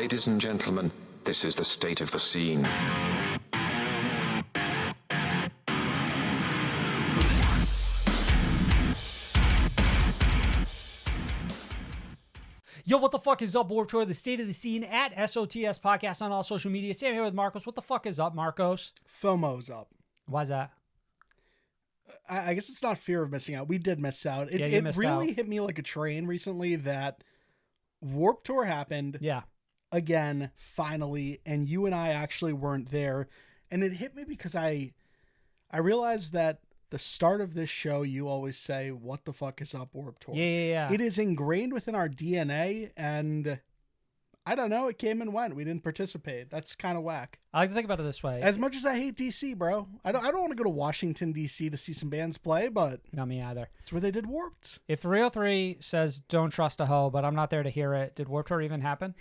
Ladies and gentlemen, this is the state of the scene. Yo, what the fuck is up, Warped Tour? The state of the scene at SOTS Podcast on all social media. Sam here with Marcos. What the fuck is up, Marcos? FOMO's up. Why's that? I guess it's not fear of missing out. We did miss out. Yeah, It really hit me like a train recently that Warped Tour happened. Yeah. Again, finally, and you and I actually weren't there. And it hit me because I realized that the start of this show, you always say, what the fuck is up, Warped Tour? Yeah. It is ingrained within our DNA, and I don't know, it came and went. We didn't participate. That's kind of whack. I like to think about it this way. As much as I hate DC, bro, I don't want to go to Washington, D.C. to see some bands play, but Not me either. it's where they did Warped. If 303 says don't trust a hoe, but I'm not there to hear it, did Warped Tour even happen?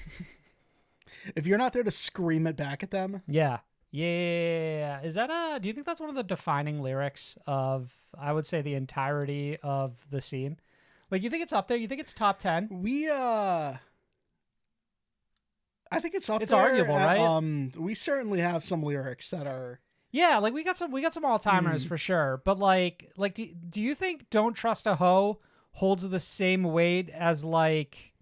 If you're not there to scream it back at them, Yeah. Is that do you think that's one of the defining lyrics of, I would say, the entirety of the scene? Like, you think it's up there? You think it's top 10? I think it's up It's there. arguable, right? We certainly have some lyrics that are... Yeah, like we got some all-timers for sure. But like do you think Don't Trust a Hoe holds the same weight as like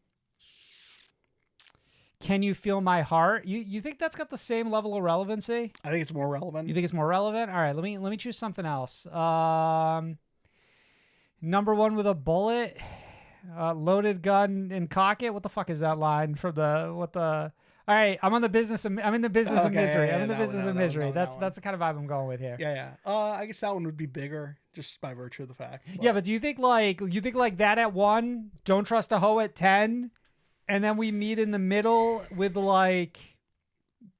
Can You Feel My Heart? You think that's got the same level of relevancy? I think it's more relevant. You think it's more relevant? All right, let me choose something else. Number One with a Bullet, Loaded Gun and Cock It. What the fuck is that line from the? All right, I'm in the business of misery. I'm in the business of misery. That's the kind of vibe I'm going with here. Yeah. I guess that one would be bigger just by virtue of the fact. Yeah, but do you think like that at 1, Don't Trust a Hoe at 10, and then we meet in the middle with like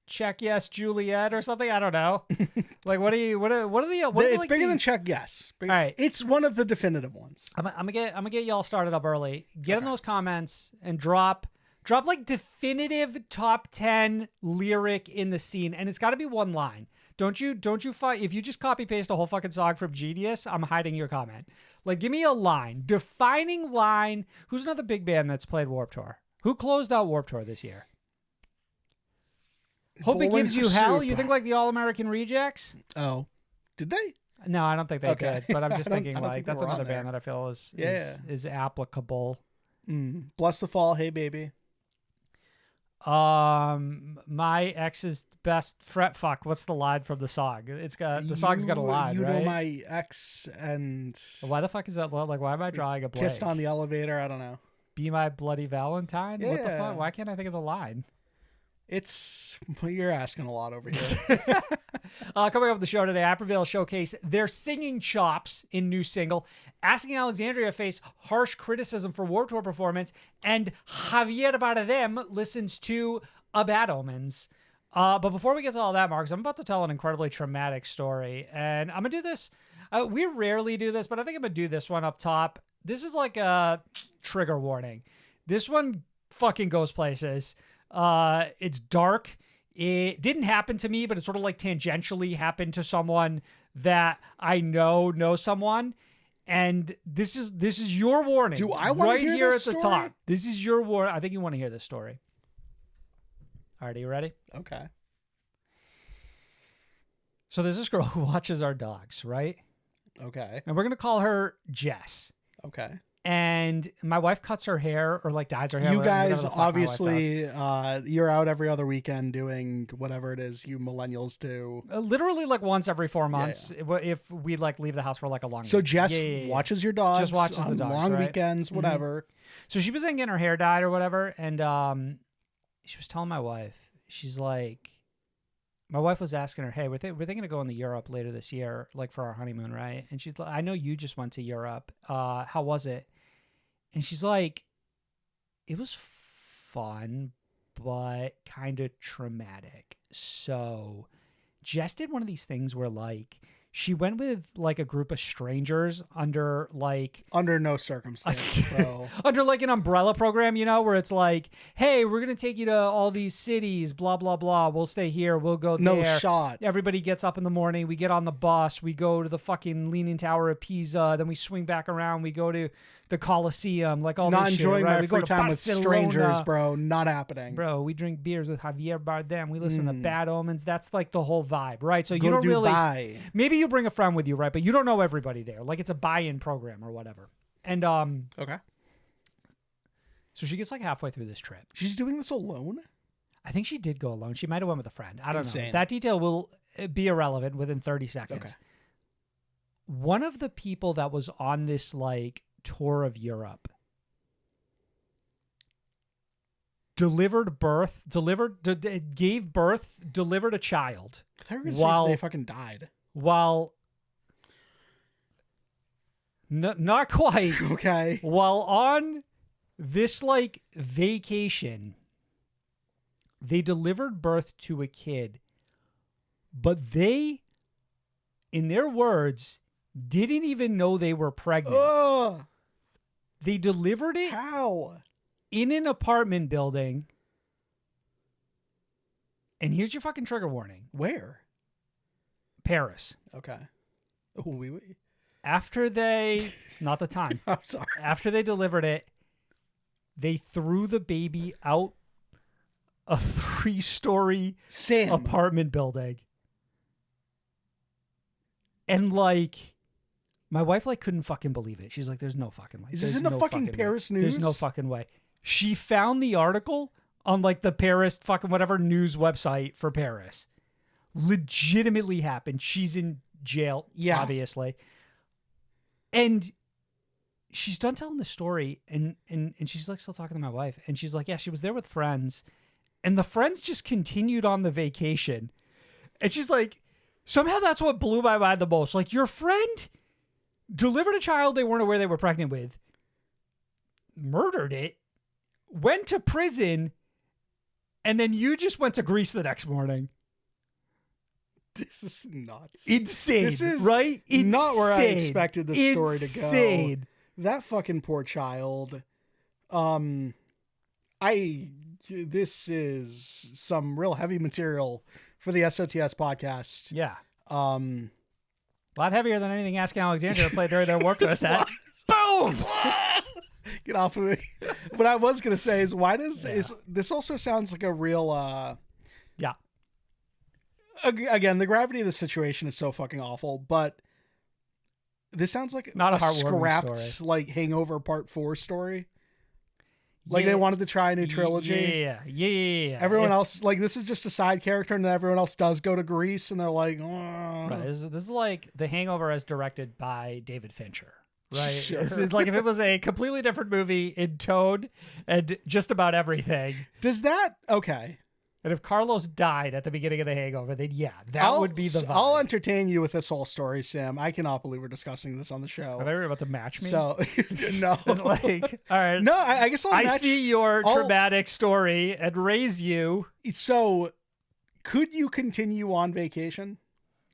Check Yes Juliet or something? I don't know. Like what are the it's bigger than Check Yes. All right. It's one of the definitive ones. I'm gonna get y'all started up early. Get in those comments and drop like definitive top 10 lyric in the scene, and it's got to be one line. Don't you fight if you just copy paste a whole fucking song from Genius. I'm hiding your comment. Like, give me a line, defining line. Who's another big band that's played Warped Tour? Who closed out Warped Tour this year? Hope It Gives You Hell. You think like the All American Rejects? Oh, did they? No, I don't think they did. But I'm just thinking I don't like think that's we're on another there. band that I feel is applicable. Bless the Fall. Hey baby. My ex's best fret fuck. What's the line from the song? It's got the song's got a line, You right? know my ex and Why the fuck is that? Like, why am I drawing a blank? kissed on the elevator. I don't know. Be My Bloody Valentine. What the Yeah. fuck? Why can't I think of the line? You're asking a lot over here. Coming up with the show today, I Prevail showcase their singing chops in new single, asking Alexandria face harsh criticism for Warped Tour performance, and Javier Bardem listens to a Bad Omens. But before we get to all that, Marcus, I'm about to tell an incredibly traumatic story, and I'm gonna do this. We rarely do this, but I think I'm gonna do this one up top. This is like a trigger warning. This one fucking goes places. It's dark. It didn't happen to me, but it sort of like tangentially happened to someone that I know someone. And this is your warning. Do I want to right hear here this at the story? top? This is your warning. I think you want to hear this story. All right, are you ready? Okay. So there's this girl who watches our dogs, right? Okay. And we're gonna call her Jess. Okay. And my wife cuts her hair or like dyes her hair. You whatever guys the fuck my wife does. obviously, you're out every other weekend doing whatever it is you millennials do. Literally like once every 4 months if we like leave the house for like a long So week. Jess Yeah. watches your dogs. Just watches on the dogs, long right? weekends, whatever. So she was in getting her hair dyed or whatever, and she was telling my wife, she's like, my wife was asking her, hey, we're thinking of going to Europe later this year, like for our honeymoon, right? And she's like, I know you just went to Europe. How was it? And she's like, it was fun, but kind of traumatic. So Jess did one of these things where like she went with like a group of strangers under Under no circumstance. So. under like an umbrella program, you know, where it's like, hey, we're going to take you to all these cities, blah, blah, blah. We'll stay here. We'll go No there. shot. Everybody gets up in the morning. We get on the bus. We go to the fucking Leaning Tower of Pisa. Then we swing back around. We go to the Coliseum, like all Not this enjoying shit, right? my We go free to time with Barcelona. strangers, bro. Not happening. Bro, we drink beers with Javier Bardem. We listen to Bad Omens. That's like the whole vibe, right? So Go you don't to really. Dubai. Maybe you bring a friend with you, right? But you don't know everybody there. Like it's a buy-in program or whatever. And Okay. so she gets like halfway through this trip. She's doing this alone? I think she did go alone. She might have went with a friend. I don't know. Insane. That detail will be irrelevant within 30 seconds. Okay. One of the people that was on this like tour of Europe gave birth, delivered a child I thought you were gonna say if they fucking died. while not quite. Okay. While on this like vacation, they delivered birth to a kid, but they, in their words, didn't even know they were pregnant. Ugh. They delivered it How? in an apartment building. And here's your fucking trigger warning. Where? Paris. Okay. Oh, oui. After they, not the time. I'm sorry. After they delivered it, they threw the baby out a 3-story Sam. apartment building. And like, my wife like couldn't fucking believe it. She's like, "There's no fucking way." Is this There's in the no fucking way. Paris news? There's no fucking way. She found the article on like the Paris fucking whatever news website for Paris. Legitimately happened. She's in jail, Yeah. obviously. And she's done telling the story and she's like still talking to my wife. And she's like, yeah, she was there with friends. And the friends just continued on the vacation. And she's like, somehow that's what blew my mind the most. Like, your friend delivered a child they weren't aware they were pregnant with, murdered it, went to prison, and then you just went to Greece the next morning. This is nuts. Insane. This is right? Insane. not where I expected this story to go. Insane. That fucking poor child. This is some real heavy material for the SOTS podcast. Yeah. A lot heavier than anything Asking Alexandria played during their work with us. Boom! Get off of me. What I was gonna say is, is this also sounds like a real yeah. Again, the gravity of the situation is so fucking awful, but this sounds like Not a a heartwarming scrapped story. like Hangover Part 4 story. Like they wanted to try a new trilogy. Yeah. Everyone else, like, this is just a side character, and then everyone else does go to Greece, and they're like, oh. Right. This is like The Hangover as directed by David Fincher. Right. Sure. It's like if it was a completely different movie in tone and just about everything. Does that okay? And if Carlos died at the beginning of The Hangover, then yeah, that would be the vibe. I'll entertain you with this whole story, Sam. I cannot believe we're discussing this on the show. Are they about to match me? So no, It's like, all right. no. I guess I see your traumatic story and raise you. So, could you continue on vacation?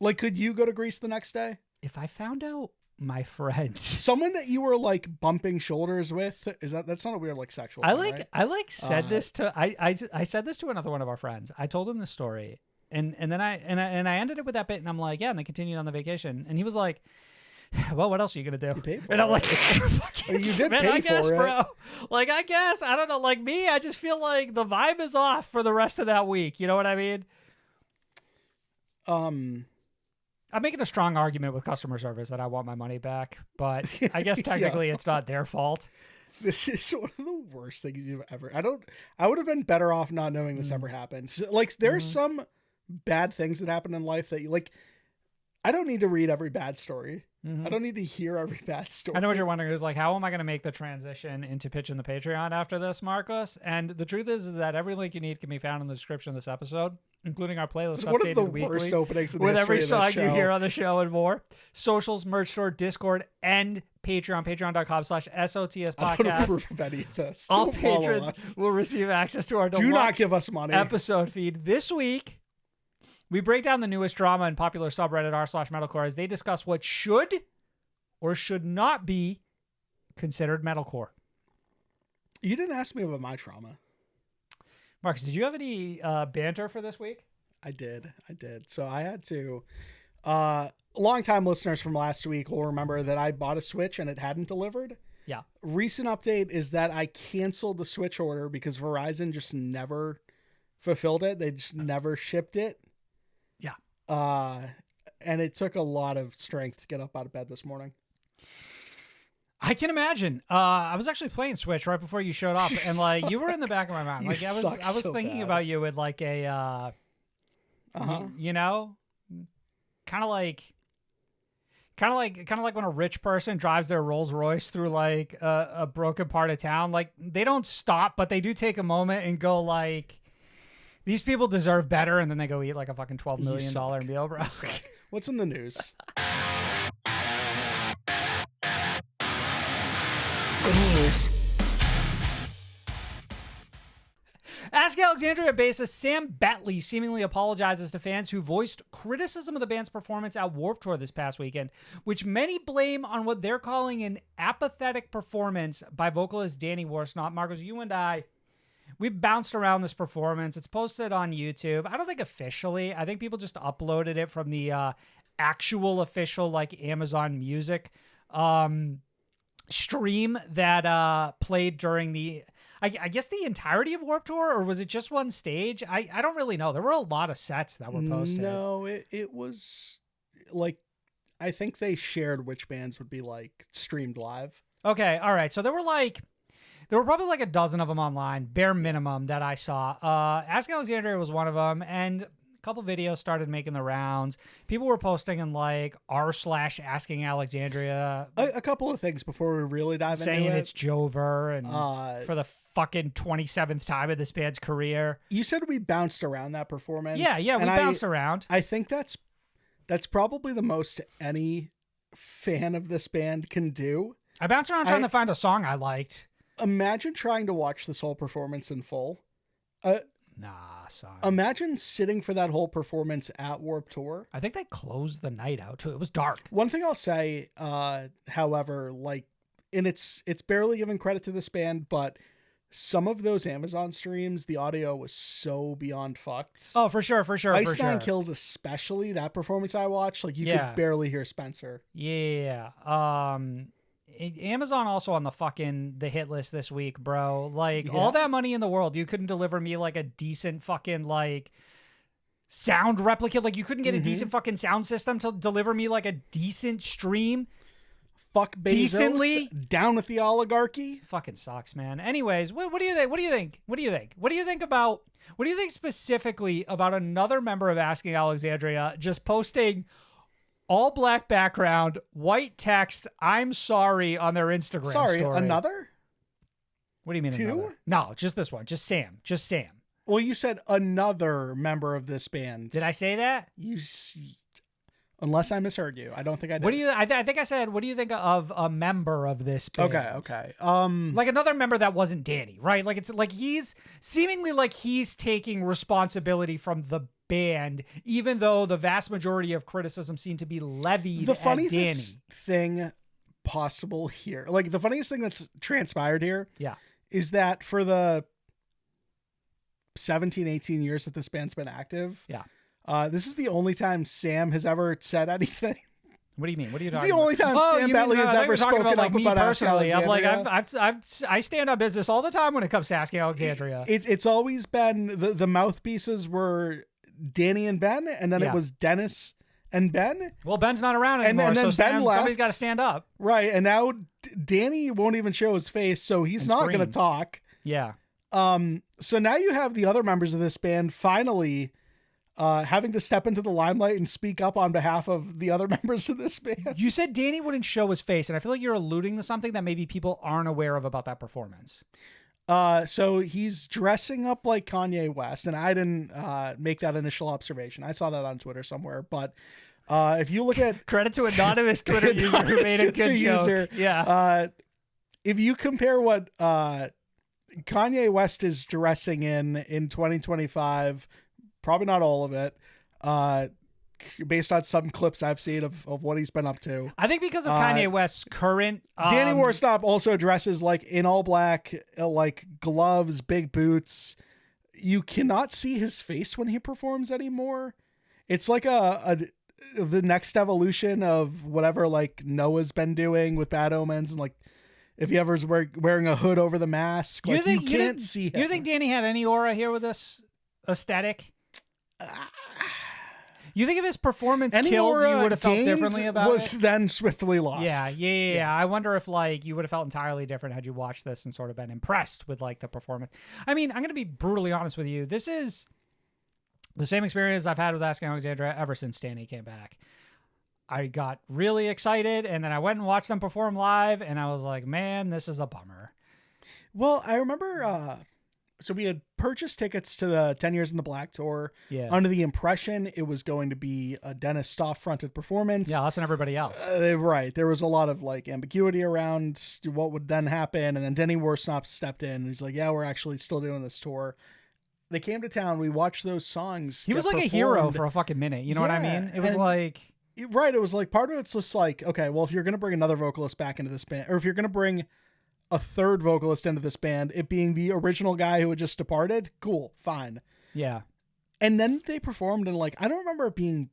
Like, could you go to Greece the next day? If I found out my friend, Someone that you were like bumping shoulders with, that's not a weird like sexual thing, right? I said this to I said this to another one of our friends. I told him the story and then I ended it with that bit, and I'm like, yeah, and they continued on the vacation, and he was like, well, what else are you gonna do? You paid for and I'm it. like, You did man, pay I guess, for it. bro. Like, I guess, I don't know. Like me, I just feel like the vibe is off for the rest of that week. You know what I mean? I'm making a strong argument with customer service that I want my money back, but I guess technically it's not their fault. This is one of the worst things you've ever. I would have been better off not knowing this ever happened. Like, there are some bad things that happen in life that you like. I don't need to read every bad story. I don't need to hear every bad story. I know what you're wondering is like, how am I going to make the transition into pitching the Patreon after this, Marcus? And the truth is that every link you need can be found in the description of this episode, including our playlist It's one of updated the weekly worst openings in the with every history of song this you show. hear on the show and more. Socials, merch store, Discord, and Patreon. Patreon.com/SOTS I don't podcast. approve of any of this. All Don't follow patrons us. will receive access to our Do not deluxe give us money. episode feed. This week, we break down the newest drama in popular subreddit r/metalcore as they discuss what should or should not be considered metalcore. You didn't ask me about my trauma. Marcus, did you have any banter for this week? I did. So I had to. Long-time listeners from last week will remember that I bought a Switch and it hadn't delivered. Yeah. Recent update is that I canceled the Switch order because Verizon just never fulfilled it. They just never shipped it. Yeah. And it took a lot of strength to get up out of bed this morning. I can imagine. I was actually playing Switch right before you showed up, and like you were in the back of my mind. Like I was so thinking bad. about you with like a, you know, kind of like when a rich person drives their Rolls Royce through like a broken part of town. Like they don't stop, but they do take a moment and go like, these people deserve better, and then they go eat like a fucking $12 million meal, bro. What's in the news? The news. Ask Alexandria bassist Sam Betley seemingly apologizes to fans who voiced criticism of the band's performance at Warped Tour this past weekend, which many blame on what they're calling an apathetic performance by vocalist Danny Worsnop. Marcos, you and I, we bounced around this performance. It's posted on YouTube. I don't think officially. I think people just uploaded it from the actual official like Amazon Music stream that played during the, I guess the entirety of Warped Tour, or was it just one stage? I don't really know. There were a lot of sets that were posted. No, it was like, I think they shared which bands would be like streamed live. Okay, all right. So there were probably like a dozen of them online, bare minimum, that I saw. Ask Alexandria was one of them, and a couple videos started making the rounds. People were posting in like r/asking Alexandria. A couple of things before we really dive into it. Saying it's Jover and for the fucking 27th time in this band's career. You said we bounced around that performance. Yeah, we bounced around. I think that's probably the most any fan of this band can do. I bounced around trying to find a song I liked. Imagine trying to watch this whole performance in full. Nah, son. Imagine sitting for that whole performance at Warped Tour. I think they closed the night out too. It was dark. One thing I'll say, however, like, and it's barely giving credit to this band, but some of those Amazon streams, the audio was so beyond fucked. Oh, for sure. Ice Nine Kills, especially that performance I watched, like you could barely hear Spencer. Yeah. Amazon also on the hit list this week, bro. Like all that money in the world, you couldn't deliver me like a decent fucking like sound replicate. Like you couldn't get a decent fucking sound system to deliver me like a decent stream. Fuck Bezos. Decently down with the oligarchy. Fucking sucks, man. Anyways, what do you think? What do you think specifically about another member of Asking Alexandria just posting all black background, white text, "I'm sorry" on their Instagram story? Another? What do you mean Two? another? No, just this one. Just Sam. Well, you said another member of this band. Did I say that? Unless I misheard you. I don't think I did. What do you? I think I said, what do you think of a member of this band? Okay. Like another member that wasn't Danny, right? Like it's like he's seemingly like he's taking responsibility from the band, even though the vast majority of criticism seemed to be levied at Danny. The funniest thing possible here, like the funniest thing that's transpired here, is that for the 17, 18 years that this band's been active, this is the only time Sam has ever said anything. What do you mean? What are you talking about? It's the only time Sam Betley has ever spoken up me about personally. I'm like, Alexandria. I stand on business all the time when it comes to Asking Alexandria. It's always been the mouthpieces were Danny and Ben, and then it was Dennis and Ben. Well, Ben's not around anymore, and then so Ben left. Somebody's got to stand up. Right, and now Danny won't even show his face, so he's not going to talk. Yeah. So now you have the other members of this band finally having to step into the limelight and speak up on behalf of the other members of this band. You said Danny wouldn't show his face, and I feel like you're alluding to something that maybe people aren't aware of about that performance. So he's dressing up like Kanye West, and I didn't make that initial observation. I saw that on Twitter somewhere, but if you look at credit to anonymous Twitter user who made a good joke. If you compare what Kanye West is dressing in 2025, probably not all of it, based on some clips I've seen of what he's been up to. I think because of Kanye West's current... Danny Worsnop also dresses like in all black, like gloves, big boots. You cannot see his face when he performs anymore. It's like the next evolution of whatever like Noah's been doing with Bad Omens, and like if he ever's wearing a hood over the mask, like you can't see him. You think Danny had any aura here with this aesthetic? You think if his performance killed, you would have felt differently about was it? Then swiftly lost. Yeah. I wonder if like you would have felt entirely different had you watched this and sort of been impressed with like the performance. I mean, I'm going to be brutally honest with you. This is the same experience I've had with Asking Alexandria ever since Danny came back. I got really excited, and then I went and watched them perform live, and I was like, man, this is a bummer. Well, I remember... So we had purchased tickets to the 10 Years in the Black tour under the impression it was going to be a Dennis Stoff fronted performance. Yeah, us and everybody else. Right. There was a lot of like ambiguity around what would then happen. And then Denny Worsnop stepped in and he's like, yeah, we're actually still doing this tour. They came to town. We watched those songs. He was like a hero for a fucking minute. You know what I mean? It was like... Right. It was like part of it's just like, okay, well, if you're going to bring another vocalist back into this band, or if you're going to bring a third vocalist into this band, it being the original guy who had just departed, cool, fine. Yeah. And then they performed, and like, I don't remember it being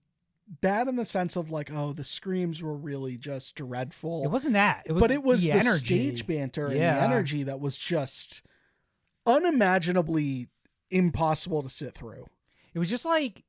bad in the sense of like, oh, the screams were really just dreadful. It wasn't that. It was, but it was the energy. Stage banter and the energy that was just unimaginably impossible to sit through. It was just like,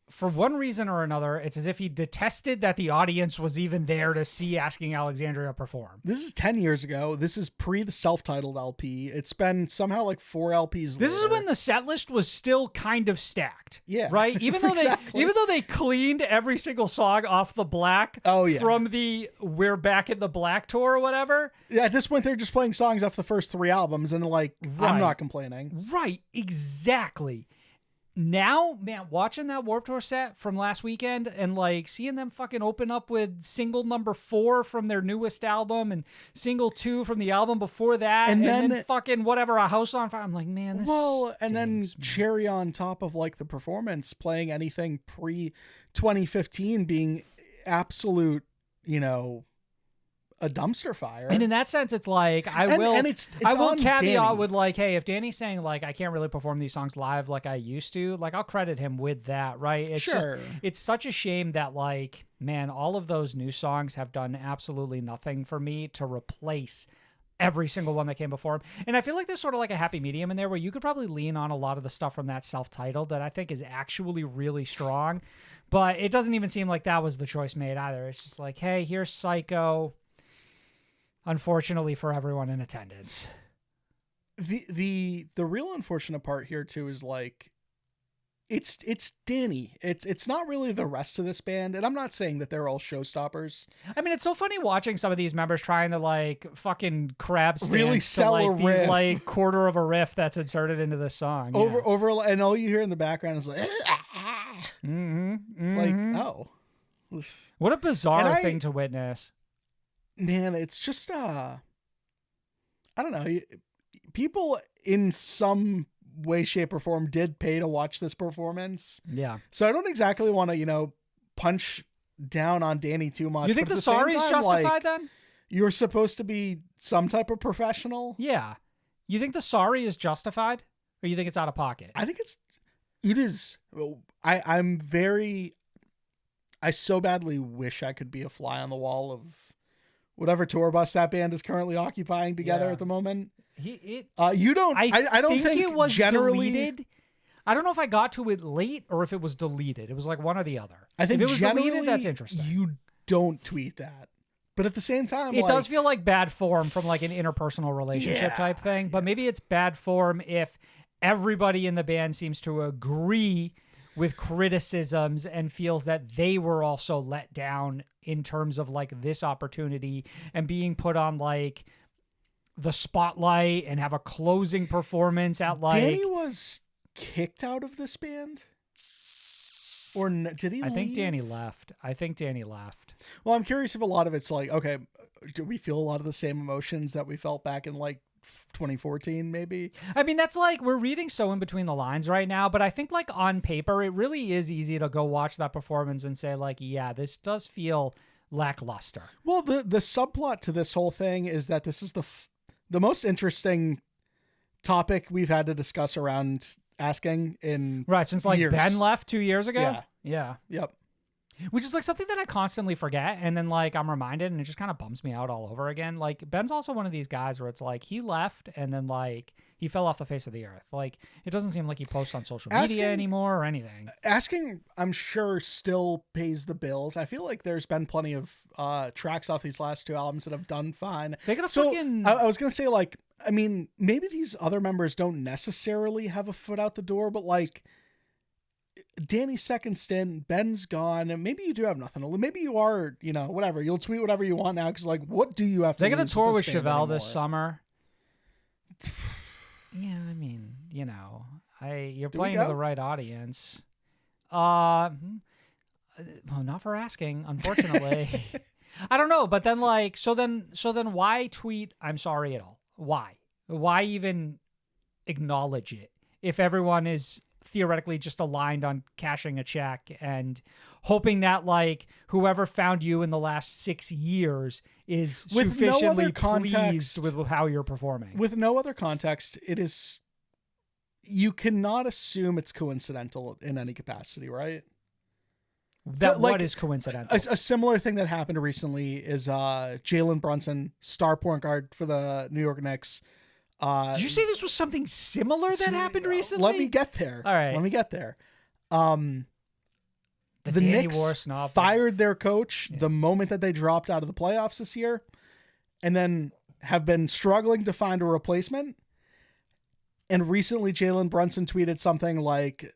for one reason or another, it's as if he detested that the audience was even there to see Asking Alexandria perform. This is 10 years ago. This is pre the self-titled LP. It's been somehow like 4 LPs This later. is when the set list was still kind of stacked. Yeah. Right? Even though Exactly. they cleaned every single song off the Black from the We're Back in the Black tour or whatever. Yeah, at this point they're just playing songs off the first 3 albums and like, I'm not complaining. Right, exactly. Now, man, watching that Warped Tour set from last weekend and like seeing them fucking open up with single number 4 from their newest album and single 2 from the album before that, and then fucking whatever, A House on Fire. I'm like, man, this stinks, and then cherry on top of like the performance, playing anything pre 2015 being absolute, you know, a dumpster fire. And in that sense, it's like I will caveat Danny with like, hey, if Danny's saying like I can't really perform these songs live like I used to, like I'll credit him with that, right? It's just it's such a shame that like, man, all of those new songs have done absolutely nothing for me to replace every single one that came before him. And I feel like there's sort of like a happy medium in there where you could probably lean on a lot of the stuff from that self-titled that I think is actually really strong, but it doesn't even seem like that was the choice made either. It's just like, hey, here's Cyco. Unfortunately for everyone in attendance. The real unfortunate part here too is like it's Danny. It's not really the rest of this band, and I'm not saying that they're all showstoppers. I mean, it's so funny watching some of these members trying to like fucking crab stance really sell to, like, a these riff. like quarter of a riff that's inserted into the song. Over and all you hear in the background is like it's like, oh. What a bizarre thing to witness. Man, it's just I don't know. People in some way, shape, or form did pay to watch this performance. Yeah. So I don't exactly want to, you know, punch down on Danny too much. You think the sorry's justified like, then? You're supposed to be some type of professional. Yeah. You think the sorry is justified, or you think it's out of pocket? I think it is. I so badly wish I could be a fly on the wall of whatever tour bus that band is currently occupying together at the moment. You don't. I don't think it was generally deleted. I don't know if I got to it late or if it was deleted. It was like one or the other. I think if it was deleted, that's interesting. You don't tweet that, but at the same time, it does feel like bad form from like an interpersonal relationship type thing. But maybe it's bad form if everybody in the band seems to agree with criticisms and feels that they were also let down in terms of like this opportunity and being put on like the spotlight and have a closing performance at like... Danny was kicked out of this band? Or did he leave? I think Danny left. Well, I'm curious if a lot of it's like, okay, do we feel a lot of the same emotions that we felt back in like 2014 maybe? I mean, that's like, we're reading so in between the lines right now, but I think like on paper it really is easy to go watch that performance and say like, yeah, this does feel lackluster. Well, the subplot to this whole thing is that this is the most interesting topic we've had to discuss around asking in since like years. Ben left 2 years ago. Yeah. Yep. Which is like something that I constantly forget, and then like I'm reminded, and it just kind of bums me out all over again. Like Ben's also one of these guys where it's like he left, and then like he fell off the face of the earth. Like it doesn't seem like he posts on social media anymore or anything. Asking, I'm sure, still pays the bills. I feel like there's been plenty of tracks off these last 2 albums that have done fine. They got a so fucking. I was gonna say, like, I mean, maybe these other members don't necessarily have a foot out the door, but like. Danny's second stint, Ben's gone, and maybe you do have nothing. Maybe you are, you know, whatever. You'll tweet whatever you want now, because like, what do you have to? They're gonna tour with Chevelle Chevelle this summer. Yeah, I mean, you know, you're playing to the right audience. Well, not for asking, unfortunately. I don't know, but then like, so then why tweet "I'm sorry" at all? Why even acknowledge it if everyone is theoretically just aligned on cashing a check and hoping that like whoever found you in the last 6 years is with sufficiently pleased with how you're performing. With no other context, you cannot assume it's coincidental in any capacity, right? That like, what is coincidental? A similar thing that happened recently is Jalen Brunson, star point guard for the New York Knicks. Did you say this was something similar that happened recently? Let me get there. All right. Let me get there. The Knicks fired their coach the moment that they dropped out of the playoffs this year, and then have been struggling to find a replacement. And recently Jalen Brunson tweeted something like,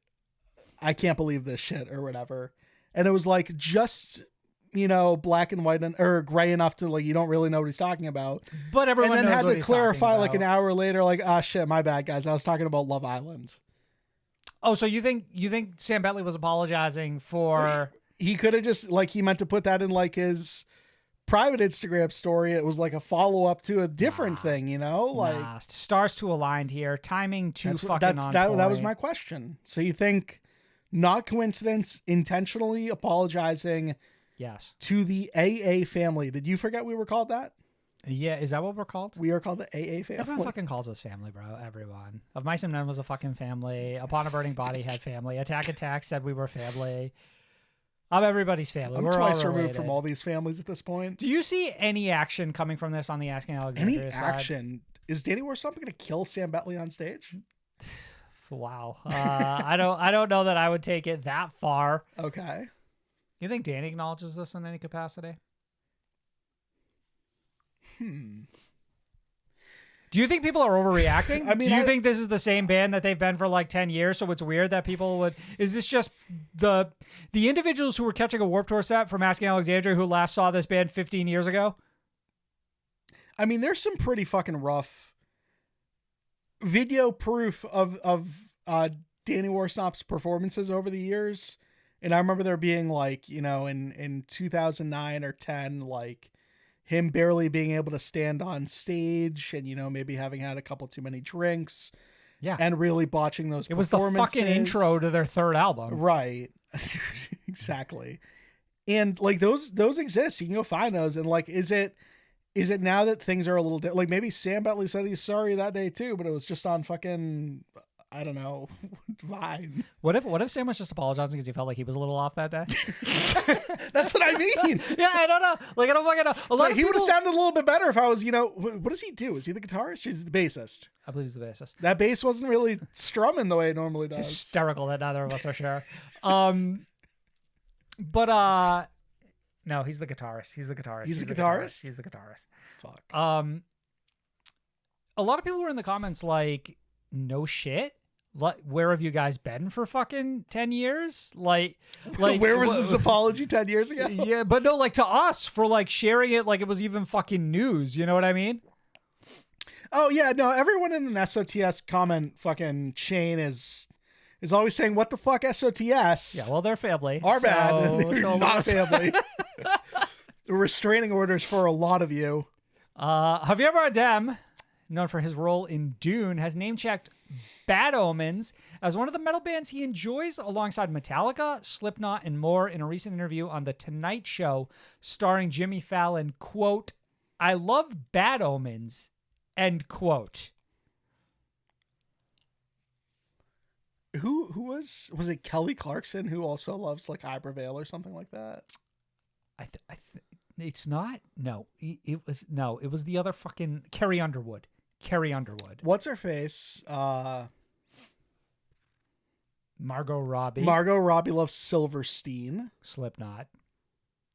"I can't believe this shit," or whatever. And it was like, just... you know, black and white or gray enough to like you don't really know what he's talking about. But everyone and then knows had to clarify like an hour later, like, ah, shit, my bad, guys. I was talking about Love Island. Oh, so you think Sam Bentley was apologizing for? He could have just like he meant to put that in like his private Instagram story. It was like a follow up to a different thing, you know, like stars too aligned here, timing too on point. That was my question. So you think not coincidence, intentionally apologizing? Yes. To the AA family. Did you forget we were called that? Yeah, is that what we're called? We are called the AA family. Everyone fucking calls us family, bro. Everyone. Of Mice and Men was a fucking family. Upon a Burning Body had family. Attack said we were family. I'm everybody's family. We're twice removed from all these families at this point. Do you see any action coming from this on the Asking Alexandria side? Any action? Is Danny Warsop going to kill Sam Bentley on stage? Wow. I don't know that I would take it that far. Okay. You think Danny acknowledges this in any capacity? Do you think people are overreacting? I mean, do you think this is the same band that they've been for like 10 years? So it's weird that people would... Is this just the individuals who were catching a Warped Tour set from Asking Alexandria who last saw this band 15 years ago? I mean, there's some pretty fucking rough video proof of Danny Warsop's performances over the years. And I remember there being like, you know, in 2009 or 10, like him barely being able to stand on stage and, you know, maybe having had a couple too many drinks. Yeah. And really botching those performances. It was the fucking intro to their third album. Right. Exactly. And like those exist. You can go find those. And like, is it now that things are a little like maybe Sam Bentley said he's sorry that day too, but it was just on fucking... I don't know. Vine. What if Sam was just apologizing because he felt like he was a little off that day? That's what I mean. Yeah, I don't know. Like, I don't fucking know. He would have sounded a little bit better if I was, you know, what does he do? Is he the guitarist? He's the bassist. I believe he's the bassist. That bass wasn't really strumming the way it normally does. Hysterical that neither of us are sure. But no, he's the guitarist. He's the guitarist. He's the guitarist? He's the guitarist. Fuck. A lot of people were in the comments like, no shit. Where have you guys been for fucking 10 years? Like where was this apology 10 years ago? Yeah, but no, like to us for like sharing it like it was even fucking news. You know what I mean? Oh yeah, no. Everyone in an SOTS comment fucking chain is always saying, "What the fuck, SOTS?" Yeah, well, they're family. Our bad. They're not family. Restraining orders for a lot of you. Javier Bardem, known for his role in Dune, has name-checked Bad Omens as one of the metal bands he enjoys alongside Metallica, Slipknot, and more in a recent interview on The Tonight Show starring Jimmy Fallon, quote, "I love Bad Omens," end quote. who was it Kelly Clarkson who also loves like I Prevail or something like that? It's not. No, it was the other fucking Carrie Underwood. Carrie Underwood. What's her face? Margot Robbie. Margot Robbie loves Silverstein. Slipknot.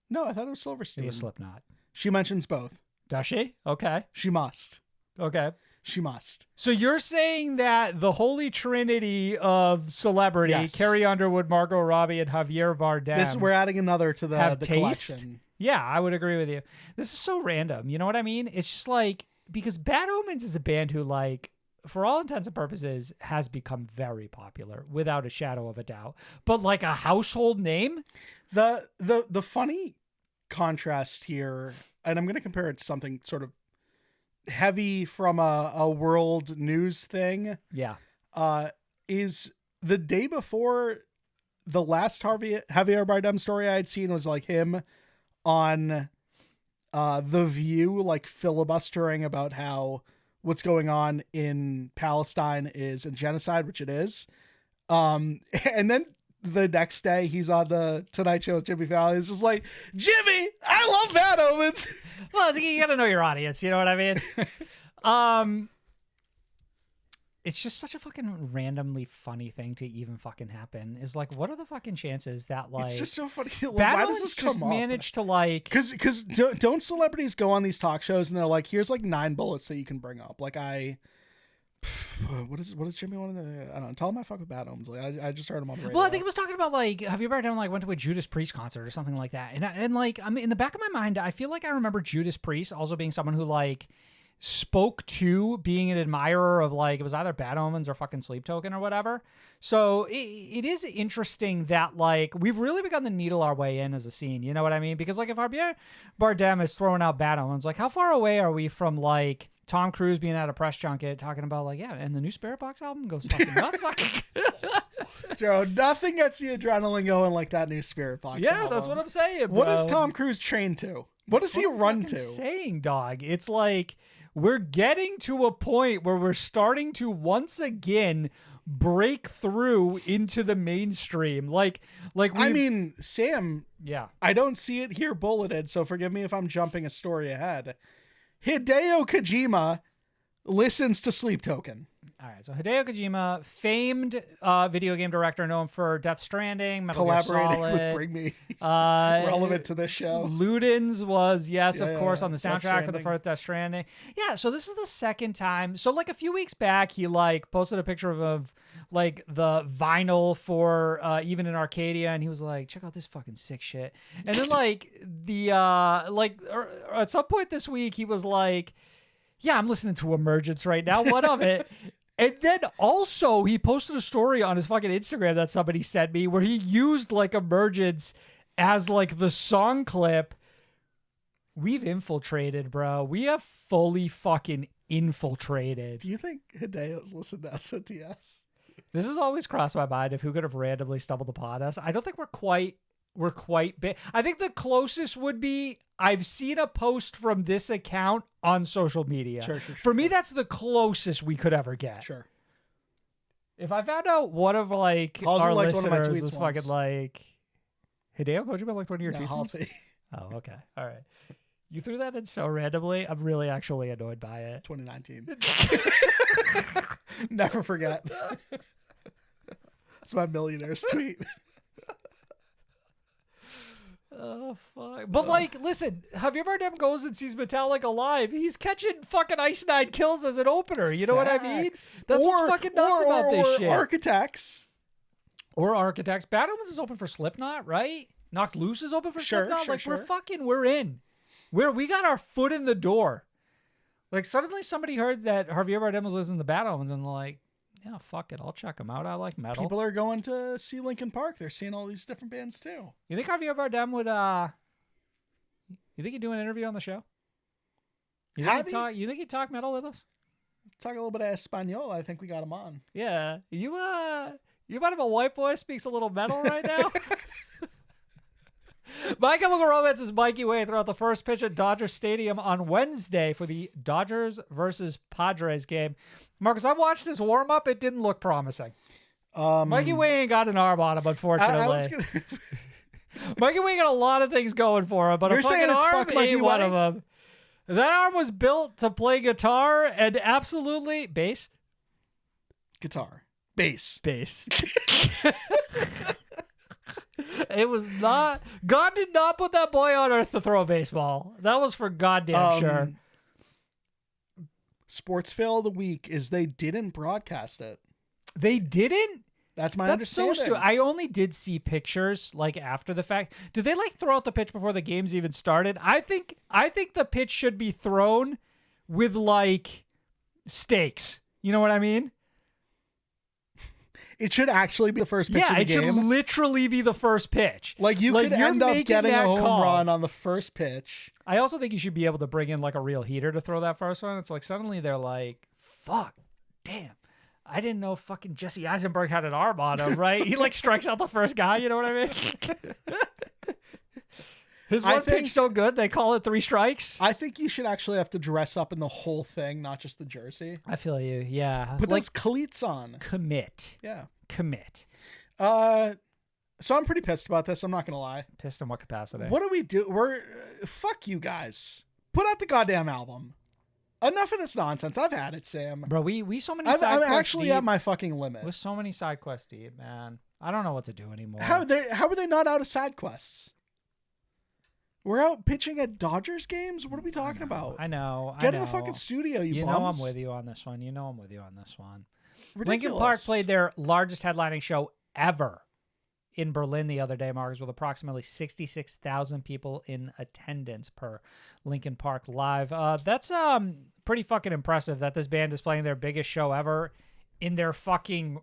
No, I thought it was Silverstein. It was Slipknot. She mentions both. Does she? Okay. She must. Okay. She must. So you're saying that the holy trinity of celebrity, Yes. Carrie Underwood, Margot Robbie, and Javier Bardem, We're adding another to the taste? collection. Yeah, I would agree with you. This is so random. You know what I mean? It's just like, because Bad Omens is a band who, like, for all intents and purposes, has become very popular without a shadow of a doubt. But like a household name? The funny contrast here, and I'm going to compare it to something sort of heavy from a world news thing. Yeah. Is the day before the last Javier Bardem story I had seen was like him on The View, like filibustering about how what's going on in Palestine is a genocide, which it is. And then the next day he's on the Tonight Show with Jimmy Fallon. He's just like, Jimmy, I love Bad Omens. Well, you got to know your audience. You know what I mean? It's just such a fucking randomly funny thing to even fucking happen. Is like, what are the fucking chances that like it's just so funny. Bad Why Omens does this just come up? manage to like? Because don't celebrities go on these talk shows and they're like, here's like 9 bullets that you can bring up. Like what does Jimmy want to? I don't know. Tell him I fuck with Bad Omens. Like I just heard him on the radio. Well, I think it was talking about like Javier Bardem like went to a Judas Priest concert or something like that, and like I mean, in the back of my mind, I feel like I remember Judas Priest also being someone who like spoke to being an admirer of like it was either Bad Omens or fucking Sleep Token or whatever. So it is interesting that like we've really begun to needle our way in as a scene. You know what I mean? Because like if Javier Bardem is throwing out Bad Omens, like how far away are we from like Tom Cruise being at a press junket talking about like, yeah, and the new Spirit Box album goes fucking nuts. Joe, nothing gets the adrenaline going like that new Spirit Box album. That's what I'm saying, bro. What does Tom Cruise train to? What does he run to? Saying, dog. It's like we're getting to a point where we're starting to once again break through into the mainstream. Like I mean, Sam, yeah. I don't see it here bulleted, so forgive me if I'm jumping a story ahead. Hideo Kojima listens to Sleep Token. All right, so Hideo Kojima, famed video game director known for Death Stranding, Metal Gear Collaborating Solid, with Bring Me, relevant to this show. Ludens was, of course, on the Death soundtrack for the Stranding. first Death Stranding. Yeah, so this is the second time. So like a few weeks back, he like posted a picture of like the vinyl for Even in Arcadia, and he was like, check out this fucking sick shit. And then like at some point this week, he was like, yeah, I'm listening to Emergence right now. What of it? And then also he posted a story on his fucking Instagram that somebody sent me where he used like Emergence as like the song clip. We've infiltrated, bro. We have fully fucking infiltrated. Do you think Hideo's listened to SOTS? This has always crossed my mind of who could have randomly stumbled upon us. I don't think we're quite big. I think the closest would be I've seen a post from this account on social media. Sure. For me, that's the closest we could ever get. Sure. If I found out one of like Halsey our liked one of my listeners tweets was once. fucking like Hideo Kojima liked one of your tweets. once? Halsey. Oh, okay. All right. You threw that in so randomly. I'm really actually annoyed by it. 2019. Never forget. That's my millionaire's tweet. Oh, fuck. But, like, listen, Javier Bardem goes and sees Metallica live. He's catching fucking Ice Nine Kills as an opener. You know what I mean? That's what's fucking nuts about this shit. Architects. Or Architects. Bad Omens is open for Slipknot, right? Knocked Loose is open for Slipknot. We're in. We got our foot in the door. Like, suddenly somebody heard that Javier Bardem was listening to Bad Omens and like, yeah, fuck it. I'll check them out. I like metal. People are going to see Linkin Park. They're seeing all these different bands too. You think Javier Bardem would, you think he'd do an interview on the show? You think he'd talk metal with us? Talk a little bit of Espanol. I think we got him on. Yeah. You might have a white boy speaks a little metal right now. My Chemical Romance is Mikey Way throughout the first pitch at Dodger Stadium on Wednesday for the Dodgers versus Padres game. Marcus, I watched his warm-up. It didn't look promising. Mikey Way ain't got an arm on him, unfortunately. I was gonna... Mikey Way got a lot of things going for him, but You're a fucking saying it's arm fuck Mikey ain't one Way? of them. That arm was built to play guitar and absolutely bass. Guitar. Bass. It was not. God did not put that boy on earth to throw a baseball. That was for goddamn sure. Sports fail of the week is they didn't broadcast it. They didn't? That's my That's so understanding. stupid. I only did see pictures like after the fact. Did they like throw out the pitch before the games even started? I think the pitch should be thrown with like stakes. You know what I mean? It should actually be the first pitch of the it game. should literally be the first pitch. Like you could you're end up making getting a that home call. run on the first pitch. I also think you should be able to bring in like a real heater to throw that first one. It's like suddenly they're like, fuck, damn. I didn't know fucking Jesse Eisenberg had an arm on him, right? He like strikes out the first guy, you know what I mean? His one pitch so good, they call it 3 strikes. I think you should actually have to dress up in the whole thing, not just the jersey. I feel you, yeah. Put like, those cleats on. Commit. Yeah. Commit. So I'm pretty pissed about this. I'm not going to lie. Pissed in what capacity? What do we do? We're fuck you guys. Put out the goddamn album. Enough of this nonsense. I've had it, Sam. Bro, we so many I'm side quests actually deep. at my fucking limit. With so many side quests deep, man. I don't know what to do anymore. How are they not out of side quests? We're out pitching at Dodgers games? What are we talking about? I know. Get in the fucking studio, you know bums. I'm with you on this one. Ridiculous. Ridiculous. Linkin Park played their largest headlining show ever in Berlin the other day, Marcus, with approximately 66,000 people in attendance per Linkin Park Live. That's pretty fucking impressive that this band is playing their biggest show ever in their fucking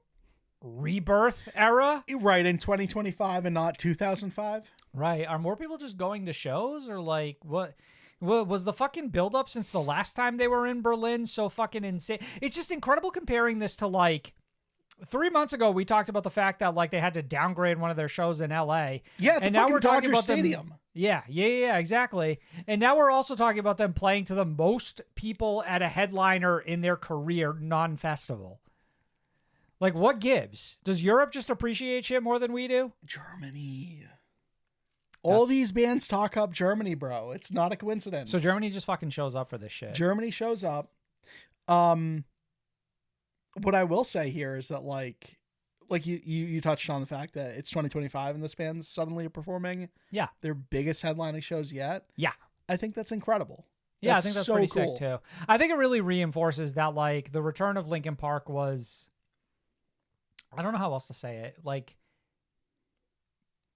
rebirth era. Right, in 2025 and not 2005. Right. Are more people just going to shows, or like what was the fucking buildup since the last time they were in Berlin so fucking insane? It's just incredible comparing this to like 3 months ago. We talked about the fact that like they had to downgrade one of their shows in LA. Yeah, and now we're talking Dodger about Stadium. them. Yeah, exactly. And now we're also talking about them playing to the most people at a headliner in their career, non-festival. Like, what gives? Does Europe just appreciate shit more than we do? Germany. All these bands talk up Germany, bro. It's not a coincidence. So Germany just fucking shows up for this shit. Germany shows up. What I will say here is that like you touched on the fact that it's 2025 and this band's suddenly performing their biggest headlining shows yet. Yeah. I think that's incredible. Yeah, I think that's so pretty cool. sick too. I think it really reinforces that like the return of Linkin Park was, I don't know how else to say it, like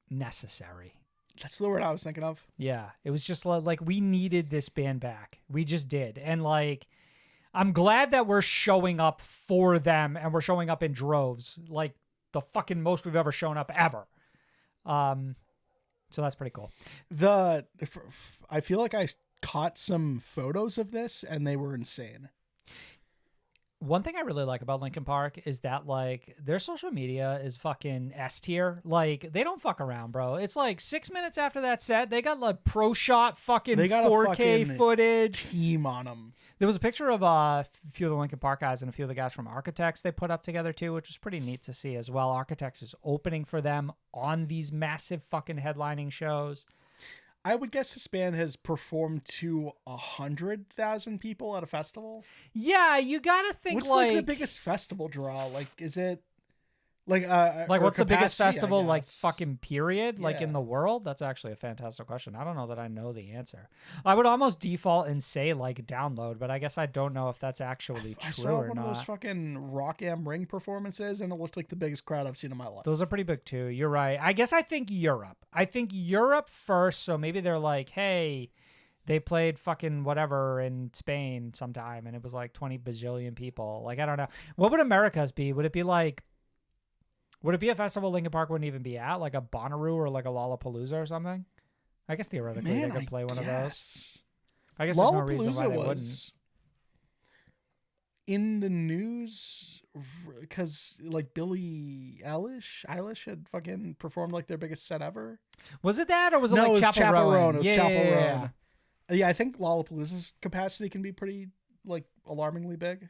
necessary. That's the word I was thinking of. Yeah, it was just like we needed this band back. We just did. And like, I'm glad that we're showing up for them and we're showing up in droves, like the fucking most we've ever shown up ever. So that's pretty cool. I feel like I caught some photos of this and they were insane. One thing I really like about Linkin Park is that like their social media is fucking S tier. Like they don't fuck around, bro. It's like 6 minutes after that set, they got like pro shot fucking 4K footage team on them. There was a picture of a few of the Linkin Park guys and a few of the guys from Architects they put up together too, which was pretty neat to see as well. Architects is opening for them on these massive fucking headlining shows. I would guess this band has performed to 100,000 people at a festival. Yeah, you gotta think what's like the biggest festival draw? Like, is it like what's the biggest festival like fucking period like Yeah. in the world? That's actually a fantastic question. I don't know that I know the answer. I would almost default and say like Download, but I guess I don't know if that's actually true I saw or one not. of those fucking Rock Am Ring performances, and it looked like the biggest crowd I've seen in my life. Those are pretty big too. You're right. I guess I think Europe first. So maybe they're like, hey, they played fucking whatever in Spain sometime and it was like 20 bajillion people. Like, I don't know. What would America's be? Would it be a festival Linkin Park wouldn't even be at? Like a Bonnaroo or like a Lollapalooza or something? I guess theoretically they could play one of those. I guess there's no reason why they wouldn't. In the news because like Billie Eilish had fucking performed like their biggest set ever. Was it that or was it No, like it was Chapel Roan? It was Chapel Roan. Yeah, I think Lollapalooza's capacity can be pretty like alarmingly big.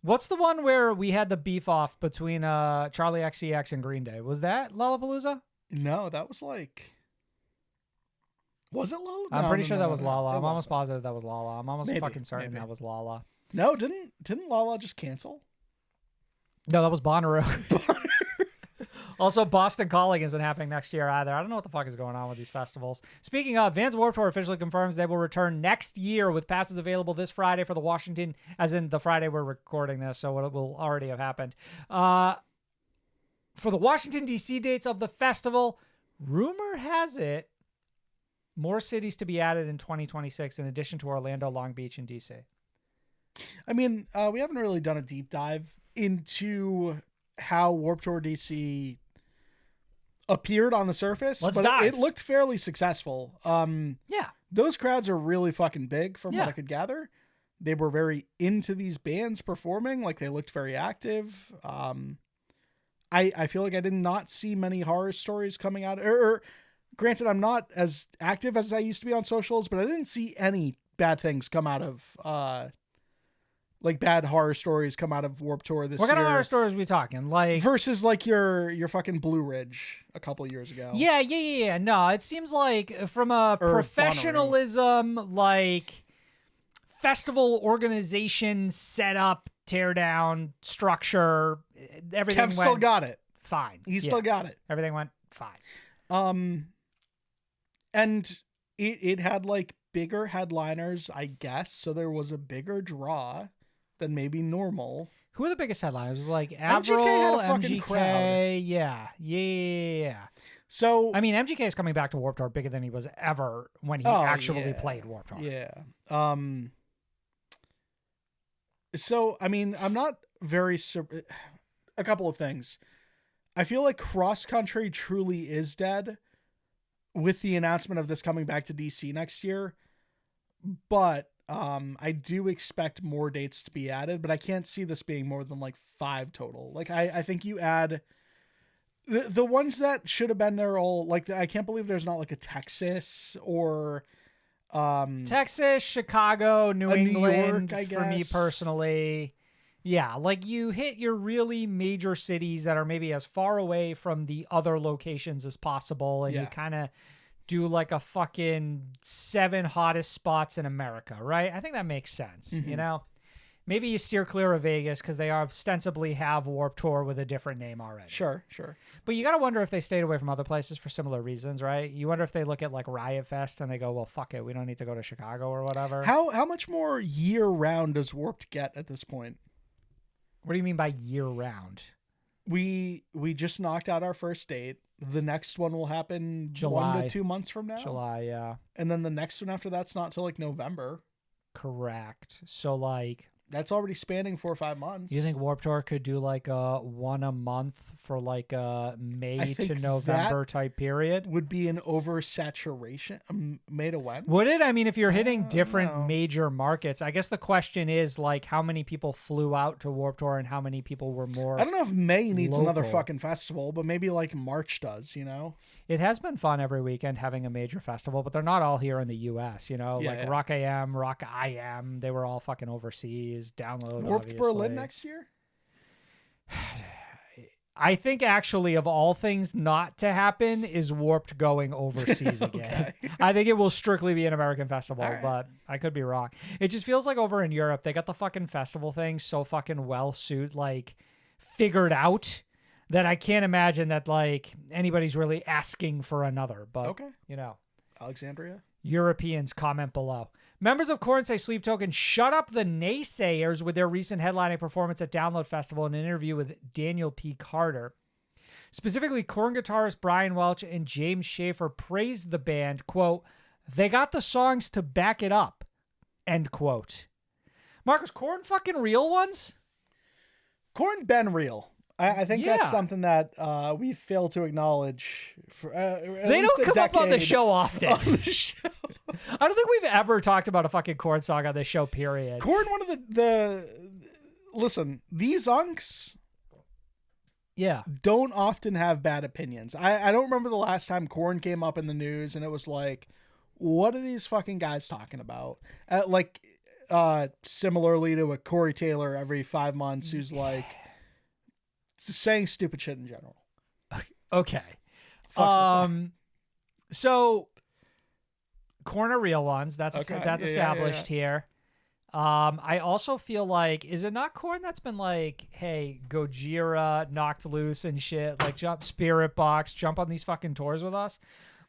What's the one where we had the beef off between Charlie XCX and Green Day? Was that Lollapalooza? No, that was like... Was it Lala? I'm pretty sure that was no. Lala. I'm almost positive that was Lala. I'm almost fucking certain maybe. that was Lala. No, didn't Lala just cancel? No, that was Bonnaroo. Also, Boston Calling isn't happening next year either. I don't know what the fuck is going on with these festivals. Speaking of, Vans Warped Tour officially confirms they will return next year with passes available this Friday for the Washington, as in the Friday we're recording this, so it will already have happened. For the Washington, D.C. dates of the festival, rumor has it more cities to be added in 2026 in addition to Orlando, Long Beach, and D.C. I mean, we haven't really done a deep dive into how Warped Tour DC appeared on the surface. Let's but dive. It looked fairly successful. Yeah. Those crowds are really fucking big from what I could gather. They were very into these bands performing. Like, they looked very active. I feel like I did not see many horror stories coming out. Granted, I'm not as active as I used to be on socials, but I didn't see any bad things come out of, like bad horror stories come out of Warped Tour this year. What kind of horror stories are we talking? Like versus like your fucking Blue Ridge a couple years ago. Yeah. No, it seems like from a professionalism, like festival organization, setup, teardown, structure, everything Kev still got it. Fine. He still got it. Everything went fine. And it had like bigger headliners, I guess. So there was a bigger draw than maybe normal. Who are the biggest headliners? It was like Avril, MGK had a fucking MGK. crowd. Yeah. So I mean, MGK is coming back to Warped Tour bigger than he was ever when he actually played Warped Tour. Yeah. So I mean, I'm not very a couple of things. I feel like cross country truly is dead with the announcement of this coming back to DC next year. But I do expect more dates to be added, but I can't see this being more than like 5 total. Like I think you add the ones that should have been there all, like, I can't believe there's not like a Texas or Texas, Chicago, New England, York, I for me guess. Personally. Yeah, like you hit your really major cities that are maybe as far away from the other locations as possible, and you kind of do like a fucking 7 hottest spots in America, right? I think that makes sense, you know? Maybe you steer clear of Vegas because they ostensibly have Warped Tour with a different name already. Sure. But you got to wonder if they stayed away from other places for similar reasons, right? You wonder if they look at like Riot Fest and they go, well, fuck it, we don't need to go to Chicago or whatever. How much more year round does Warped get at this point? What do you mean by year round? We just knocked out our first date. The next one will happen July. 1 to 2 months from now. July, yeah. And then the next one after that's not till like November. Correct. So like, that's already spanning 4 or 5 months. you think Warped Tour could do like one a month for like a May I to think November type period? would be an oversaturation. May to when? Would it? I mean, if you're hitting different know. major markets, I guess the question is like how many people flew out to Warped Tour and how many people were more. I don't know if May needs another local. fucking festival, but maybe like March does, you know? It has been fun every weekend having a major festival, but they're not all here in the U.S., you know? Yeah, like yeah. Rock AM, Rock IM, they were all fucking overseas. Download, Warped obviously. Berlin next year? I think actually of all things not to happen is Warped going overseas again. I think it will strictly be an American festival, All right. but I could be wrong. It just feels like over in Europe, they got the fucking festival thing so fucking figured out that I can't imagine that like anybody's really asking for another, but you know, Alexandria? Europeans comment below. Members of Korn say Sleep Token shut up the naysayers with their recent headlining performance at Download Festival in an interview with Daniel P. Carter. Specifically, Korn guitarist Brian Welch and James Schaefer praised the band, quote, "They got the songs to back it up," end quote. Marcus, Korn fucking real ones? Korn been real. I think Yeah. that's something that we fail to acknowledge. For, They don't come up on the show often. On the show. I don't think we've ever talked about a fucking Korn song on this show, period. Korn, one of listen, these unks don't often have bad opinions. I don't remember the last time Korn came up in the news and it was like, what are these fucking guys talking about? similarly to a Corey Taylor every 5 months who's like saying stupid shit in general. Okay. So Korn are real ones. That's established here. I also feel like, is it not Korn that's been like, hey, Gojira, Knocked Loose and shit, like jump Spirit Box, jump on these fucking tours with us?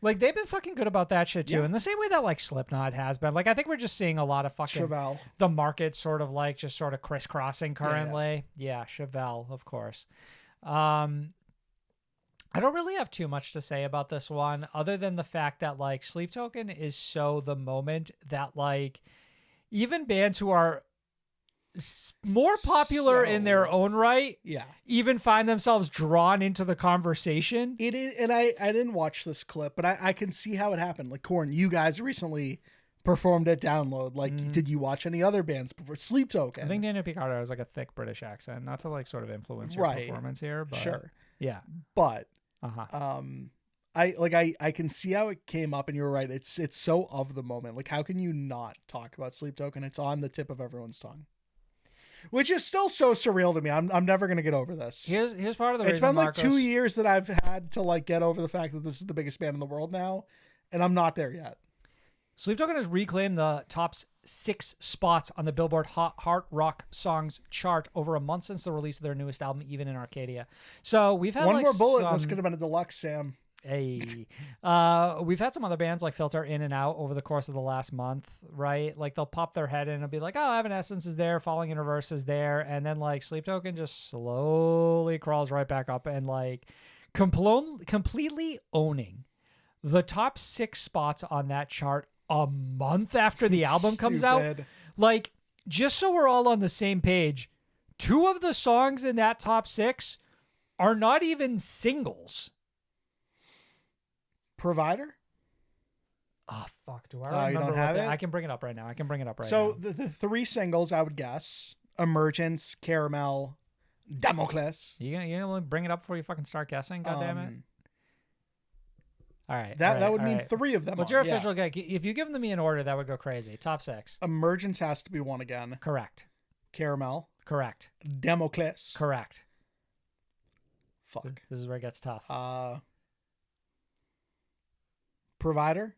Like, they've been fucking good about that shit too. Yeah. In the same way that like Slipknot has been. Like, I think we're just seeing a lot of fucking Chevelle. The market sort of like just sort of crisscrossing currently. Yeah, Chevelle, of course. I don't really have too much to say about this one other than the fact that like Sleep Token is so the moment that like even bands who are more popular in their own right, even find themselves drawn into the conversation. It is, and I didn't watch this clip, but I can see how it happened. Like Korn, you guys recently performed at Download. Like, did you watch any other bands before Sleep Token? I think Daniel Picardo has like a thick British accent, not to like sort of influence your performance here, but yeah, but I can see how it came up, and you were right. It's so of the moment. Like, how can you not talk about Sleep Token? It's on the tip of everyone's tongue, which is still so surreal to me. I'm never gonna get over this. Here's part of the reason. It's been like Marcos, 2 years that I've had to like get over the fact that this is the biggest band in the world now, and I'm not there yet. Sleep Token has reclaimed the top 6 spots on the Billboard Hot Hard Rock Songs chart over a month since the release of their newest album, Even in Arcadia. So we've had one like more bullet. This could have been a deluxe, Sam. Hey, we've had some other bands like filter in and out over the course of the last month, right? Like they'll pop their head in and be like, oh, Evanescence is there, Falling in Reverse is there, and then like Sleep Token just slowly crawls right back up and like completely owning the top 6 spots on that chart a month after the album comes out. Like, just so we're all on the same page, 2 of the songs in that top 6 are not even singles. Provider? Oh, fuck. Do I remember? You don't have it? I can bring it up right now. So the 3 singles, I would guess: Emergence, Caramel, Damocles. You gonna bring it up before you fucking start guessing? God damn it. All right. That would mean 3 of them. What's your official guess? If you give them to me in order, that would go crazy. Top 6. Emergence has to be 1 again. Correct. Caramel. Correct. Damocles. Correct. Fuck. This is where it gets tough. Provider?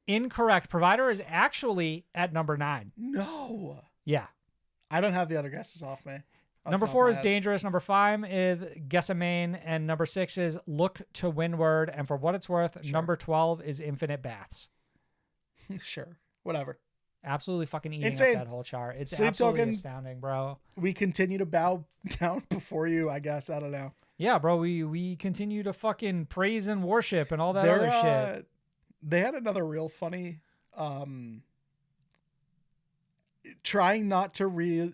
Incorrect. Provider is actually at number 9. No. Yeah. I don't have the other guesses off me. Number 4 is Dangerous. Number 5 is Guessamain. And number 6 is Look to Windward. And for what it's worth, number 12 is Infinite Baths. Sure. Whatever. Absolutely fucking eating Insane. up that whole chart. It's Sleep absolutely Token, astounding, bro. We continue to bow down before you, I guess. I don't know. Yeah, bro. We continue to fucking praise and worship and all that other shit. They had another real funny trying not to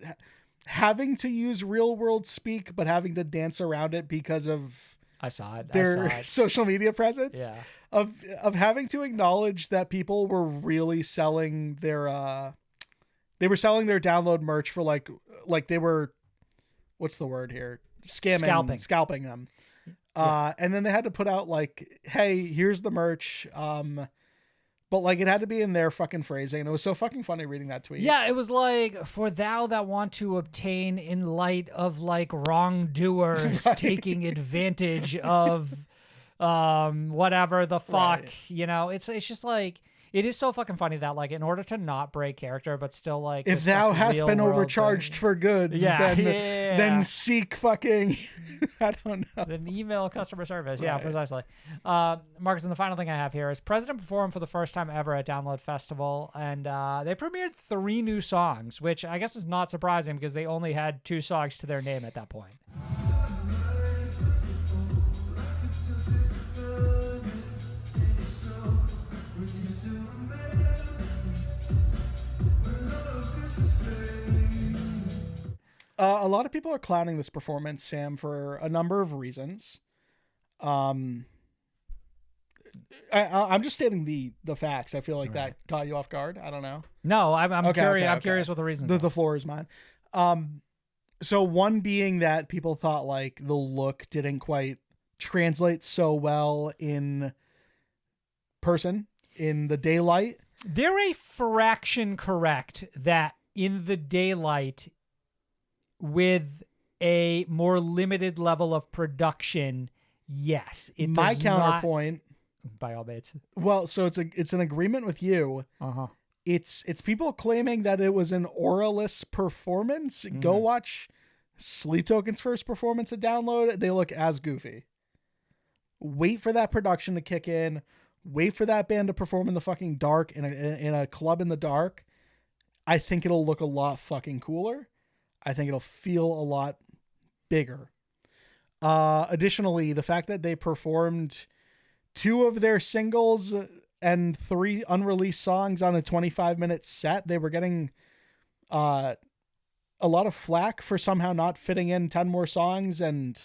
having to use real world speak, but having to dance around it because of their social media presence. Yeah. Of having to acknowledge that people were really selling their they were selling their Download merch for like they were, what's the word here? Scalping them. And then they had to put out like, hey, here's the merch. But like it had to be in their fucking phrasing, and it was so fucking funny reading that tweet. Yeah, it was like, for thou that want to obtain in light of like wrongdoers taking advantage of whatever the fuck, you know. It's just like, it is so fucking funny that like in order to not break character but still like, if thou hath been overcharged for goods, then seek fucking I don't know. Then email customer service. Yeah, precisely. Marcus, and the final thing I have here is President performed for the first time ever at Download Festival, and they premiered 3 new songs, which I guess is not surprising because they only had 2 songs to their name at that point. A lot of people are clowning this performance, Sam, for a number of reasons. I'm just stating the facts. I feel like that caught you off guard. I don't know. No, I'm curious. I'm curious what the reasons are. The floor is mine. So one being that people thought like the look didn't quite translate so well in person in the daylight. They're a fraction correct that in the daylight with a more limited level of production, yes. It My does counterpoint, not, by all means. well, so it's an agreement with you. Uh-huh. It's people claiming that it was an auraless performance. Go watch Sleep Token's first performance at Download. They look as goofy. Wait for that production to kick in. Wait for that band to perform in the fucking dark in a club in the dark. I think it'll look a lot fucking cooler. I think it'll feel a lot bigger. Additionally, the fact that they performed 2 of their singles and 3 unreleased songs on a 25-minute set, they were getting a lot of flack for somehow not fitting in 10 more songs, and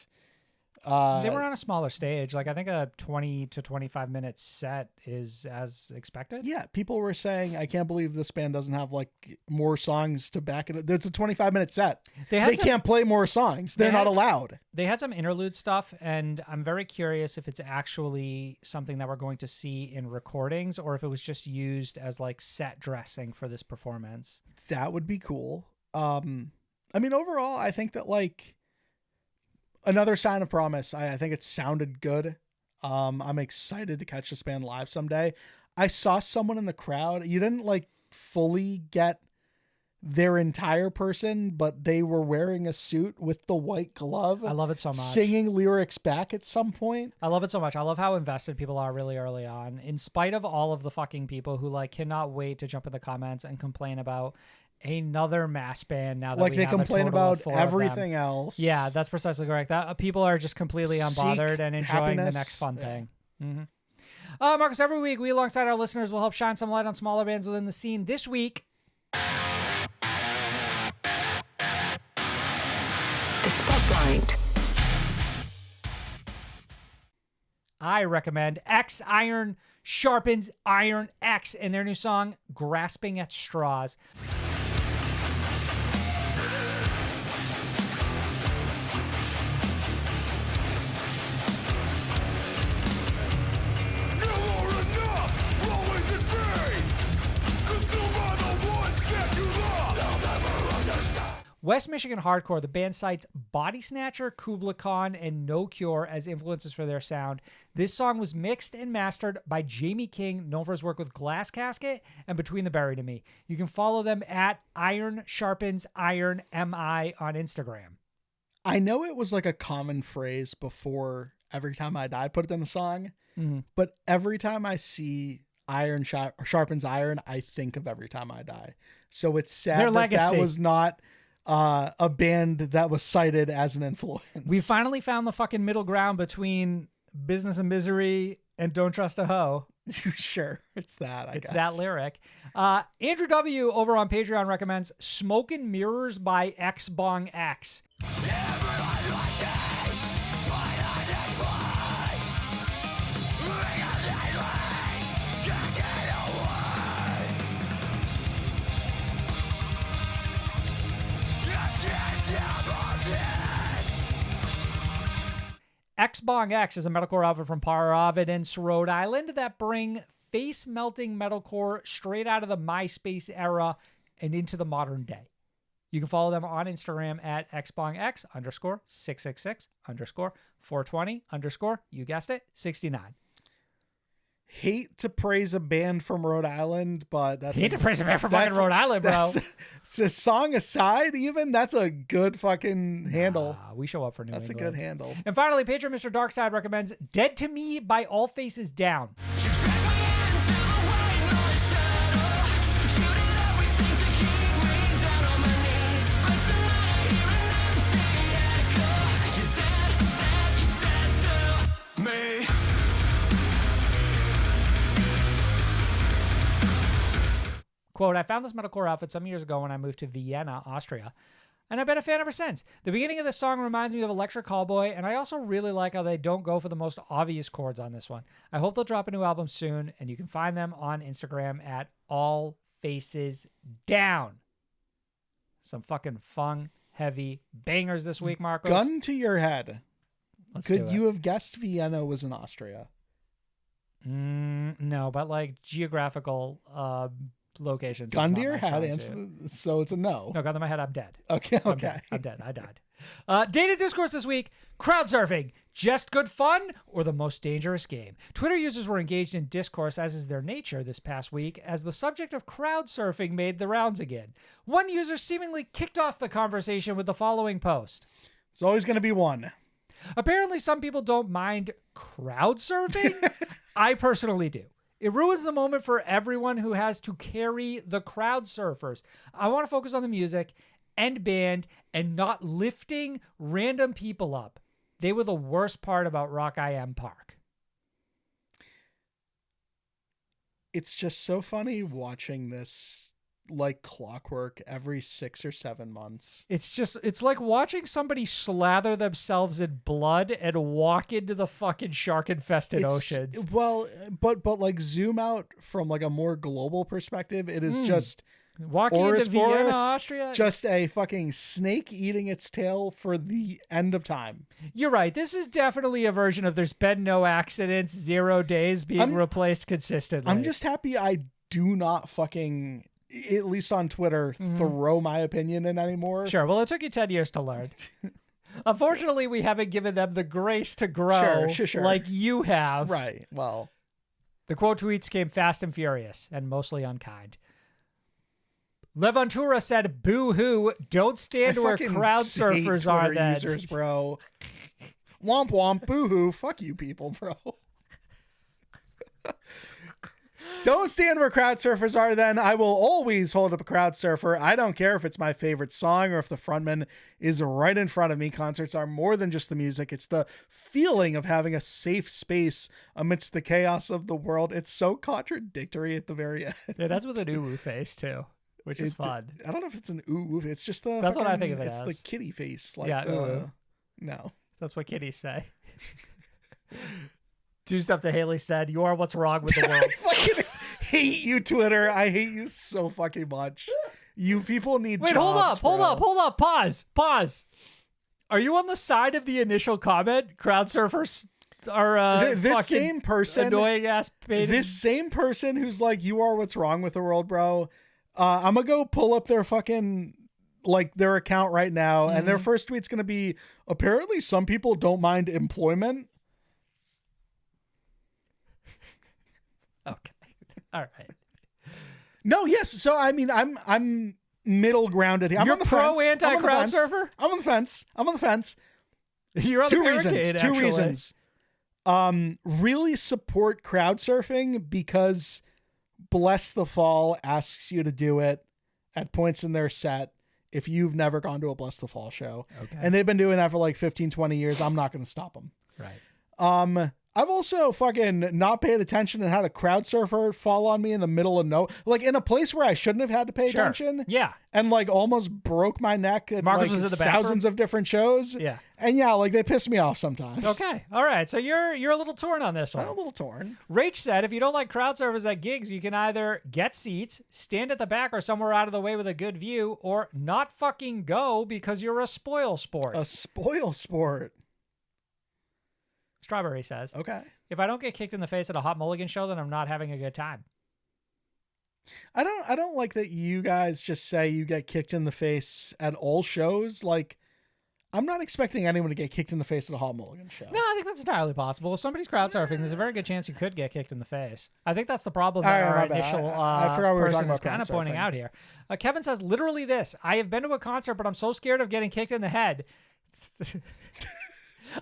they were on a smaller stage. Like, I think a 20 to 25 minute set is as expected. Yeah, people were saying, I can't believe this band doesn't have like more songs to back it. It's a 25-minute set. They can't play more songs. They're not allowed. They had some interlude stuff, and I'm very curious if it's actually something that we're going to see in recordings or if it was just used as like set dressing for this performance. That would be cool. I mean, overall, I think that like another sign of promise. I think it sounded good. I'm excited to catch this band live someday. I saw someone in the crowd. You didn't like fully get their entire person, but they were wearing a suit with the white glove. I love it so much. Singing lyrics back at some point. I love it so much. I love how invested people are really early on, in spite of all of the fucking people who like cannot wait to jump in the comments and complain about another mass band now that like we they have complain a total about of 4 everything else. Yeah, that's precisely correct. That people are just completely unbothered and enjoying the next fun thing. Marcus, every week we, alongside our listeners, will help shine some light on smaller bands within the scene. This week, The Spotlight. I recommend xIron Sharpens Ironx and their new song, Grasping at Straws. West Michigan hardcore, the band cites Body Snatcher, Kubla Khan, and No Cure as influences for their sound. This song was mixed and mastered by Jamie King, known for his work with Glass Casket and Between the Buried and Me. You can follow them at Iron Sharpens Iron MI on Instagram. I know it was like a common phrase before Every Time I Die put it in a song, but every time I see Iron Sharpens Iron, I think of Every Time I Die. So it's sad that was not a band that was cited as an influence. We finally found the fucking middle ground between Business and Misery and Don't Trust a Hoe. Sure, it's that. I guess. It's that lyric. Andrew W. over on Patreon recommends Smoke and Mirrors by xBongx. xBongx is a metalcore outfit from Providence, Rhode Island that bring face-melting metalcore straight out of the MySpace era and into the modern day. You can follow them on Instagram at xBongx _666_420_ you guessed it, 69. Hate to praise a band from Rhode Island, but that's hate to praise a band from fucking Rhode Island, bro. It's a song aside, even that's a good fucking handle. We show up for New That's England. a good handle. And finally, patron Mr. Darkside recommends Dead to Me by All Faces Down. Quote, I found this metalcore outfit some years ago when I moved to Vienna, Austria, and I've been a fan ever since. The beginning of this song reminds me of Electric Callboy, and I also really like how they don't go for the most obvious chords on this one. I hope they'll drop a new album soon, and you can find them on Instagram at All Faces Down. Some fucking fun, heavy bangers this week, Marcos. Gun to your head. Could you have guessed Vienna was in Austria? No, but like geographical locations. Gundyr had answered, so it's a no. No, gun to my head, I'm dead. Okay. I'm dead. I died. Data discourse this week. Crowd surfing, just good fun or the most dangerous game? Twitter users were engaged in discourse, as is their nature, this past week, as the subject of crowd surfing made the rounds again. One user seemingly kicked off the conversation with the following post. It's always going to be one. Apparently, some people don't mind crowd surfing. I personally do. It ruins the moment for everyone who has to carry the crowd surfers. I want to focus on the music and band and not lifting random people up. They were the worst part about Rock IM Park. It's just so funny watching this like clockwork every 6 or 7 months. It's like watching somebody slather themselves in blood and walk into the fucking shark-infested oceans. Well, but like zoom out from like a more global perspective, it is just walking into Vienna, Austria. Just a fucking snake eating its tail for the end of time. You're right. This is definitely a version of there's been no accidents, 0 days being replaced consistently. I'm just happy I do not fucking, at least on Twitter, throw my opinion in anymore. Sure. Well, it took you 10 years to learn. Unfortunately, we haven't given them the grace to grow like you have. Right. Well, the quote tweets came fast and furious and mostly unkind. Levantura said, boo-hoo, don't stand where crowd surfers are then. Users, bro. Womp womp, boo-hoo, fuck you people, bro. Don't stand where crowd surfers are then. I will always hold up a crowd surfer. I don't care if it's my favorite song or if the frontman is right in front of me. Concerts are more than just the music. It's the feeling of having a safe space amidst the chaos of the world. It's so contradictory at the very end. Yeah, that's with an ooh face too. Which is fun. I don't know if it's an ooh. It's just the. That's what I think of it as. It's the kitty face. Like yeah, ooh. No. That's what kitties say. 2 Step to Haley said, "You are what's wrong with the world." I fucking hate you, Twitter. I hate you so fucking much. You people need. Wait, jobs, hold up. Pause. Are you on the side of the initial comment? Crowd surfers are this same person, annoying ass. This same person who's like, "You are what's wrong with the world, bro." I'm gonna go pull up their fucking like their account right now, and their first tweet's gonna be, apparently some people don't mind employment. Okay. All right. No, yes. So I mean, I'm middle grounded here. You're pro anti crowd surfer? I'm on the fence. You're on the barricade, Two reasons. Really support crowd surfing because Bless the Fall asks you to do it at points in their set if you've never gone to a Bless the Fall show. Okay. And they've been doing that for like 15, 20 years. I'm not going to stop them. Right. I've also fucking not paid attention and had a crowd surfer fall on me in the middle of like in a place where I shouldn't have had to pay attention. Yeah. And like almost broke my neck at Marcus like was in the bathroom? thousands of different shows. Yeah. And yeah, like they piss me off sometimes. Okay. All right. So you're a little torn on this one. I'm a little torn. Rach said, if you don't like crowd surfers at gigs, you can either get seats, stand at the back or somewhere out of the way with a good view, or not fucking go because you're a spoil sport. A spoil sport. Strawberry says, okay. If I don't get kicked in the face at a Hot Mulligan show, then I'm not having a good time. I don't like that you guys just say you get kicked in the face at all shows. Like, I'm not expecting anyone to get kicked in the face at a Hot Mulligan show. No, I think that's entirely possible. If somebody's crowd surfing, there's a very good chance you could get kicked in the face. I think that's the problem that our initial I forgot we were person talking is about kind of pointing out here. Kevin says, literally this. I have been to a concert, but I'm so scared of getting kicked in the head.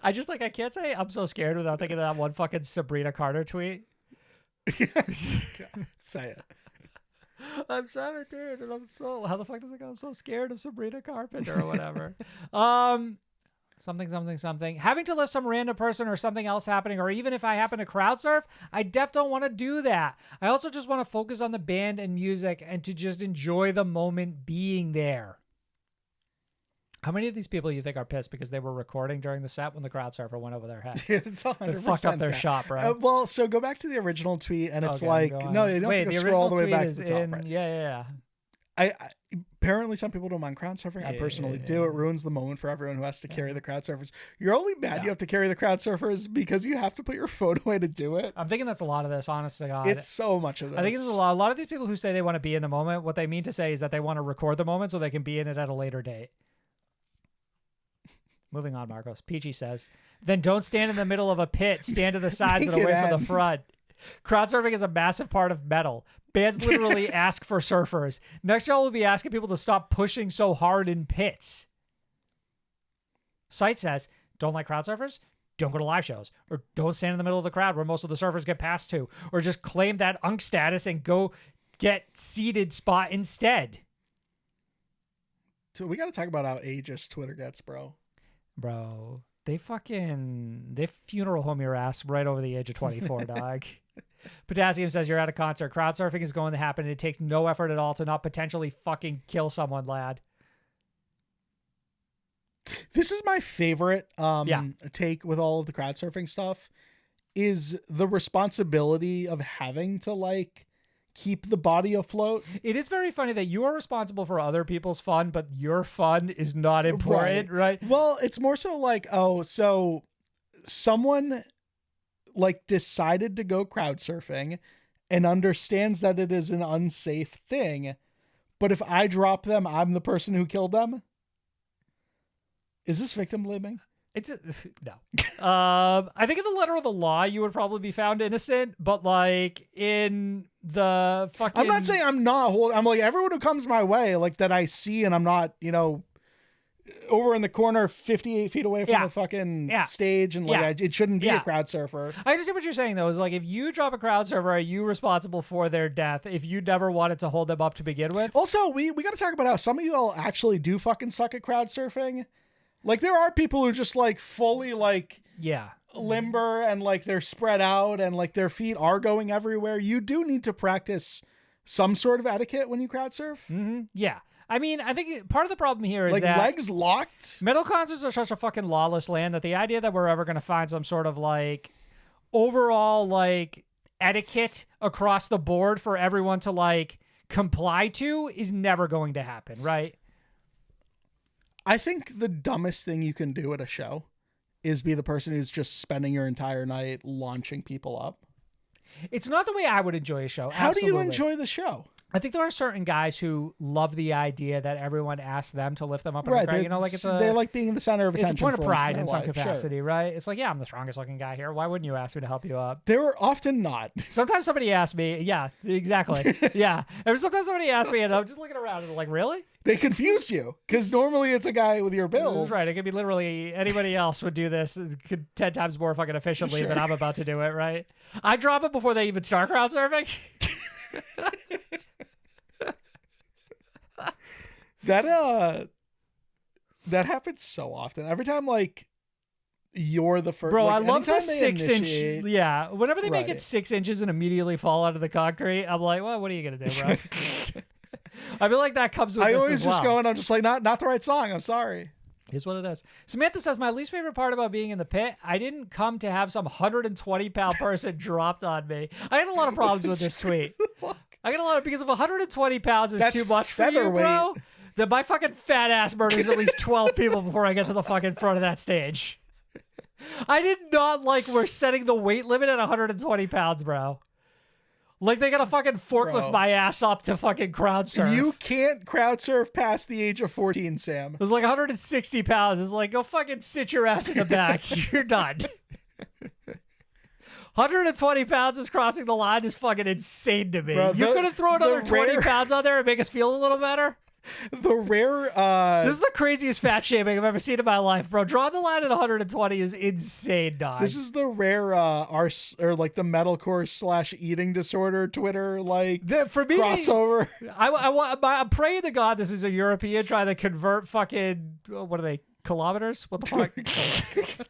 I can't say I'm so scared without thinking of that one fucking Sabrina Carter tweet. Say it. I'm 17 and how the fuck does it go? I'm so scared of Sabrina Carpenter or whatever. Something. Having to lift some random person or something else happening, or even if I happen to crowd surf, I don't want to do that. I also just want to focus on the band and music and to just enjoy the moment being there. How many of these people you think are pissed because they were recording during the set when the crowd surfer went over their head? It's 100%. They fucked up their shot, bro. Well, so go back to the original tweet, and it's no, you don't have to scroll all the way back to the top. Right? Yeah. apparently some people don't mind crowd surfing. I personally do. It ruins the moment for everyone who has to carry the crowd surfers. You're only mad you have to carry the crowd surfers because you have to put your phone away to do it. I'm thinking that's a lot of this, honest to God. It's so much of this. I think it's a lot of these people who say they want to be in the moment, what they mean to say is that they want to record the moment so they can be in it at a later date. Moving on, Marcos. Peachy says, then don't stand in the middle of a pit. Stand to the sides and away from the front. Crowd surfing is a massive part of metal. Bands literally ask for surfers. Next, y'all will be asking people to stop pushing so hard in pits. Sight says, don't like crowd surfers? Don't go to live shows. Or don't stand in the middle of the crowd where most of the surfers get passed to. Or just claim that UNC status and go get seated spot instead. So we got to talk about how ageist Twitter gets, bro. Bro, they funeral home your ass right over the age of 24, dog. Potassium says you're at a concert. Crowd surfing is going to happen. And it takes no effort at all to not potentially fucking kill someone, lad. This is my favorite take with all of the crowd surfing stuff is the responsibility of having to like keep the body afloat. It is very funny that you are responsible for other people's fun, but your fun is not important, right? Well, it's more so like, oh, so someone like decided to go crowd surfing and understands that it is an unsafe thing. But if I drop them, I'm the person who killed them. Is this victim blaming? No. I think in the letter of the law, you would probably be found innocent, but like in the fucking... I'm not saying I'm not holding... I'm like, everyone who comes my way, like that I see and I'm not, you know, over in the corner 58 feet away from the fucking stage and like it shouldn't be a crowd surfer. I understand what you're saying though, is like if you drop a crowd surfer, are you responsible for their death if you never wanted to hold them up to begin with? Also, we got to talk about how some of you all actually do fucking suck at crowd surfing. Like there are people who just like fully like limber and like they're spread out and like their feet are going everywhere. You do need to practice some sort of etiquette when you crowd surf. Mm-hmm. Yeah. I mean, I think part of the problem here is like that legs locked. Metal concerts are such a fucking lawless land that the idea that we're ever going to find some sort of like overall like etiquette across the board for everyone to like comply to is never going to happen, right? I think the dumbest thing you can do at a show is be the person who's just spending your entire night launching people up. It's not the way I would enjoy a show. How do you enjoy the show? I think there are certain guys who love the idea that everyone asks them to lift them up in the crowd. You know, like they like being the center of attention. It's a point of pride in some capacity, right? It's like, yeah, I'm the strongest looking guy here. Why wouldn't you ask me to help you up? They were often not. Sometimes somebody asks me, yeah, exactly. Yeah. And sometimes somebody asks me and I'm just looking around and I'm like, really? They confuse you because normally it's a guy with your build. That's right. It could be literally anybody else would do this 10 times more fucking efficiently than I'm about to do it, right? I drop it before they even start crowd surfing. That happens so often. Every time like you're the first. Bro, like, I love the 6-inch. Yeah. Whenever they make it 6 inches and immediately fall out of the concrete, I'm like, well, what are you going to do, bro? I feel like that comes with I this always as well. just go and I'm just like, not the right song. I'm sorry. Is what it is. Samantha says, my least favorite part about being in the pit, I didn't come to have some 120-pound person dropped on me. I had a lot of problems with this tweet. I got a lot of, because if 120 pounds is too much for you, bro, then my fucking fat ass murders at least 12 people before I get to the fucking front of that stage. I did not like we're setting the weight limit at 120 pounds, bro. Like they gotta fucking forklift my ass up to fucking crowd surf. You can't crowd surf past the age of 14, Sam. It's like 160 pounds. It's like, go fucking sit your ass in the back. You're done. 120 pounds is crossing the line is fucking insane to me. Bro, you could have thrown another 20 pounds on there and make us feel a little better. The rare this is the craziest fat shaming I've ever seen in my life, bro. Drawing the line at 120 is insane, dog. This is the rare or like the metalcore / eating disorder Twitter like for me, crossover. I'm praying to God this is a European trying to convert fucking what are they, kilometers? What the fuck?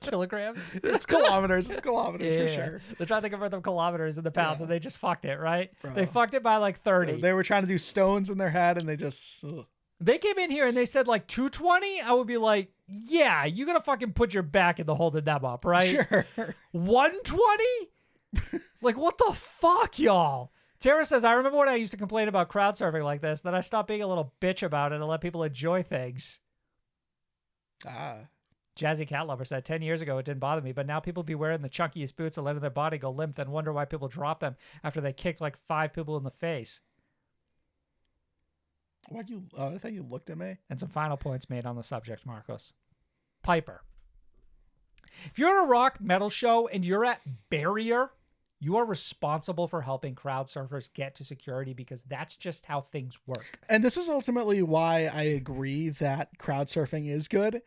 Kilograms? It's kilometers. It's kilometers for sure. They're trying to convert them kilometers into pounds, and they just fucked it, right? Bro. They fucked it by like 30. They were trying to do stones in their head, and they just... Ugh. They came in here and they said like 220. I would be like, yeah, you gotta fucking put your back in the holding them up, right? Sure. 120? Like, what the fuck, y'all? Tara says, I remember when I used to complain about crowd surfing like this, then I stopped being a little bitch about it and let people enjoy things. Jazzy Cat Lover said, 10 years ago, it didn't bother me, but now people be wearing the chunkiest boots and letting their body go limp and wonder why people drop them after they kicked like 5 people in the face. Why'd you? I thought you looked at me. And some final points made on the subject, Marcos. Piper. If you're at a rock metal show and you're at Barrier, you are responsible for helping crowd surfers get to security because that's just how things work. And this is ultimately why I agree that crowd surfing is good.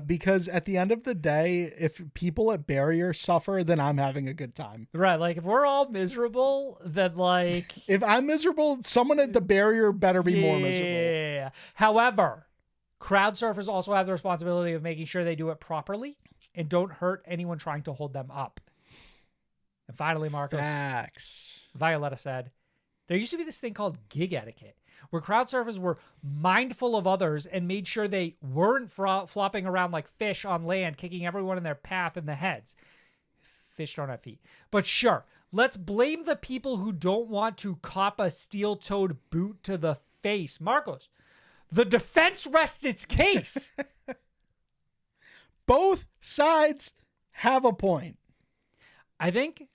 Because at the end of the day, if people at Barrier suffer, then I'm having a good time. Right. Like if we're all miserable, then like... if I'm miserable, someone at the Barrier better be more miserable. Yeah. However, crowd surfers also have the responsibility of making sure they do it properly and don't hurt anyone trying to hold them up. And finally, Marcus. Facts. Violetta said, there used to be this thing called gig etiquette, where crowd surfers were mindful of others and made sure they weren't flopping around like fish on land, kicking everyone in their path in the heads. Fish don't have feet. But sure, let's blame the people who don't want to cop a steel-toed boot to the face. Marcos, the defense rests its case. Both sides have a point. I think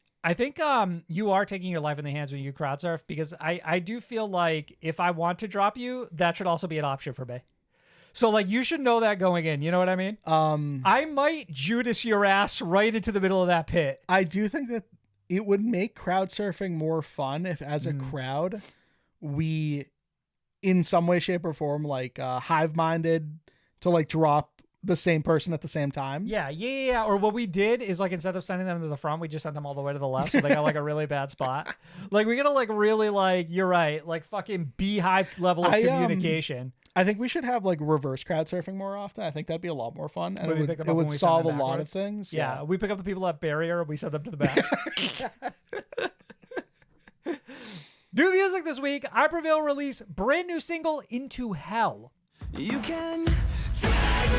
you are taking your life in the hands when you crowd surf, because I do feel like if I want to drop you, that should also be an option for me. So like you should know that going in, you know what I mean? I might Judas your ass right into the middle of that pit. I do think that it would make crowd surfing more fun if as a crowd, we in some way, shape or form, like hive-minded to like drop the same person at the same time. Yeah. Or what we did is like, instead of sending them to the front, we just sent them all the way to the left. So they got like a really bad spot. Like we gotta like really like, you're right. Like fucking beehive level of communication. I think we should have like reverse crowd surfing more often. I think that'd be a lot more fun. And it would we solve a lot of things. Yeah. We pick up the people at Barrier and we send them to the back. New music this week. I Prevail release brand new single, Into Hell. You can drag me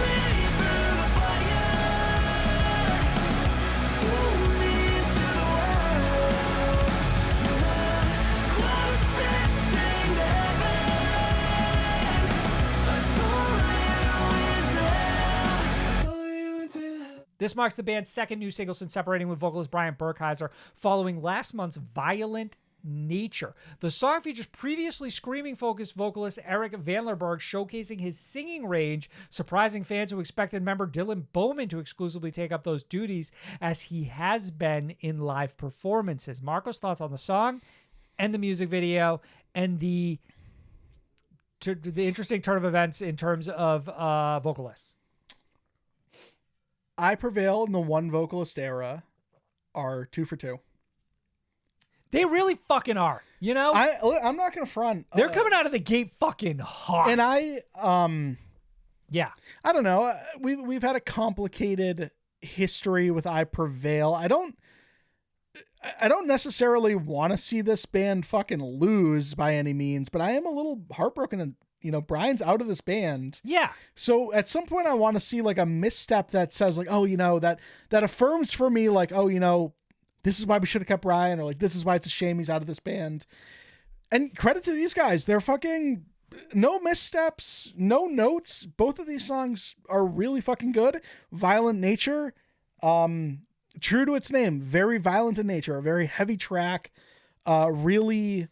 through the fire, pull me into the world. You're the closest thing to heaven. I follow you into hell. This marks the band's second new single since separating with vocalist Brian Burkheiser following last month's Violent Nature. The song features previously screaming-focused vocalist Eric Vanlerberg showcasing his singing range, surprising fans who expected member Dylan Bowman to exclusively take up those duties, as he has been in live performances. Marco's thoughts on the song and the music video and the interesting turn of events in terms of vocalists. I Prevail and the one vocalist era are 2 for 2. They really fucking are, you know? I'm not going to front. They're coming out of the gate fucking hot. And yeah. I don't know. We've had a complicated history with I Prevail. I don't necessarily want to see this band fucking lose by any means, but I am a little heartbroken that, you know, Brian's out of this band. Yeah. So at some point I want to see like a misstep that says like, oh, you know, that affirms for me like, oh, you know, this is why we should have kept Brian, or like, this is why it's a shame he's out of this band. And credit to these guys. They're fucking no missteps, no notes. Both of these songs are really fucking good. Violent Nature, true to its name, very violent in nature, a very heavy track, really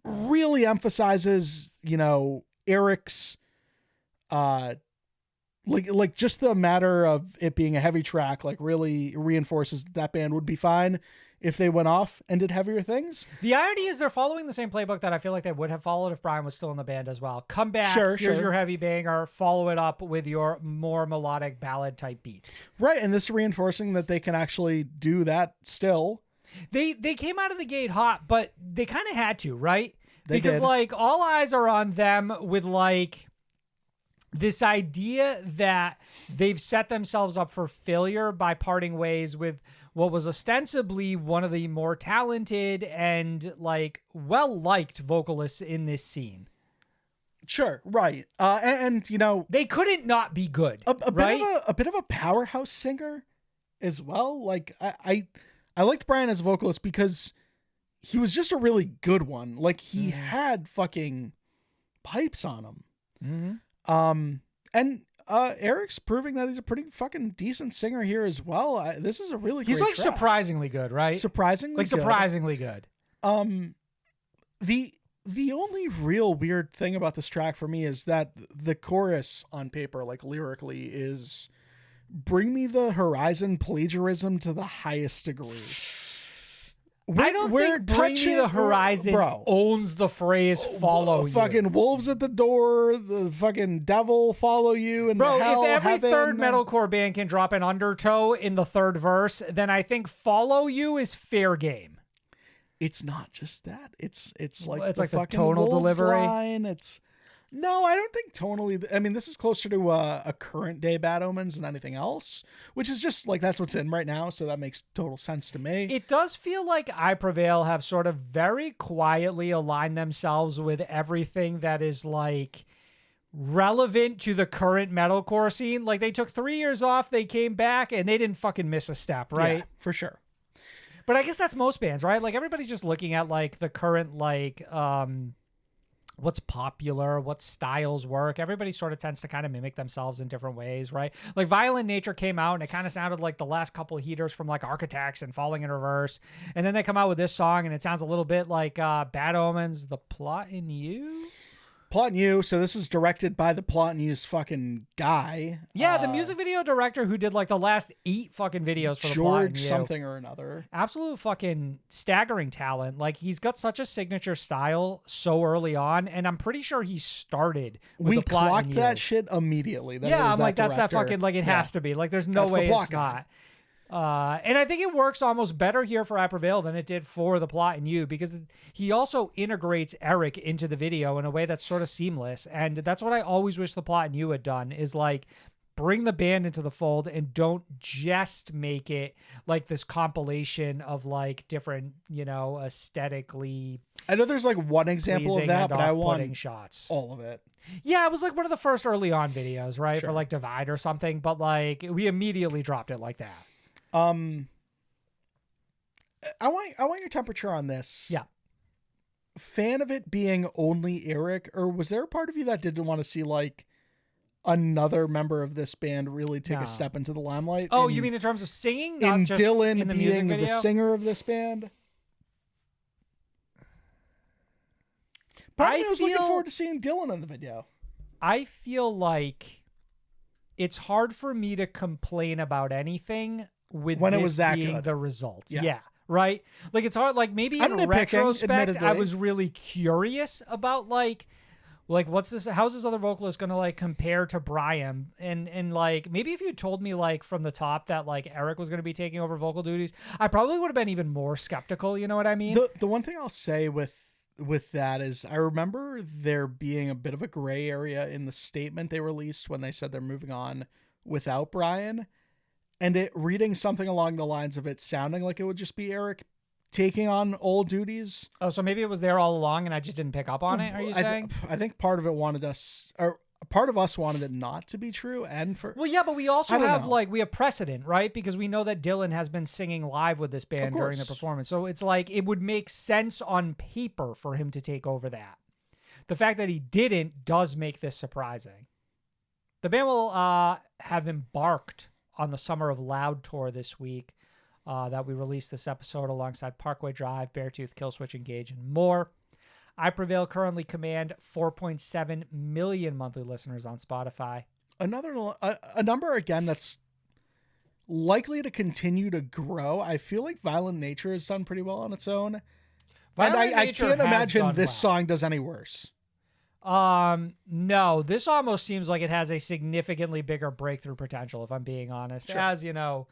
emphasizes, you know, Eric's, like just the matter of it being a heavy track, like really reinforces that band would be fine if they went off and did heavier things. The irony is they're following the same playbook that I feel like they would have followed if Brian was still in the band as well. Come back, here's your heavy banger, follow it up with your more melodic ballad type beat. Right, and this is reinforcing that they can actually do that still. They came out of the gate hot, but they kind of had to, right? They because did. Like all eyes are on them with like this idea that they've set themselves up for failure by parting ways with what was ostensibly one of the more talented and like well-liked vocalists in this scene. Sure, right. And you know, they couldn't not be good. A bit of a powerhouse singer as well. Like I liked Brian as a vocalist because he was just a really good one. Like, he had fucking pipes on him. And Eric's proving that he's a pretty fucking decent singer here as well. This is a really He's great like track. surprisingly good, right? Surprisingly good. The only real weird thing about this track for me is that the chorus on paper, like lyrically, is bring me the horizon plagiarism to the highest degree. I don't think Bring Me the Horizon owns the phrase follow you. Fucking wolves at the door, the fucking devil follow you, and hell, if every heaven. third metalcore band can drop an undertow in the third verse, then I think follow you is fair game. It's not just that. It's like the tonal delivery. Line. No, I don't think tonally. I mean, this is closer to a current day Bad Omens than anything else, which is just like that's what's in right now. So that makes total sense to me. It does feel like I Prevail have sort of very quietly aligned themselves with everything that is like relevant to the current metalcore scene. Like they took 3 years off, they came back, and they didn't fucking miss a step, right? Yeah, for sure. But I guess that's most bands, right? Like everybody's just looking at like the current like what's popular, what styles work. Everybody sort of tends to kind of mimic themselves in different ways, right? Like Violent Nature came out and it kind of sounded like the last couple of heaters from like Architects and Falling in Reverse. And then they come out with this song and it sounds a little bit like Bad Omens, The Plot in You. Plot in You. So this is directed by the Plot in You's fucking guy. Yeah, the music video director who did like the last 8 fucking videos for the Plot in You. George something or another. Absolute fucking staggering talent. Like he's got such a signature style so early on, and I'm pretty sure he started with the Plot in You. We clocked that shit immediately. Yeah, I'm like, that's that fucking, like it has to be. Like there's no way it's not. And I think it works almost better here for I Prevail than it did for The Plot in You, because he also integrates Eric into the video in a way that's sort of seamless. And that's what I always wish The Plot in You had done, is like bring the band into the fold and don't just make it like this compilation of like different, you know, aesthetically. I know there's like one example of that, but I want shots. All of it. Yeah, it was like one of the first early on videos, right? Sure. For like Divide or something, but like we immediately dropped it like that. I want your temperature on this. Yeah. Fan of it being only Eric, or was there a part of you that didn't want to see like another member of this band really take a step into the limelight? Oh, you mean in terms of singing? Not just Dylan in the being music video? the singer of this band? But I was looking forward to seeing Dylan in the video. I feel like it's hard for me to complain about anything with when this it was that being good. The results. Yeah. Right? Like it's hard. Like maybe I'm in nitpicking, retrospect, admittedly. I was really curious about like what's this? How's this other vocalist going to like compare to Brian? And like maybe if you told me like from the top that like Eric was going to be taking over vocal duties, I probably would have been even more skeptical. You know what I mean? The one thing I'll say with that is I remember there being a bit of a gray area in the statement they released when they said they're moving on without Brian, and it reading something along the lines of it sounding like it would just be Eric taking on old duties. Oh, so maybe it was there all along and I just didn't pick up on it. Are you saying? I think part of it wanted us, or part of us wanted it not to be true. And for, well, yeah, but we also have like, we have precedent, right? Because we know that Dylan has been singing live with this band during the performance. So it's like, it would make sense on paper for him to take over that. The fact that he didn't does make this surprising. The band will have embarked on the Summer of Loud tour this week that we released this episode alongside Parkway Drive, Beartooth, Killswitch Engage, and more. I Prevail currently command 4.7 million monthly listeners on Spotify. A number again that's likely to continue to grow. I feel like Violent Nature has done pretty well on its own. And I can't imagine this song does any worse. No, this almost seems like it has a significantly bigger breakthrough potential, if I'm being honest. Sure. As you know,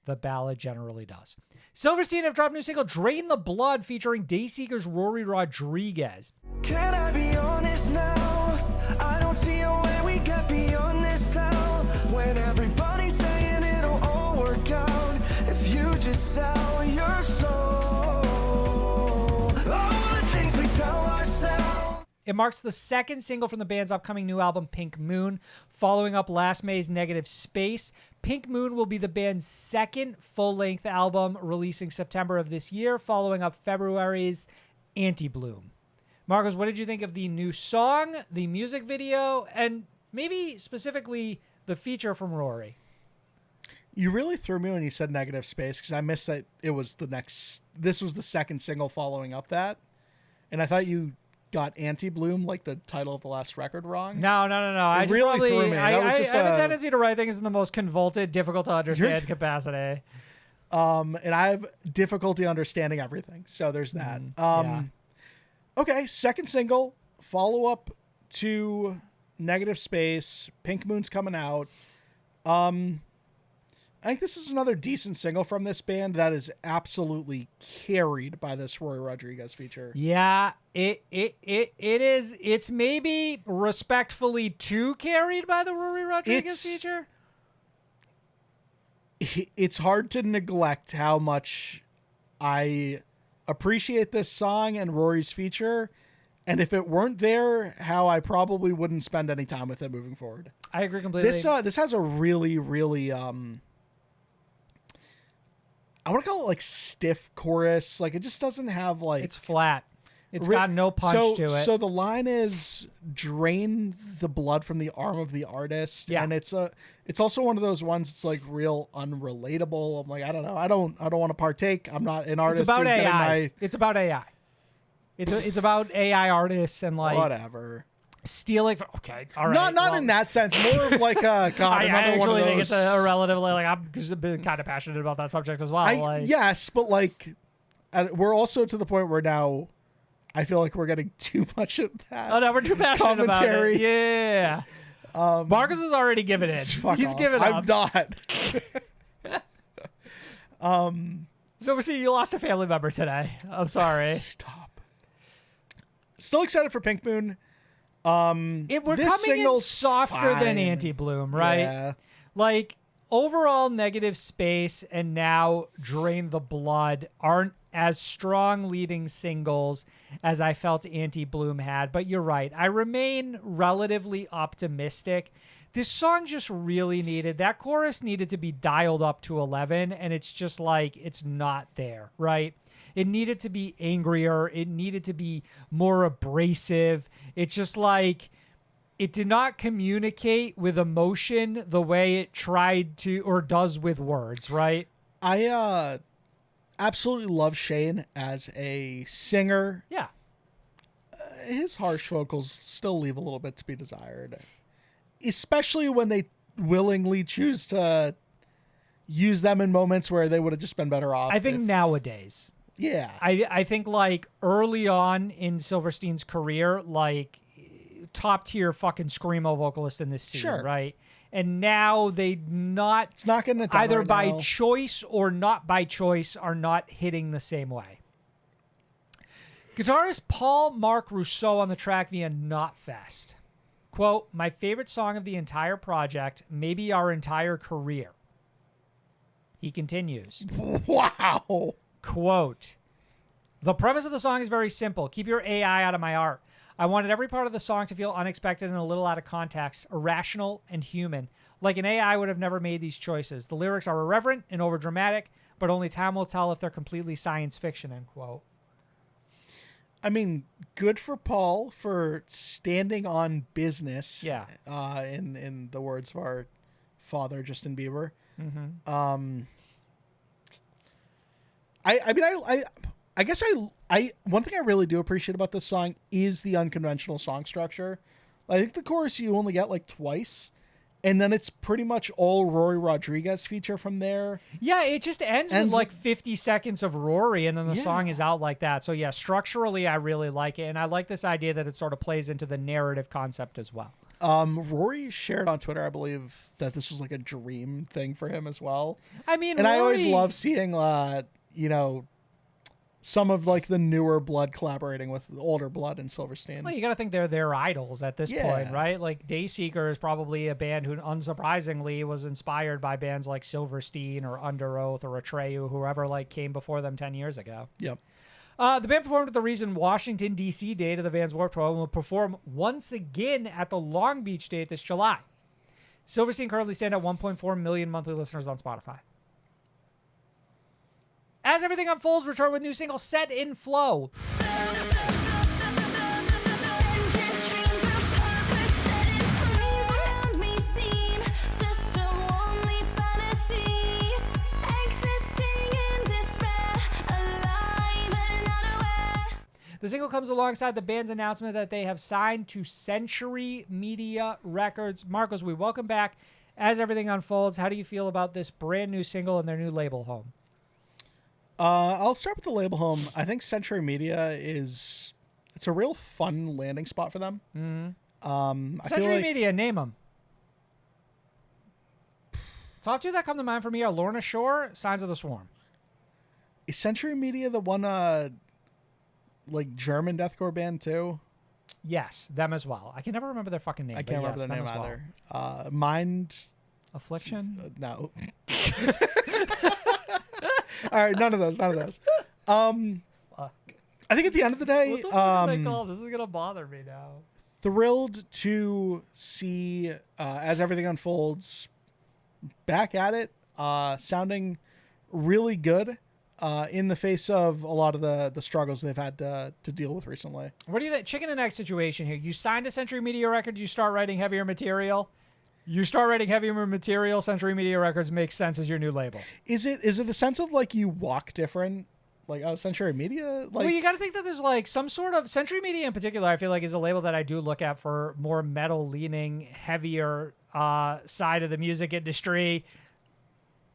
the ballad generally does. Silverstein have dropped new single Drain the Blood featuring Dayseeker's Rory Rodriguez. Can I be honest now? I don't see a way we get beyond this hell. When everybody's saying it'll all work out, if you just sell your soul, all the things we tell ourselves. It marks the second single from the band's upcoming new album, Pink Moon, following up last May's Negative Space. Pink Moon will be the band's second full-length album, releasing September of this year, following up February's Anti-Bloom. Marcos, what did you think of the new song, the music video, and maybe specifically the feature from Rory? You really threw me when you said Negative Space, because I missed that this was the second single following up that. And I thought you got Anti-Bloom, like the title of the last record, wrong. No. I have a tendency to write things in the most convoluted, difficult to understand capacity. And I have difficulty understanding everything. So there's that. Okay, second single, follow up to Negative Space. Pink Moon's coming out. I think this is another decent single from this band that is absolutely carried by this Rory Rodriguez feature. Yeah, it is. It's maybe respectfully too carried by the Rory Rodriguez feature. It's hard to neglect how much I appreciate this song and Rory's feature, and if it weren't there, how I probably wouldn't spend any time with it moving forward. I agree completely. This has a really, really I want to call it like stiff chorus. Like it just doesn't have like... It's flat. It's got no punch to it. So the line is drain the blood from the arm of the artist. Yeah. And it's also one of those ones that's like real unrelatable. I'm like, I don't know. I don't want to partake. I'm not an artist. It's about AI. It's about AI. It's about AI artists and like... Whatever. Stealing from, okay, all right. Not in that sense. More of like I actually think it's a relatively like I'm kind of passionate about that subject as well. Yes, but like we're also to the point where now I feel like we're getting too much of that. Oh no, we're too passionate about it. Yeah. Marcus has already given in. He's given up. I'm not. So we see you lost a family member today. I'm sorry. Stop. Still excited for Pink Moon. We're coming in softer than Anti-Bloom, right? Yeah. Like overall Negative Space and now Drain the Blood aren't as strong leading singles as I felt Anti-Bloom had, but you're right. I remain relatively optimistic. This song just really needed, that chorus needed to be dialed up to 11, and it's just like, it's not there, right? It needed to be angrier. It needed to be more abrasive. It's just like it did not communicate with emotion the way it tried to or does with words, right? I absolutely love Shane as a singer. Yeah. His harsh vocals still leave a little bit to be desired, especially when they willingly choose to use them in moments where they would have just been better off. I think nowadays. Yeah. I think like early on in Silverstein's career, like top tier fucking screamo vocalist in this scene, sure. Right? And now it's not getting it either right by now. choice or not by choice are not hitting the same way. Guitarist Paul Mark Rousseau on the track via Knotfest. Quote, my favorite song of the entire project, maybe our entire career. He continues. Wow. Quote, the premise of the song is very simple. Keep your AI out of my art. I wanted every part of the song to feel unexpected and a little out of context, irrational and human. Like an AI would have never made these choices. The lyrics are irreverent and overdramatic, but only time will tell if they're completely science fiction, end quote. I mean, good for Paul for standing on business. Yeah. In the words of our father, Justin Bieber. Mm-hmm. I guess one thing I really do appreciate about this song is the unconventional song structure. I think the chorus you only get like twice, and then it's pretty much all Rory Rodriguez feature from there. Yeah, it just ends with like 50 seconds of Rory, and then the song is out like that. So yeah, structurally, I really like it, and I like this idea that it sort of plays into the narrative concept as well. Rory shared on Twitter, I believe, that this was like a dream thing for him as well. I mean, and Rory... I always love seeing, some of like the newer Blood collaborating with older Blood and Silverstein. Well, you got to think they're their idols at this point, right? Like Dayseeker is probably a band who, unsurprisingly, was inspired by bands like Silverstein or Under Oath or Atreyu, whoever like came before them 10 years ago. Yep. The band performed at the recent Washington, D.C. date of the Vans Warped Tour and will perform once again at the Long Beach date this July. Silverstein currently stand at 1.4 million monthly listeners on Spotify. As Everything Unfolds, return with new single Set in Flow. The single comes alongside the band's announcement that they have signed to Century Media Records. Marcos, we welcome back As Everything Unfolds. How do you feel about this brand new single and their new label home? I'll start with the label home. I think Century Media it's a real fun landing spot for them. Mm-hmm. I Century feel like, Media, name them. Top two that come to mind for me are Lorna Shore, Signs of the Swarm. Is Century Media the one like German deathcore band too? Yes, them as well. I can never remember their fucking name. I can't remember their name either. Mind Affliction? No. All right, none of those. Fuck. I think at the end of the day, What the fuck are they called? This is gonna bother me now. Thrilled to see As Everything Unfolds back at it, sounding really good in the face of a lot of the struggles they've had to deal with recently. What do you think? Chicken and egg situation here. You signed a Century Media Records, you start writing heavier material. You start writing heavier material, Century Media Records makes sense as your new label. Is it a sense of like you walk different? Like, oh, Century Media? Like, well, you got to think that there's like some sort of Century Media in particular, I feel like is a label that I do look at for more metal leaning, heavier side of the music industry.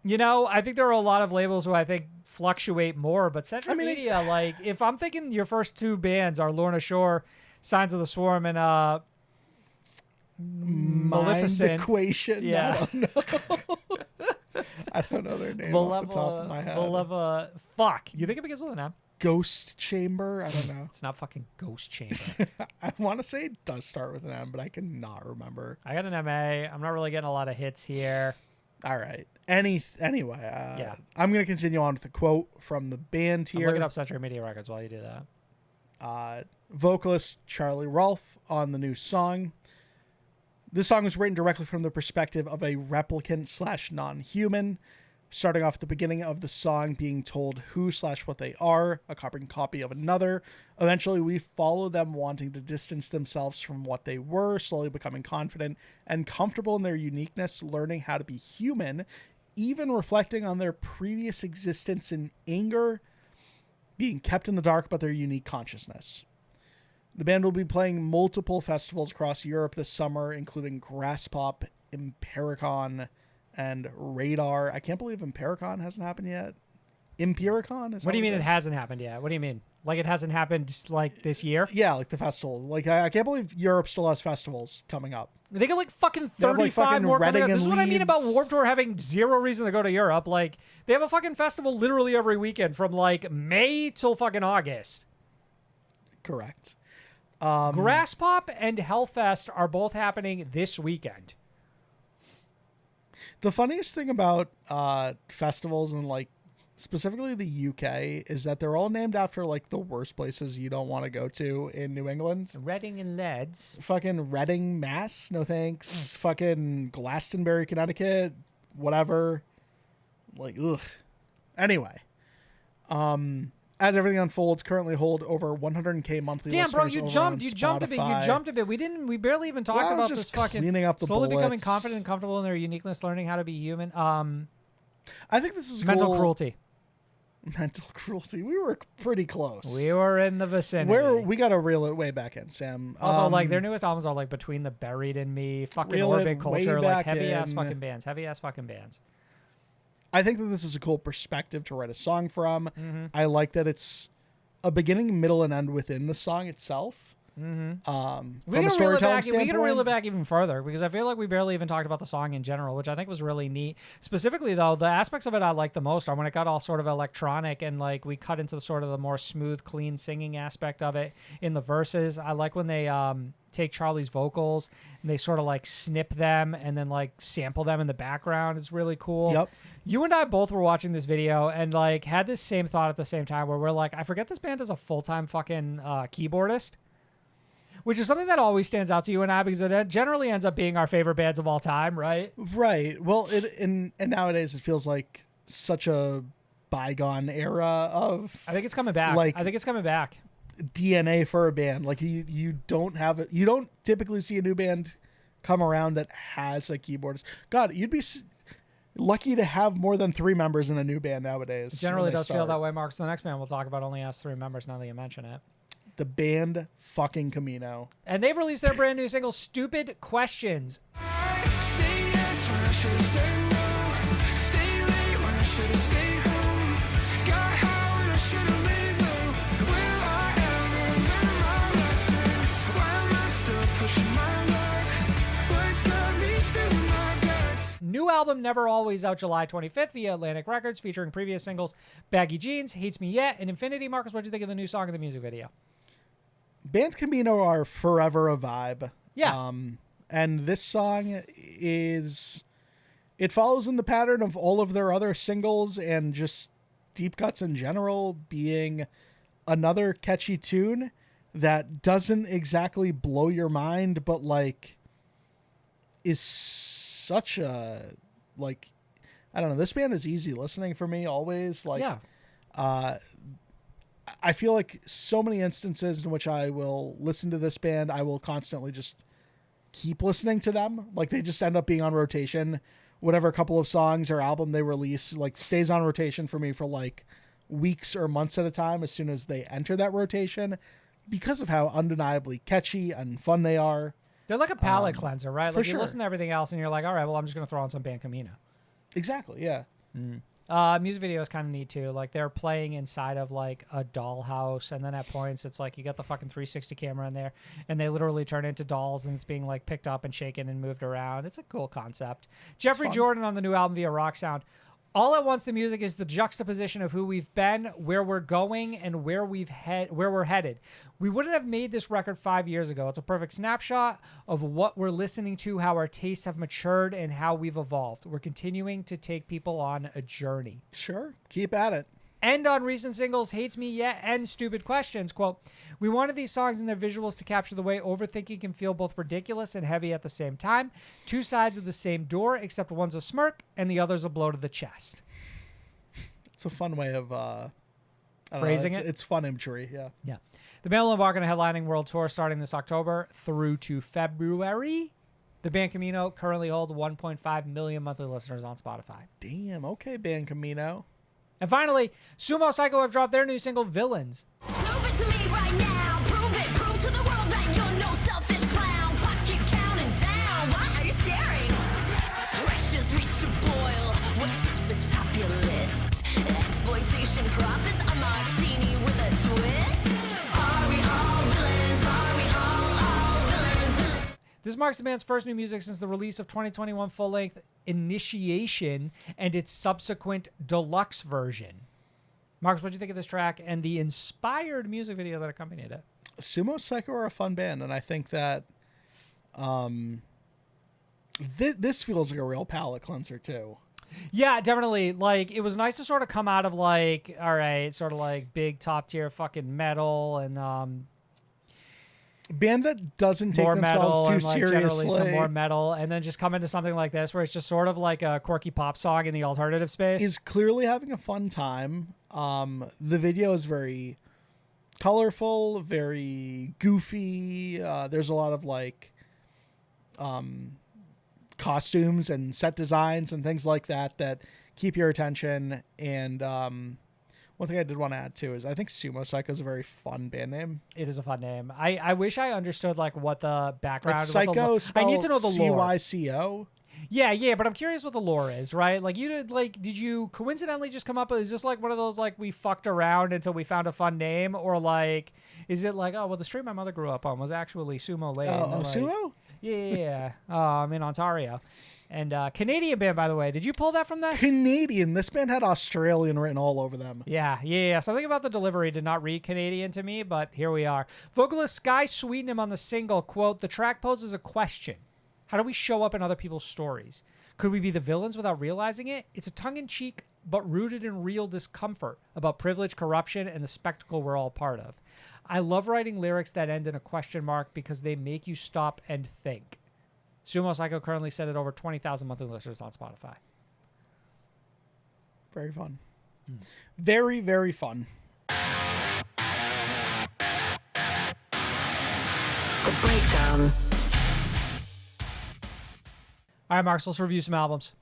You know, I think there are a lot of labels who I think fluctuate more, but Century Media, like if I'm thinking your first two bands are Lorna Shore, Signs of the Swarm, and Maleficent. Mind Equation. Yeah. I don't know. I don't know their name off the top of my head. Fuck. You think it begins with an M? Ghost Chamber? I don't know. It's not fucking Ghost Chamber. I want to say it does start with an M, but I cannot remember. I got an MA. I'm not really getting a lot of hits here. All right. Anyway, yeah. I'm going to continue on with a quote from the band here. I'm looking up Century Media Records while you do that. Vocalist Charlie Rolfe on the new song. This song was written directly from the perspective of a replicant / non-human, starting off at the beginning of the song being told who / what they are, a carbon copy of another. Eventually, we follow them wanting to distance themselves from what they were, slowly becoming confident and comfortable in their uniqueness, learning how to be human, even reflecting on their previous existence in anger, being kept in the dark about their unique consciousness. The band will be playing multiple festivals across Europe this summer, including Graspop, Impericon, and Radar. I can't believe Impericon hasn't happened yet. Empiricon? What do you mean it hasn't happened yet? What do you mean? Like it hasn't happened like this year? Yeah, like the festival. Like I can't believe Europe still has festivals coming up. They got like fucking They have, 35 like, fucking more coming Reading up. This and is what I mean about Leeds. Warped Tour having zero reason to go to Europe. Like they have a fucking festival literally every weekend from like May till fucking August. Correct. Graspop and Hellfest are both happening this weekend. The funniest thing about festivals and like specifically the UK is that they're all named after like the worst places you don't want to go to in New England. Reading and Leeds. Fucking Reading, Mass, no thanks. Fucking Glastonbury, Connecticut, whatever. Like, ugh. Anyway, As Everything Unfolds currently hold over 100K monthly Damn, listeners. bro, over you jumped a bit. You jumped a bit. We barely even talked Well, I was about just this fucking cleaning up the slowly becoming bullets. confident and comfortable in their uniqueness, learning how to be human. I think this is Mental cool. cruelty. Mental cruelty. We were pretty close. We were in the vicinity. We got to reel it way back in, Sam. Also, like their newest albums are like Between the Buried and Me, fucking Reel it Orbit way Culture, like back heavy ass in. fucking bands, heavy ass fucking bands. I think that this is a cool perspective to write a song from. Mm-hmm. I like that it's a beginning, middle, and end within the song itself. From We a can storytelling reel it standpoint, back even further because I feel like we barely even talked about the song in general, which I think was really neat. Specifically, though, the aspects of it I like the most are when it got all sort of electronic and like we cut into the sort of the more smooth, clean singing aspect of it in the verses. I like when they take Charlie's vocals and they sort of like snip them and then like sample them in the background. It's really cool. Yep. You and I both were watching this video and like had this same thought at the same time where we're like, I forget this band is a full-time fucking keyboardist. Which is something that always stands out to you and I because it generally ends up being our favorite bands of all time, right? Right. Well, and nowadays it feels like such a bygone era of I think it's coming back. Like- I think it's coming back. DNA for a band. Like you don't have it. You don't typically see a new band come around that has a keyboardist. God, you'd be lucky to have more than 3 members in a new band nowadays. It generally when they does feel start. that way, Mark. So the next band we'll talk about only has 3 members now that you mention it. The band fucking Camino. And they've released their brand new single, Stupid Questions. Say yes when I should've said no. Stay late when I should've stayed home. Got high when I should've laid low. Where I am and learn my lesson. Why am I still pushing my luck? Words got me spilling my guts. New album Never Always out July 25th via Atlantic Records, featuring previous singles Baggy Jeans, Hates Me Yet, and Infinity. Marcus, what do you think of the new song and the music video? Band Camino are forever a vibe. Yeah. And this song it follows in the pattern of all of their other singles and just deep cuts in general, being another catchy tune that doesn't exactly blow your mind, but like is such a, like, I don't know, this band is easy listening for me always. Like, Yeah. I feel like so many instances in which I will listen to this band, I will constantly just keep listening to them. Like they just end up being on rotation. Whatever couple of songs or album they release, like stays on rotation for me for like weeks or months at a time as soon as they enter that rotation because of how undeniably catchy and fun they are. They're like a palate cleanser, right? for Like you sure. listen to everything else and you're like, all right, well, I'm just going to throw on some Band Camino. Exactly. Yeah. Music video is kind of neat too. Like they're playing inside of like a dollhouse, and then at points it's like you got the fucking 360 camera in there, and they literally turn into dolls, and it's being like picked up and shaken and moved around. It's a cool concept. Jeffrey fun. Jordan on the new album via Rock Sound. All at Once, the music is the juxtaposition of who we've been, where we're going, and where we're headed. We wouldn't have made this record 5 years ago. It's a perfect snapshot of what we're listening to, how our tastes have matured, and how we've evolved. We're continuing to take people on a journey. Sure. Keep at it. And on recent singles, Hates Me Yet and Stupid Questions, quote, we wanted these songs and their visuals to capture the way overthinking can feel both ridiculous and heavy at the same time. 2 sides of the same door, except one's a smirk and the other's a blow to the chest. It's a fun way of I don't know, Phrasing it's- it? It's fun imagery. Yeah. Yeah. The band will embark on a headlining world tour starting this October through to February. The band Camino currently hold 1.5 million monthly listeners on Spotify. Damn. Okay, band Camino. And finally, Sumo Cyco have dropped their new single, Villains. Prove it to me right now. Prove it. Prove to the world that you're no selfish clown. Clocks keep counting down. Why are you staring? Pressures reach to boil. What's at the top of your list? Exploitation profits. A martini with a twist. Are we all villains? Are we all villains? This marks the band's first new music since the release of 2021 full-length Initiation and its subsequent deluxe version. Marcus, what do you think of this track and the inspired music video that accompanied it? Sumo Cyco are a fun band, and I think that this feels like a real palate cleanser too. Yeah, definitely. Like, it was nice to sort of come out of like, all right, sort of like big top tier fucking metal and Band that doesn't take more metal themselves too and like generally seriously. some more metal, and then just come into something like this where it's just sort of like a quirky pop song in the alternative space. Is clearly having a fun time. The video is very colorful, very goofy. There's a lot of like costumes and set designs and things like that keep your attention. And one thing I did want to add too is I think Sumo Cyco is a very fun band name. It is a fun name. I wish I understood like what the background. It's what the Cyco I need to know the lore. CYCO. Yeah, but I'm curious what the lore is, right? Like, did you coincidentally just come up with, is this like one of those, like, we fucked around until we found a fun name? Or, like, is it like, oh, well, the street my mother grew up on was actually Sumo Lane. Oh, like, Sumo? Yeah. I'm in Ontario. And Canadian band, by the way. Did you pull that from that? Canadian. This band had Australian written all over them. Yeah. Something about the delivery did not read Canadian to me, but here we are. Vocalist Sky Sweetenham on the single, quote, "The track poses a question. How do we show up in other people's stories? Could we be the villains without realizing it? It's a tongue-in-cheek but rooted in real discomfort about privilege, corruption, and the spectacle we're all part of. I love writing lyrics that end in a question mark because they make you stop and think." Sumo Cyco currently set at over 20,000 monthly listeners on Spotify. Very fun. Very, very fun. The breakdown. All right, Marks, let's review some albums.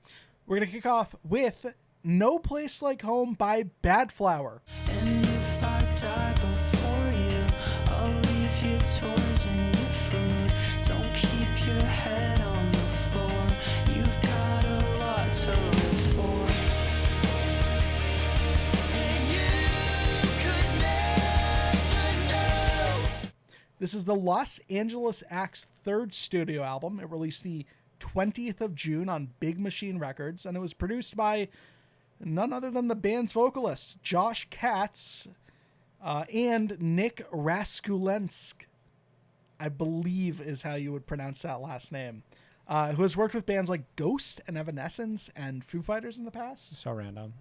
We're going to kick off with No Place Like Home by Badflower. And if I die before you, I'll leave your toys and your food. Don't keep your head on the floor. You've got a lot to live for. And you could never know. This is the Los Angeles Act's third studio album. It released the 20th of June on Big Machine Records, and it was produced by none other than the band's vocalists, Josh Katz and Nick Raskulensk, I believe is how you would pronounce that last name, who has worked with bands like Ghost and Evanescence and Foo Fighters in the past. So random.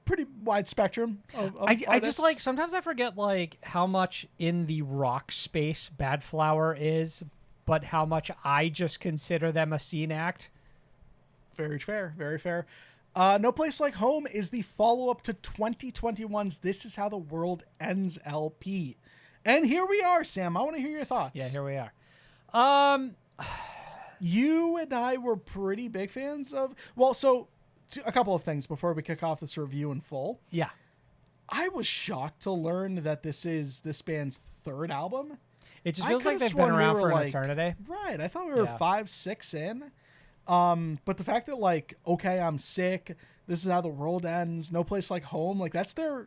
Pretty wide spectrum of I just artists. like, sometimes I forget like how much in the rock space Badflower is, but how much I just consider them a scene act. Very fair, very fair. No Place Like Home is the follow-up to 2021's This Is How the World Ends LP. And here we are, Sam. I want to hear your thoughts. Yeah, here we are. You and I were pretty big fans of... Well, so a couple of things before we kick off this review in full. Yeah. I was shocked to learn that this is this band's third album. It just I feels like could've they've been sworn we around were, for an like, eternity. Right. I thought we were Yeah. 5, 6 in. But the fact that, like, Okay, I'm Sick, This Is How the World Ends, No Place Like Home, like, that's the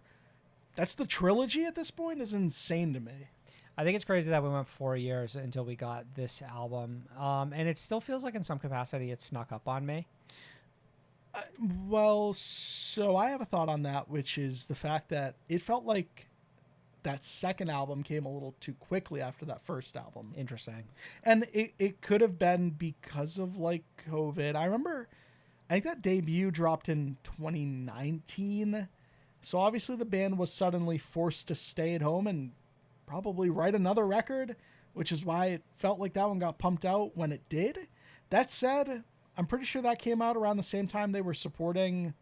trilogy at this point is insane to me. I think it's crazy that we went 4 years until we got this album. And it still feels like in some capacity it snuck up on me. Well, so I have a thought on that, which is the fact that it felt like that second album came a little too quickly after that first album. Interesting. And it could have been because of, like, COVID. I think that debut dropped in 2019. So obviously the band was suddenly forced to stay at home and probably write another record, which is why it felt like that one got pumped out when it did. That said, I'm pretty sure that came out around the same time they were supporting...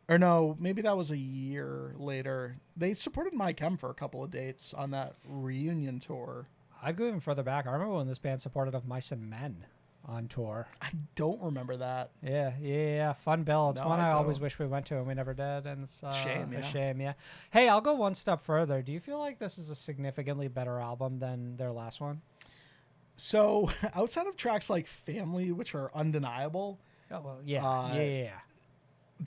Or no, maybe that was a year later. They supported My Chem for a couple of dates on that reunion tour. I'd go even further back. I remember when this band supported Of Mice and Men on tour. I don't remember that. Yeah. Fun bill. It's No, one I I always don't. wish we went to and we never did. And it's Shame, a yeah. shame, yeah. Hey, I'll go one step further. Do you feel like this is a significantly better album than their last one? So outside of tracks like Family, which are undeniable, Oh, well, yeah.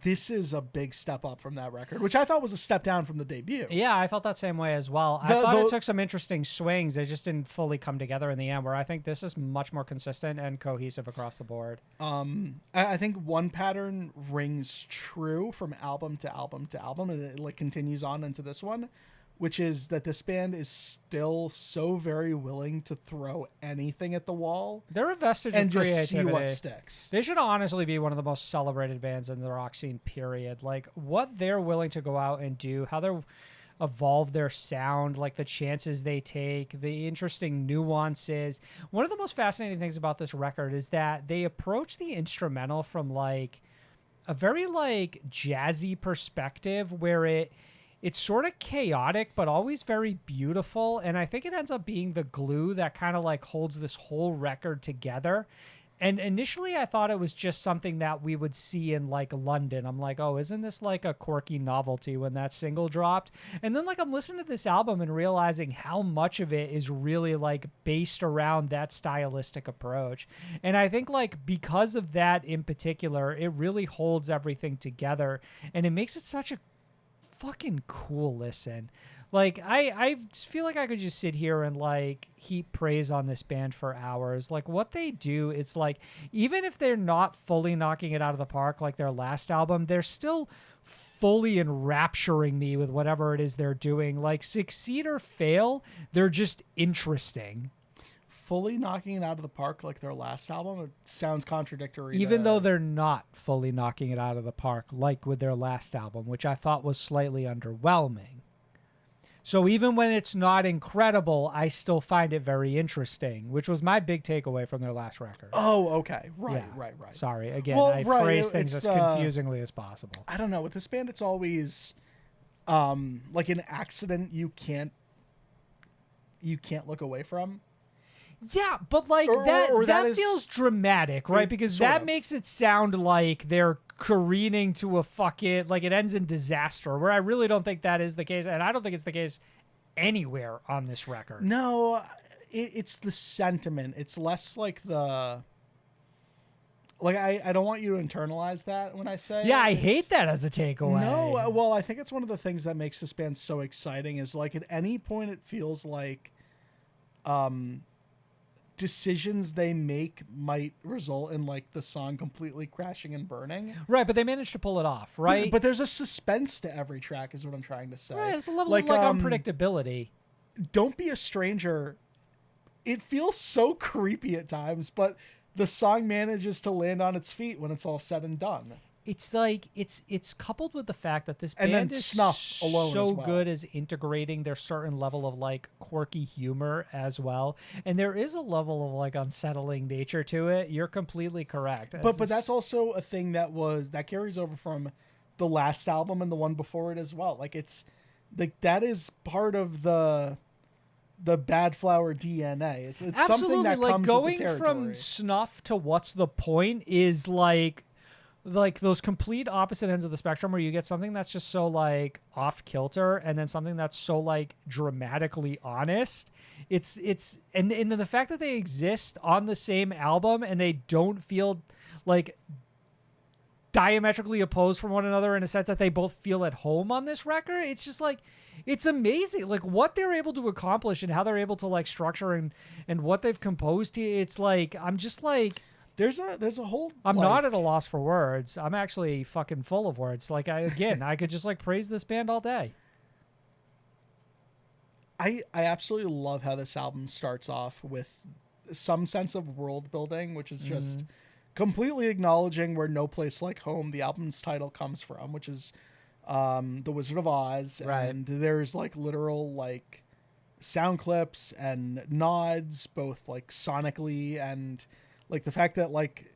this is a big step up from that record, which I thought was a step down from the debut. Yeah, I felt that same way as well. I thought it took some interesting swings. They just didn't fully come together in the end, where I think this is much more consistent and cohesive across the board. I think one pattern rings true from album to album to album, and it like continues on into this one, which is that this band is still so very willing to throw anything at the wall They're a vestige and of just creativity. see what sticks. They should honestly be one of the most celebrated bands in the rock scene, period. Like, what they're willing to go out and do, how they're evolve their sound, like the chances they take, the interesting nuances. One of the most fascinating things about this record is that they approach the instrumental from like a very like jazzy perspective, where it's sort of chaotic, but always very beautiful. And I think it ends up being the glue that kind of like holds this whole record together. And initially I thought it was just something that we would see in like London. I'm like, oh, isn't this like a quirky novelty when that single dropped? And then like I'm listening to this album and realizing how much of it is really like based around that stylistic approach. And I think like because of that in particular, it really holds everything together and it makes it such a fucking cool listen. Like I feel like I could just sit here and like heap praise on this band for hours. Like what they do, it's like even if they're not fully knocking it out of the park like their last album, they're still fully enrapturing me with whatever it is they're doing. Like succeed or fail, they're just interesting. Fully knocking it out of the park like their last album, it sounds contradictory. Even though they're not fully knocking it out of the park like with their last album, which I thought was slightly underwhelming. So even when it's not incredible, I still find it very interesting, which was my big takeaway from their last record. Oh, okay. Right, Yeah. right. Sorry. Again, Well, I right, phrase things it's as confusingly as possible. I don't know. With this band, it's always like an accident you can't look away from. Yeah, but like Or that that is- feels dramatic, right? Because sort that of. makes it sound like they're careening to a fucking, like it ends in disaster, where I really don't think that is the case. And I don't think it's the case anywhere on this record. No, it's the sentiment. It's less like the... Like, I don't want you to internalize that when I say Yeah, I it's- hate that as a takeaway. No, well, I think it's one of the things that makes this band so exciting is like at any point it feels like decisions they make might result in like the song completely crashing and burning. Right, but they managed to pull it off, right? But there's a suspense to every track is what I'm trying to say. right, it's a level of like unpredictability. Don't Be a Stranger. It feels so creepy at times, but the song manages to land on its feet when it's all said and done. It's like it's coupled with the fact that this And band then is Snuff alone so as well. good as integrating their certain level of like quirky humor as well, and there is a level of like unsettling nature to it. You're completely correct. But that's also a thing that carries over from the last album and the one before it as well. Like it's like that is part of the Badflower DNA. It's something absolutely that like comes going with the from territory. Snuff to What's the Point is like those complete opposite ends of the spectrum where you get something that's just so like off kilter and then something that's so like dramatically honest. It's and then the fact that they exist on the same album and they don't feel like diametrically opposed from one another in a sense that they both feel at home on this record. It's just like, it's amazing like what they're able to accomplish and how they're able to like structure and what they've composed here. It's like, I'm just like, There's a whole. I'm like, not at a loss for words. I'm actually fucking full of words. Like I could just like praise this band all day. I absolutely love how this album starts off with some sense of world building, which is just completely acknowledging where No Place Like Home, the album's title, comes from, which is The Wizard of Oz. Right. And there's like literal like sound clips and nods, both like sonically and like the fact that like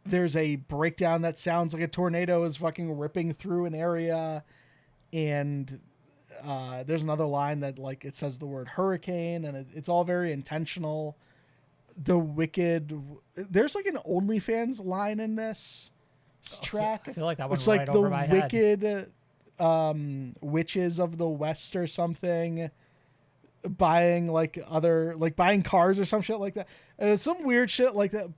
there's a breakdown that sounds like a tornado is fucking ripping through an area, and there's another line that like it says the word hurricane, and it's all very intentional. There's like an OnlyFans line in this track. I feel like that went It's like right the over my head. wicked witches of the West or something buying buying cars or some shit like that. Some weird shit like that.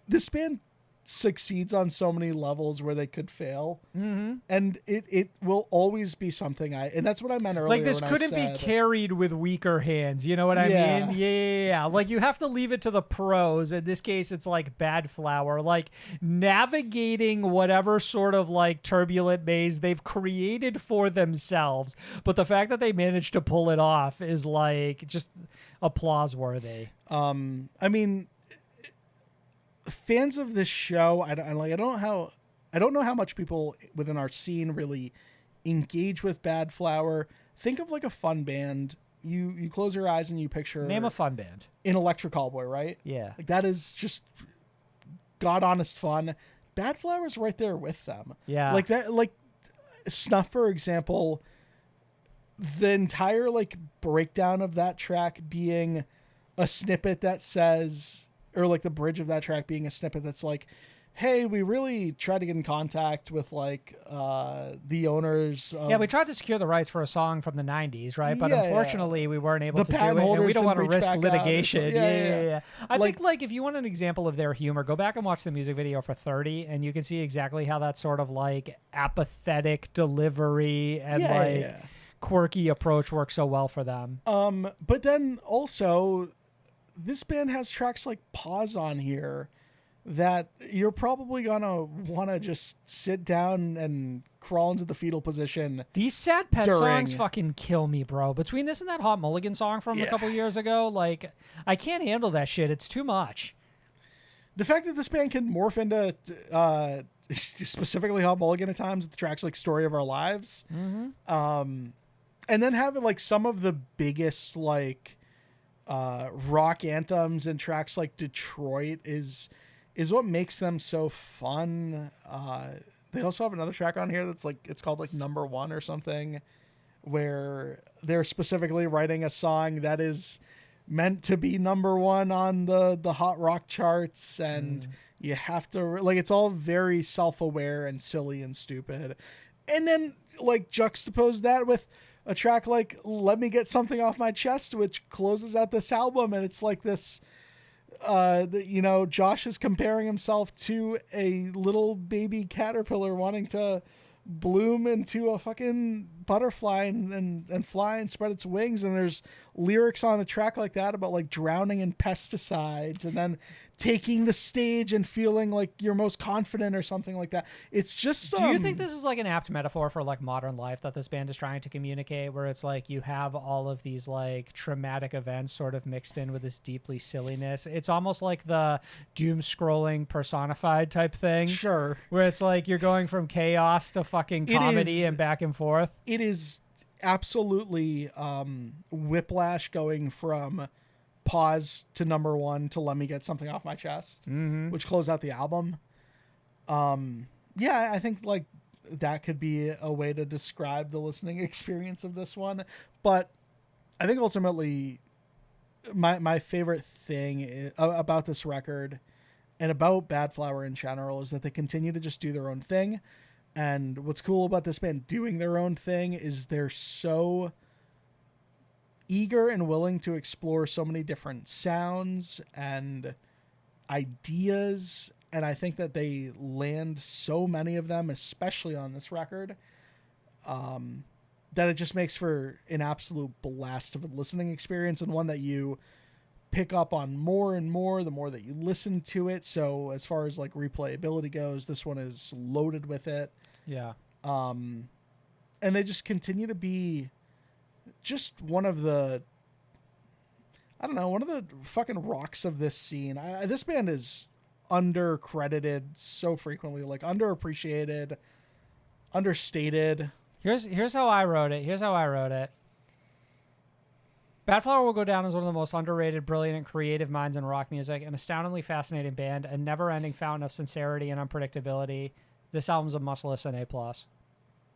This band succeeds on so many levels where they could fail, and it will always be something and that's what I meant earlier. Like this when couldn't I be said, carried with weaker hands. You know what I Yeah. mean? Yeah. Like you have to leave it to the pros. In this case, it's like Badflower, like navigating whatever sort of like turbulent maze they've created for themselves. But the fact that they managed to pull it off is like just applause worthy. I mean, fans of this show, I don't know how much people within our scene really engage with Badflower. Think of like a fun band. You close your eyes and you picture Name a fun band. an Electric Callboy, right? Yeah. Like that is just god honest fun. Badflower's right there with them. Yeah. Like that, like Snuff, for example, the entire like breakdown of that track being a snippet that says, or like the bridge of that track being a snippet that's like, hey, we really tried to get in contact with like the owners of, Yeah, we tried to secure the rights for a song from the 90s, right? But Yeah, unfortunately, we weren't able The to do it, patent and we holders don't want to didn't reach risk back out or litigation. something. Yeah. I Like- think, like, if you want an example of their humor, go back and watch the music video for 30, and you can see exactly how that sort of, like, apathetic delivery and, quirky approach works so well for them. But then also, this band has tracks like Pause on here that you're probably gonna want to just sit down and crawl into the fetal position. These sad pet During- songs fucking kill me, bro. Between this and that Hot Mulligan song from a couple years ago, like, I can't handle that shit. It's too much. The fact that this band can morph into specifically Hot Mulligan at times with tracks like Story of Our Lives, and then having like some of the biggest like rock anthems and tracks like Detroit is what makes them so fun. They also have another track on here that's like, it's called like Number One or something, where they're specifically writing a song that is meant to be number one on the hot rock charts, and you have to like, it's all very self-aware and silly and stupid. And then like juxtapose that with a track like Let Me Get Something Off My Chest, which closes out this album, and it's like this Josh is comparing himself to a little baby caterpillar wanting to bloom into a fucking butterfly and fly and spread its wings, and there's lyrics on a track like that about like drowning in pesticides and then taking the stage and feeling like you're most confident or something like that. It's just Do you think this is like an apt metaphor for like modern life that this band is trying to communicate, where it's like you have all of these like traumatic events sort of mixed in with this deeply silliness? It's almost like the doom scrolling personified type thing. Sure. Where it's like you're going from chaos to fucking comedy and back and forth. It is absolutely whiplash going from Pause to Number One to Let Me Get Something Off My Chest, which closed out the album. I think like that could be a way to describe the listening experience of this one. But I think ultimately my favorite thing about this record and about Badflower in general is that they continue to just do their own thing. And what's cool about this band doing their own thing is they're so eager and willing to explore so many different sounds and ideas. And I think that they land so many of them, especially on this record, that it just makes for an absolute blast of a listening experience, and one that you pick up on more and more the more that you listen to it. So as far as like replayability goes, this one is loaded with it. Yeah. And they just continue to be just one of the fucking rocks of this scene. This band is undercredited so frequently, like underappreciated, understated. Here's how I wrote it. Badflower will go down as one of the most underrated, brilliant, and creative minds in rock music, an astoundingly fascinating band, a never-ending fountain of sincerity and unpredictability. This album's a must-listen A+.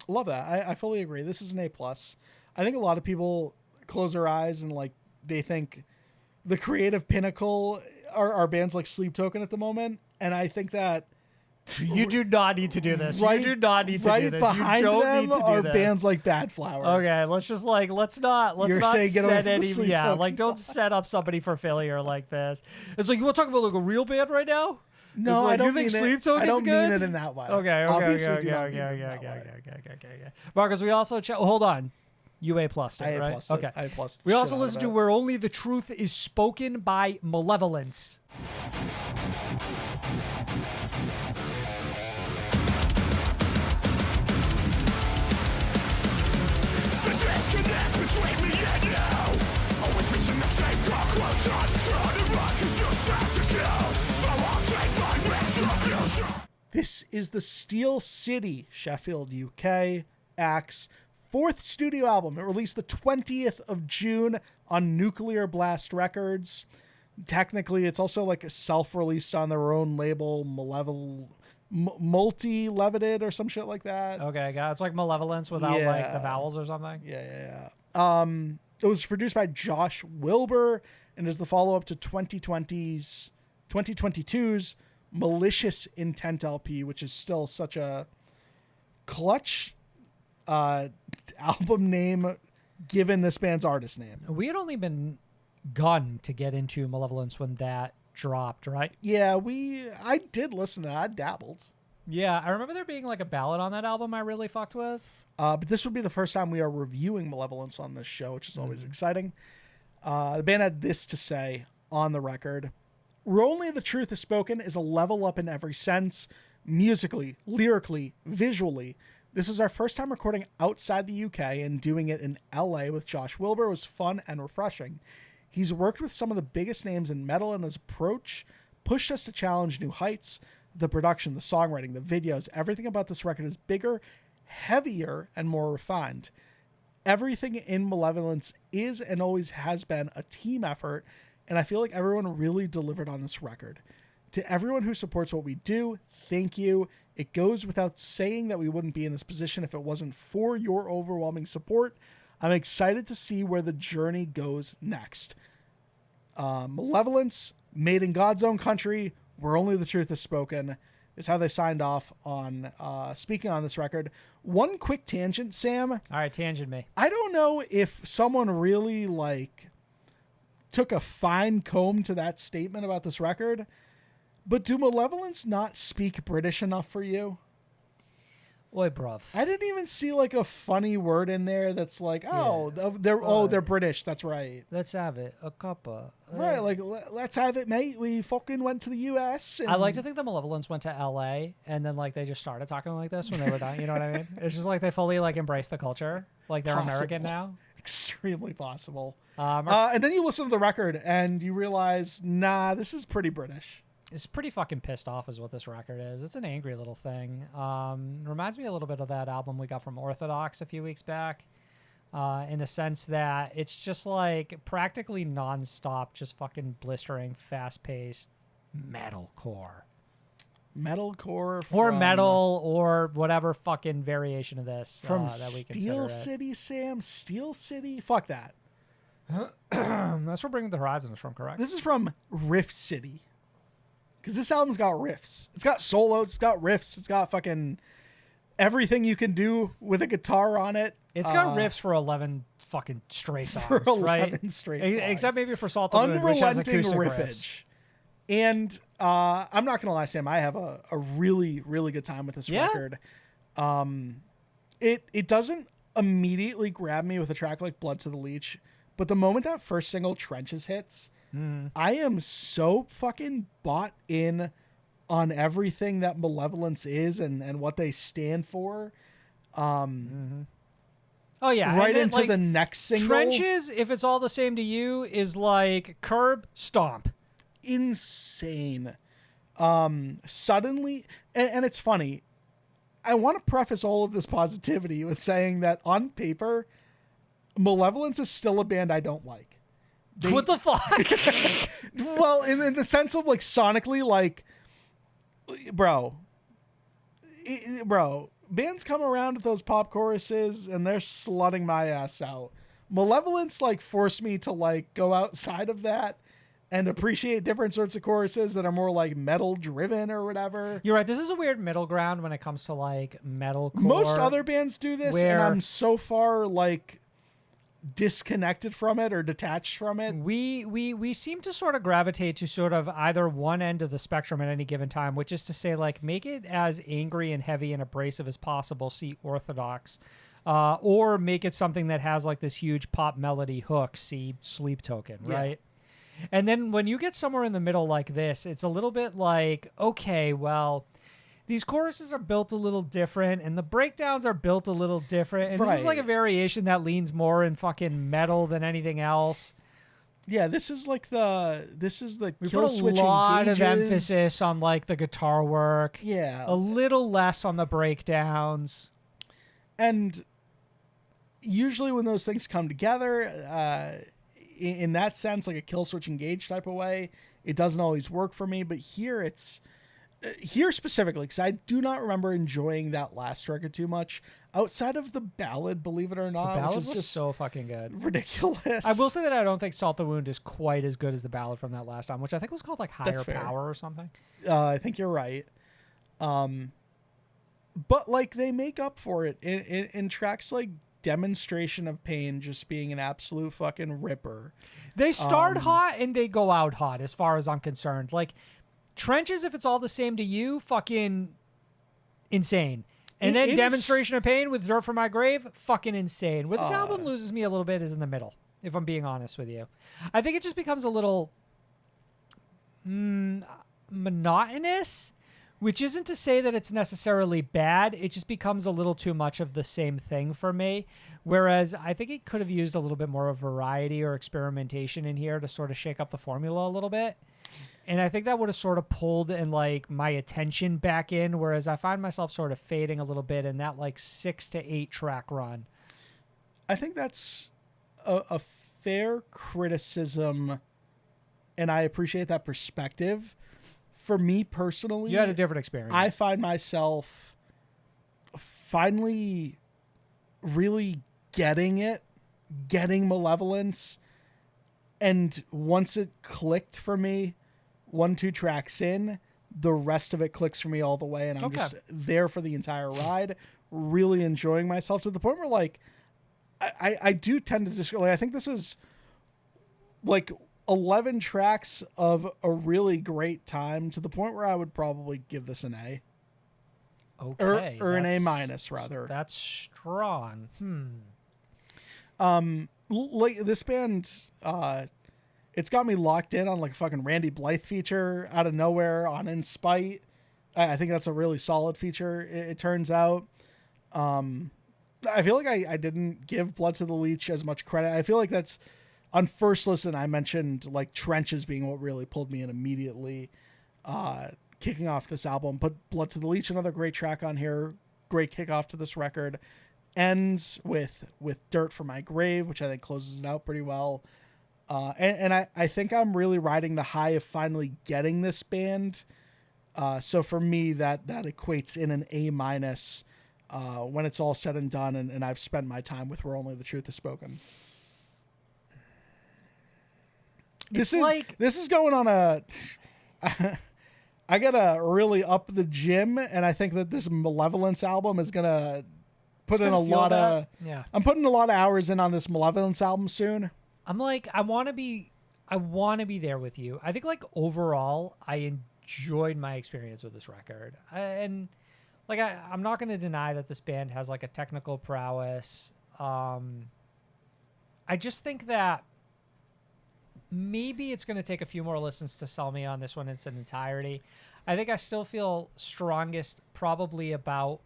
Love that. I fully agree. This is an A+. I think a lot of people close their eyes and like they think the creative pinnacle are bands like Sleep Token at the moment, and I think that You do not need to do this. Right, You do not need to right do this. behind You don't them need to do are this. bands like Badflower. Okay, let's not You're saying get over set the any Sleep Token like don't set up somebody for failure like this. It's like, you want to talk about like a real band right now? No, It's like, I don't you think mean Sleep it. Token's I don't good? mean it in that way. Okay. Obviously do not mean it in that way. Marcus, we also hold on. You A plus it, I A right? plus it. Okay. I A plus the We also shit out of listened to it. Where Only the Truth is Spoken by Malevolence. The disconnect between me and you. Always reaching the same conclusion. Trying to run 'cause you're strapped to kill. So I'll take my retribution. This is the Steel City, Sheffield, UK, Axe, fourth studio album. It released the 20th of June on Nuclear Blast Records. Technically, it's also like self-released on their own label, Multi-Levited or some shit like that. Okay, got it. It's like Malevolence without like the vowels or something. Yeah. It was produced by Josh Wilbur and is the follow-up to 2020's 2022's Malicious Intent LP, which is still such a clutch album name given this band's artist name. We had only been gotten to get into Malevolence when that dropped, right? Yeah, I did listen to that. I dabbled. Yeah, I remember there being like a ballad on that album I really fucked with. But this would be the first time we are reviewing Malevolence on this show, which is always exciting. The band had this to say on the record. Where Only the Truth is Spoken is a level up in every sense, musically, lyrically, visually. This is our first time recording outside the UK, and doing it in LA with Josh Wilbur was fun and refreshing. He's worked with some of the biggest names in metal, and his approach pushed us to challenge new heights. The production, the songwriting, the videos, everything about this record is bigger, heavier, and more refined. Everything in Malevolence is and always has been a team effort, and I feel like everyone really delivered on this record. To everyone who supports what we do, thank you. It goes without saying that we wouldn't be in this position if it wasn't for your overwhelming support. I'm excited to see where the journey goes next. Malevolence, made in God's own country, Where Only the Truth is Spoken, is how they signed off on speaking on this record. One quick tangent, Sam. All right, tangent me. I don't know if someone really took a fine comb to that statement about this record, but do Malevolence not speak British enough for you? Oi, bruv. I didn't even see a funny word in there that's they're British. That's right. Let's have it. A cuppa. Right, let's have it, mate. We fucking went to the US. And... I like to think the Malevolence went to LA and then they just started talking like this when they were done. You know what I mean? It's just they fully embraced the culture. They're Possible. American now. Extremely possible. And then you listen to the record and you realize, nah, this is pretty British. It's pretty fucking pissed off is what this record is. It's an angry little thing. Reminds me a little bit of that album we got from Orthodox a few weeks back. In a sense that it's just practically nonstop, just fucking blistering, fast-paced metalcore. Metalcore or metal or whatever fucking variation of this from that we Steel consider City, Sam. Steel City. Fuck that. That's where Bring the Horizon is from, correct? This is from Riff City. Because this album's got riffs. It's got solos. It's got riffs. It's got fucking everything you can do with a guitar on it. It's got riffs for 11 fucking straight songs, for 11 right? straight songs. Except maybe for Salt of the Moon, which has acoustic riffage. Riffage. And I'm not going to lie, Sam, I have a really, really good time with this record. It doesn't immediately grab me with a track like Blood to the Leech, but the moment that first single, Trenches, hits, I am so fucking bought in on everything that Malevolence is and what they stand for. Oh yeah, right into the next single. Trenches, if it's all the same to you, is Curb Stomp. Insane. Suddenly, and it's funny. I want to preface all of this positivity with saying that on paper, Malevolence is still a band I don't like. What the fuck? Well, in the sense of sonically, bro, bands come around with those pop choruses and they're slutting my ass out. Malevolence forced me to go outside of that and appreciate different sorts of choruses that are more metal driven or whatever. You're right. This is a weird middle ground when it comes to metalcore. Most other bands do this, and I'm so far disconnected from it or detached from it. We seem to sort of gravitate to sort of either one end of the spectrum at any given time, which is to say make it as angry and heavy and abrasive as possible, see Orthodox, or make it something that has this huge pop melody hook, see Sleep Token, right? And then when you get somewhere in the middle like this, it's a little bit okay, well, these choruses are built a little different and the breakdowns are built a little different. And this is a variation that leans more in fucking metal than anything else. Yeah, this is the we kill put a switch lot engages. of emphasis on the guitar work. Yeah. A little less on the breakdowns. And usually when those things come together, in that sense, a kill switch engage type of way, it doesn't always work for me. But here here specifically, because I do not remember enjoying that last record too much outside of the ballad, believe it or not. The ballad which is was just so fucking good. ridiculous. I will say that I don't think Salt the Wound is quite as good as the ballad from that last album, which I think was called like Higher That's fair. Power or something. I think you're right. But like they make up for it in tracks like Demonstration of Pain just being an absolute fucking ripper. They start hot and they go out hot as far as I'm concerned. Like Trenches, if it's all the same to you, fucking insane. And then Demonstration of Pain with Dirt from My Grave, fucking insane. Where this album loses me a little bit is in the middle, if I'm being honest with you. I think it just becomes a little monotonous, which isn't to say that it's necessarily bad. It just becomes a little too much of the same thing for me. Whereas I think it could have used a little bit more of variety or experimentation in here to sort of shake up the formula a little bit. And I think that would have sort of pulled in like my attention back in, whereas I find myself sort of fading a little bit in that like 6 to 8 track run. I think that's a fair criticism, and I appreciate that perspective. For me personally, You had a different experience. I find myself finally really getting Malevolence, and once it clicked for me, 1-2 tracks in, the rest of it clicks for me all the way, and I'm just there for the entire ride, really enjoying myself to the point where like I do tend to just like, I think this is like 11 tracks of a really great time to the point where I would probably give this an A. Okay. Or an A- rather. That's strong. Like this band, it's got me locked in on like a fucking Randy Blythe feature out of nowhere on In Spite. I think that's a really solid feature. It turns out. I feel like I didn't give Blood to the Leech as much credit. I feel like that's on first listen. I mentioned like Trenches being what really pulled me in immediately, kicking off this album. But Blood to the Leech, another great track on here. Great kickoff to this record. Ends with Dirt from My Grave, which I think closes it out pretty well. And I think I'm really riding the high of finally getting this band. So for me, that equates in an A- when it's all said and done, and I've spent my time with Where Only the Truth Is Spoken. This is going on a... I gotta really up the gym, and I think that this Malevolence album is gonna put in a lot of... Yeah. I'm putting a lot of hours in on this Malevolence album soon. I'm like, I want to be there with you. I think like overall, I enjoyed my experience with this record. And like, I'm not going to deny that this band has like a technical prowess. I just think that maybe it's going to take a few more listens to sell me on this one in its entirety. I think I still feel strongest probably about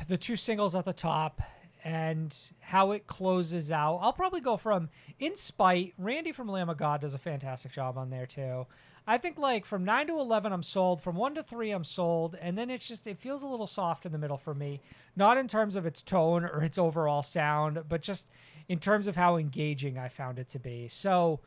the 2 singles at the top and how it closes out. I'll probably go from In Spite. Randy from Lamb of God does a fantastic job on there too. I think like from 9 to 11, I'm sold. From 1 to 3, I'm sold. And then it feels a little soft in the middle for me. Not in terms of its tone or its overall sound, but just in terms of how engaging I found it to be. So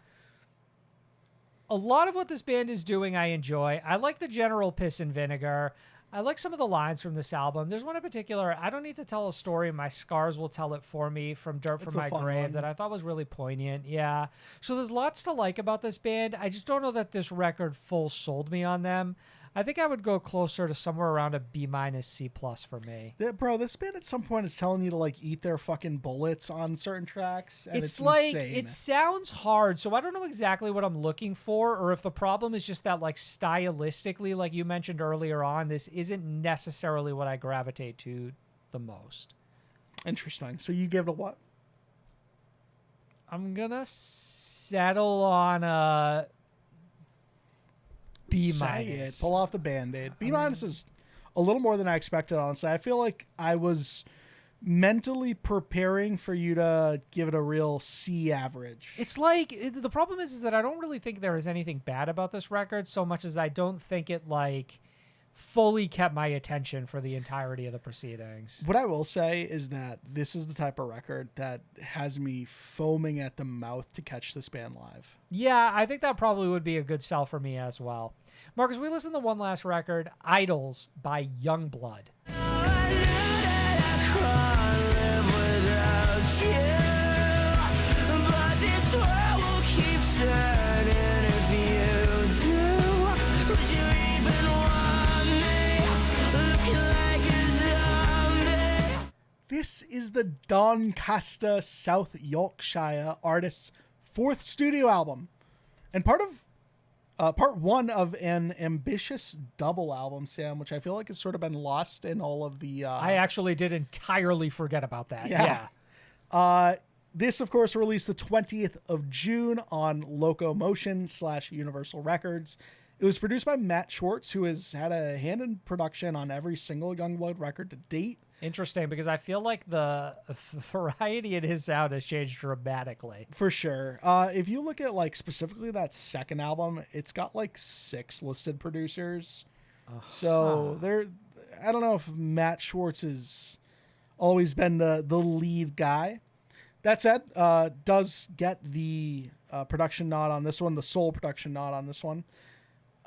a lot of what this band is doing, I enjoy. I like the general piss and vinegar. I like some of the lines from this album. There's one in particular, I don't need to tell a story, my scars will tell it for me, from Dirt from My Grave, that I thought was really poignant. Yeah. So there's lots to like about this band. I just don't know that this record full sold me on them. I think I would go closer to somewhere around a B- C+ for me. Yeah, bro, this band at some point is telling you to like eat their fucking bullets on certain tracks. And It's like, insane. it sounds hard, so I don't know exactly what I'm looking for, or if the problem is just that like stylistically, like you mentioned earlier on, this isn't necessarily what I gravitate to the most. Interesting. So you give it a what? I'm gonna settle on a B-. Say it. Pull off the Band-Aid. B- is a little more than I expected, honestly. I feel like I was mentally preparing for you to give it a real C average. It's like, the problem is that I don't really think there is anything bad about this record so much as I don't think it like fully kept my attention for the entirety of the proceedings. What I will say is that this is the type of record that has me foaming at the mouth to catch this band live. Yeah, I think that probably would be a good sell for me as well. Marcus, we listen to one last record, Idols by Yungblud. This is the Doncaster, South Yorkshire artist's 4th studio album, and part one of an ambitious double album, Sam, which I feel like has sort of been lost in all of the. I actually did entirely forget about that. Yeah. This, of course, released the 20th of June on Locomotion / Universal Records. It was produced by Matt Schwartz, who has had a hand in production on every single Yungblud record to date. Interesting, because I feel like the variety in his sound has changed dramatically. For sure. If you look at like specifically that second album, it's got like 6 listed producers. So I don't know if Matt Schwartz has always been the lead guy. That said, does get the production nod on this one, the sole production nod on this one.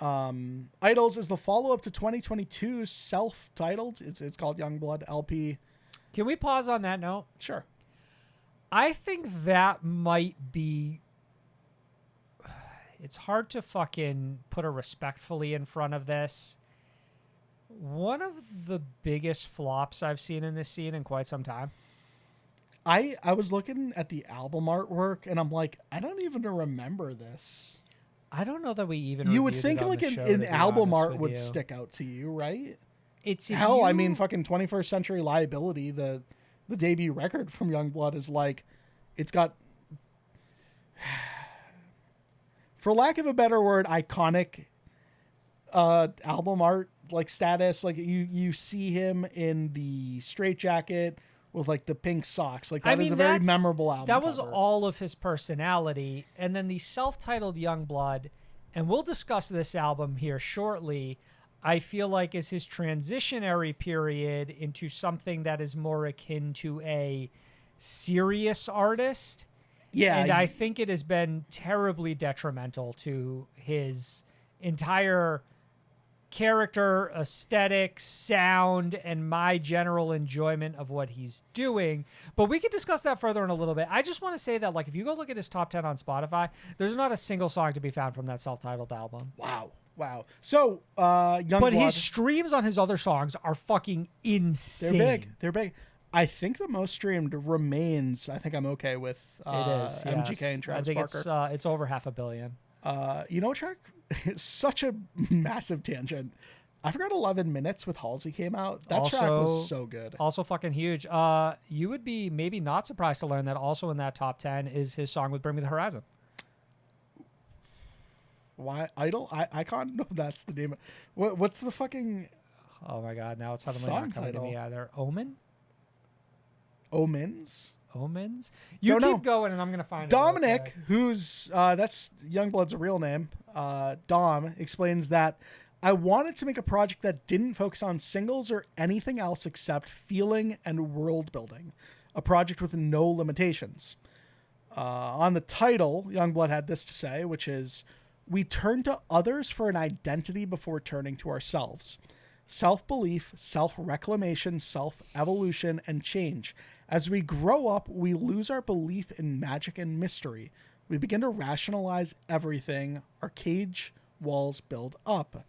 Idols is the follow-up to 2022's self-titled. It's called Yungblud LP. Can we pause on that note? Sure. I think that might be... It's hard to fucking put a respectfully in front of this. One of the biggest flops I've seen in this scene in quite some time. I was looking at the album artwork, and I'm like, I don't even remember this. I don't know that we even. You would reviewed think it on like the show, an to be album honest art with would you. stick out to you, right? It's Hell, I mean, fucking 21st Century Liability, the debut record from Yungblud is like, it's got, for lack of a better word, iconic album art like status. Like you see him in the straitjacket with like the pink socks. Like that is a very memorable album. That was cover. all of his personality. And then the self-titled Yungblud, and we'll discuss this album here shortly, I feel like is his transitionary period into something that is more akin to a serious artist. Yeah. And I think it has been terribly detrimental to his entire character, aesthetic, sound, and my general enjoyment of what he's doing. But we could discuss that further in a little bit. I just want to say that, like, if you go look at his top 10 on Spotify, there's not a single song to be found from that self-titled album. Wow. So, Yungblud. But his streams on his other songs are fucking insane. They're big. I think the most streamed remains. I think I'm okay with It is. MGK yes. and Travis I think Barker. it's over 500 million. You know what track? Such a massive tangent. I forgot 11 Minutes with Halsey came out. That track was so good. Also fucking huge. You would be maybe not surprised to learn that also in that top 10 is his song with Bring Me the Horizon. Why Idol? Icon? No, that's the name. What's the fucking Oh my god, now it's suddenly Song not coming to me title. either. Omen? Omens? Omens? You Don't keep know. going and I'm gonna find it real Dominic, quick. who's that's Youngblood's real name, Dom, explains that I wanted to make a project that didn't focus on singles or anything else except feeling and world building. A project with no limitations. On the title, Yungblud had this to say, which is, we turn to others for an identity before turning to ourselves. Self-belief, self-reclamation, self-evolution, and change. As we grow up, we lose our belief in magic and mystery. We begin to rationalize everything. Our cage walls build up.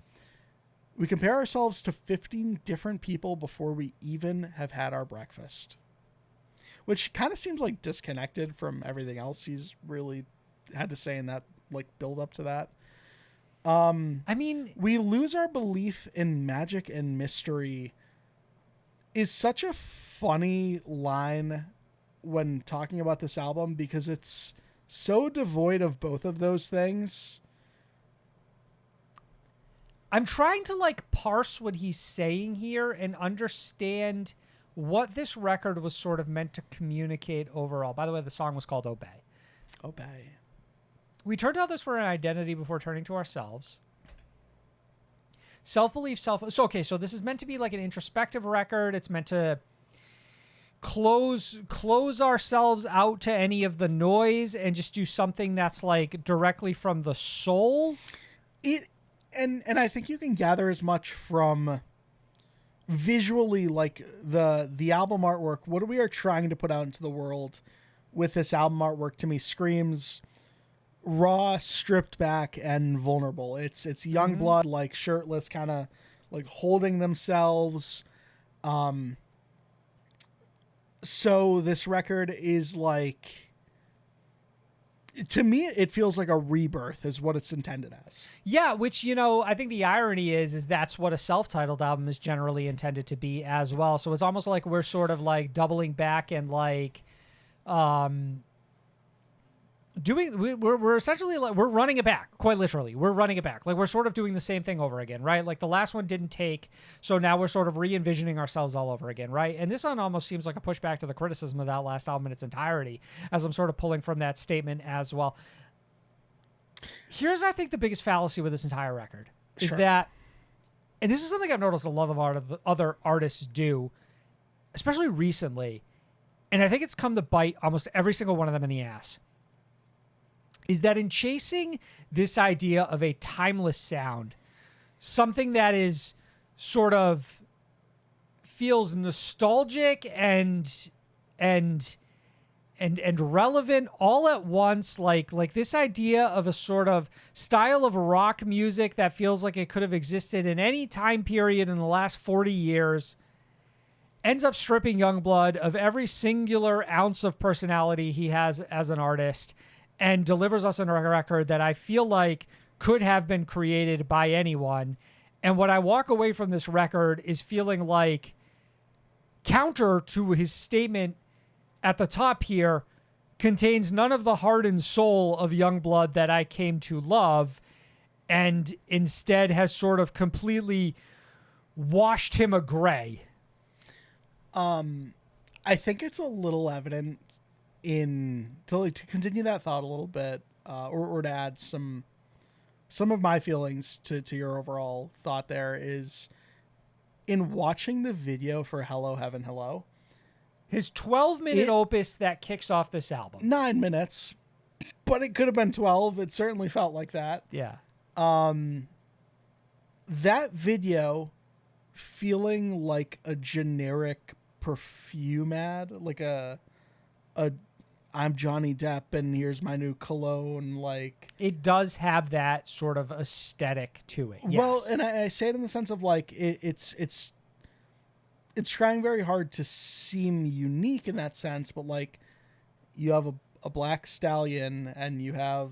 We compare ourselves to 15 different people before we even have had our breakfast. Which kind of seems like disconnected from everything else he's really had to say in that, like, build up to that. I mean, We lose our belief in magic and mystery is such a funny line when talking about this album because it's so devoid of both of those things. I'm trying to like parse what he's saying here and understand what this record was sort of meant to communicate overall. By the way, the song was called Obey. We turn to others for an identity before turning to ourselves. self-belief, so okay, so this is meant to be like an introspective record. It's meant to close ourselves out to any of the noise and just do something that's like directly from the soul. And I think you can gather as much from visually, like the album artwork. What we are trying to put out into the world with this album artwork, to me, screams raw, stripped back, and vulnerable. It's Yungblud, like shirtless, kind of like holding themselves. So this record is like, to me, it feels like a rebirth is what it's intended as. Yeah, which, you know, I think the irony is that's what a self-titled album is generally intended to be as well. So it's almost like we're sort of like doubling back and like we're essentially like, we're running it back, quite literally. We're running it back. Like we're sort of doing the same thing over again, right? Like the last one didn't take, so now we're sort of re-envisioning ourselves all over again, right? And this one almost seems like a pushback to the criticism of that last album in its entirety, as I'm sort of pulling from that statement as well. Here's, I think, the biggest fallacy with this entire record is that, and this is something I've noticed a lot of other artists do, especially recently, and I think it's come to bite almost every single one of them in the ass, is that in chasing this idea of a timeless sound, something that is sort of feels nostalgic and relevant all at once, like this idea of a sort of style of rock music that feels like it could have existed in any time period in the last 40 years, ends up stripping Yungblud of every singular ounce of personality he has as an artist, and delivers us a record that I feel like could have been created by anyone. And what I walk away from this record is feeling like, counter to his statement at the top here, contains none of the heart and soul of Yungblud that I came to love, and instead has sort of completely washed him a gray. I think it's a little evident to continue that thought a little bit, or to add some of my feelings to your overall thought there, is in watching the video for Hello Heaven Hello. His 12-minute opus that kicks off this album. 9 minutes, but it could have been 12. It certainly felt like that. Yeah. That video feeling like a generic perfume ad, like a I'm Johnny Depp and here's my new cologne, like it does have that sort of aesthetic to it. Yes. Well, and I say it in the sense of like it's trying very hard to seem unique in that sense, but like you have a black stallion and you have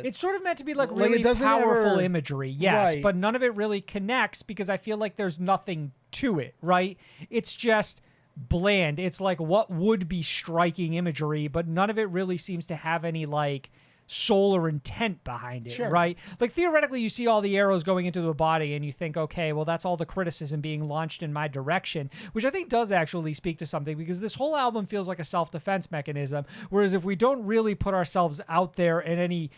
it's sort of meant to be like really powerful imagery, yes, right. But none of it really connects because I feel like there's nothing to it, right? It's just bland. It's like what would be striking imagery, but none of it really seems to have any like soul or intent behind it, right? Like theoretically you see all the arrows going into the body and you think, okay, well that's all the criticism being launched in my direction, which I think does actually speak to something, because this whole album feels like a self-defense mechanism, whereas if we don't really put ourselves out there in any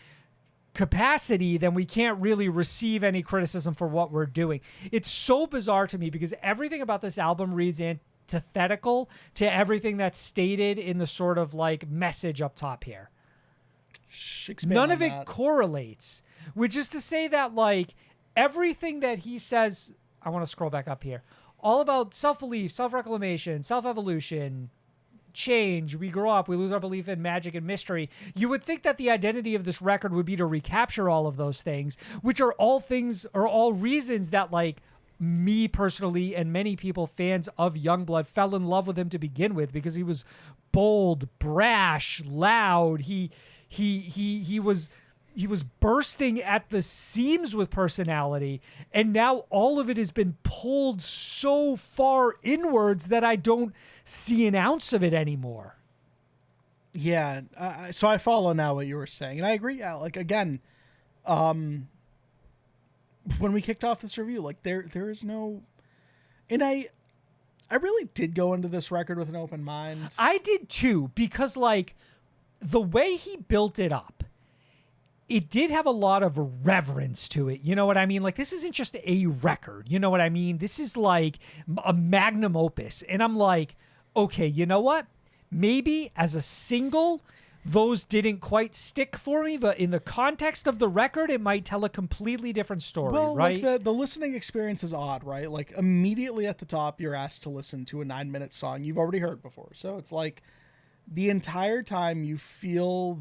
capacity, then we can't really receive any criticism for what we're doing. It's so bizarre to me because everything about this album reads antithetical to everything that's stated in the sort of like message up top here. None of it correlates, which is to say that like everything that he says, I want to scroll back up here, all about self-belief, self-reclamation, self-evolution, change, we grow up, we lose our belief in magic and mystery. You would think that the identity of this record would be to recapture all of those things, which are all things or all reasons that like me personally and many people fans of Yungblud fell in love with him to begin with, because he was bold, brash, loud. He was bursting at the seams with personality, and now all of it has been pulled so far inwards that I don't see an ounce of it anymore. Yeah, so I follow now what you were saying, and I agree. Like again, when we kicked off this review, like there is no, and I really did go into this record with an open mind. I did too, because like the way he built it up, it did have a lot of reverence to it. You know what I mean? Like, this isn't just a record. You know what I mean? This is like a magnum opus. And I'm like, okay, you know what? Maybe as a single, those didn't quite stick for me, but in the context of the record, it might tell a completely different story, right? Like the listening experience is odd, right? Like, immediately at the top, you're asked to listen to a 9-minute song you've already heard before. So it's like the entire time you feel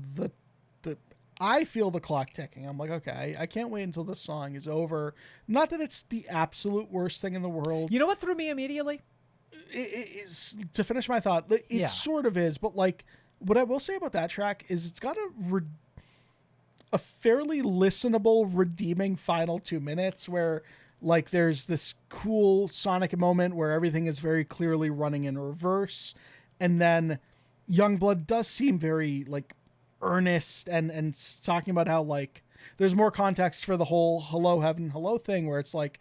I feel the clock ticking. I'm like, okay, I can't wait until this song is over. Not that it's the absolute worst thing in the world. You know what threw me immediately? It's, to finish my thought, it sort of is, but like, what I will say about that track is it's got a fairly listenable, redeeming final 2 minutes where, like, there's this cool sonic moment where everything is very clearly running in reverse, and then Yungblud does seem very, like, earnest and talking about how, like, there's more context for the whole hello heaven hello thing where it's like,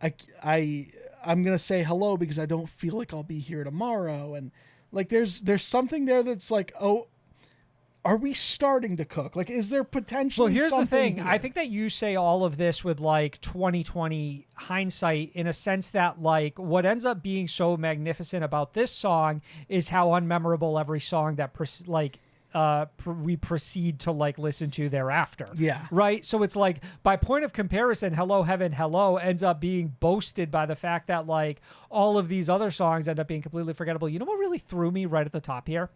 I'm gonna say hello because I don't feel like I'll be here tomorrow, and like there's something there that's like, oh, are we starting to cook? Like, is there potentially Well, here's the something thing. here? I think that you say all of this with like 2020 hindsight in a sense that like what ends up being so magnificent about this song is how unmemorable every song that we proceed to like listen to thereafter. Yeah. Right. So it's like by point of comparison, Hello Heaven Hello ends up being boasted by the fact that like all of these other songs end up being completely forgettable. You know what really threw me right at the top here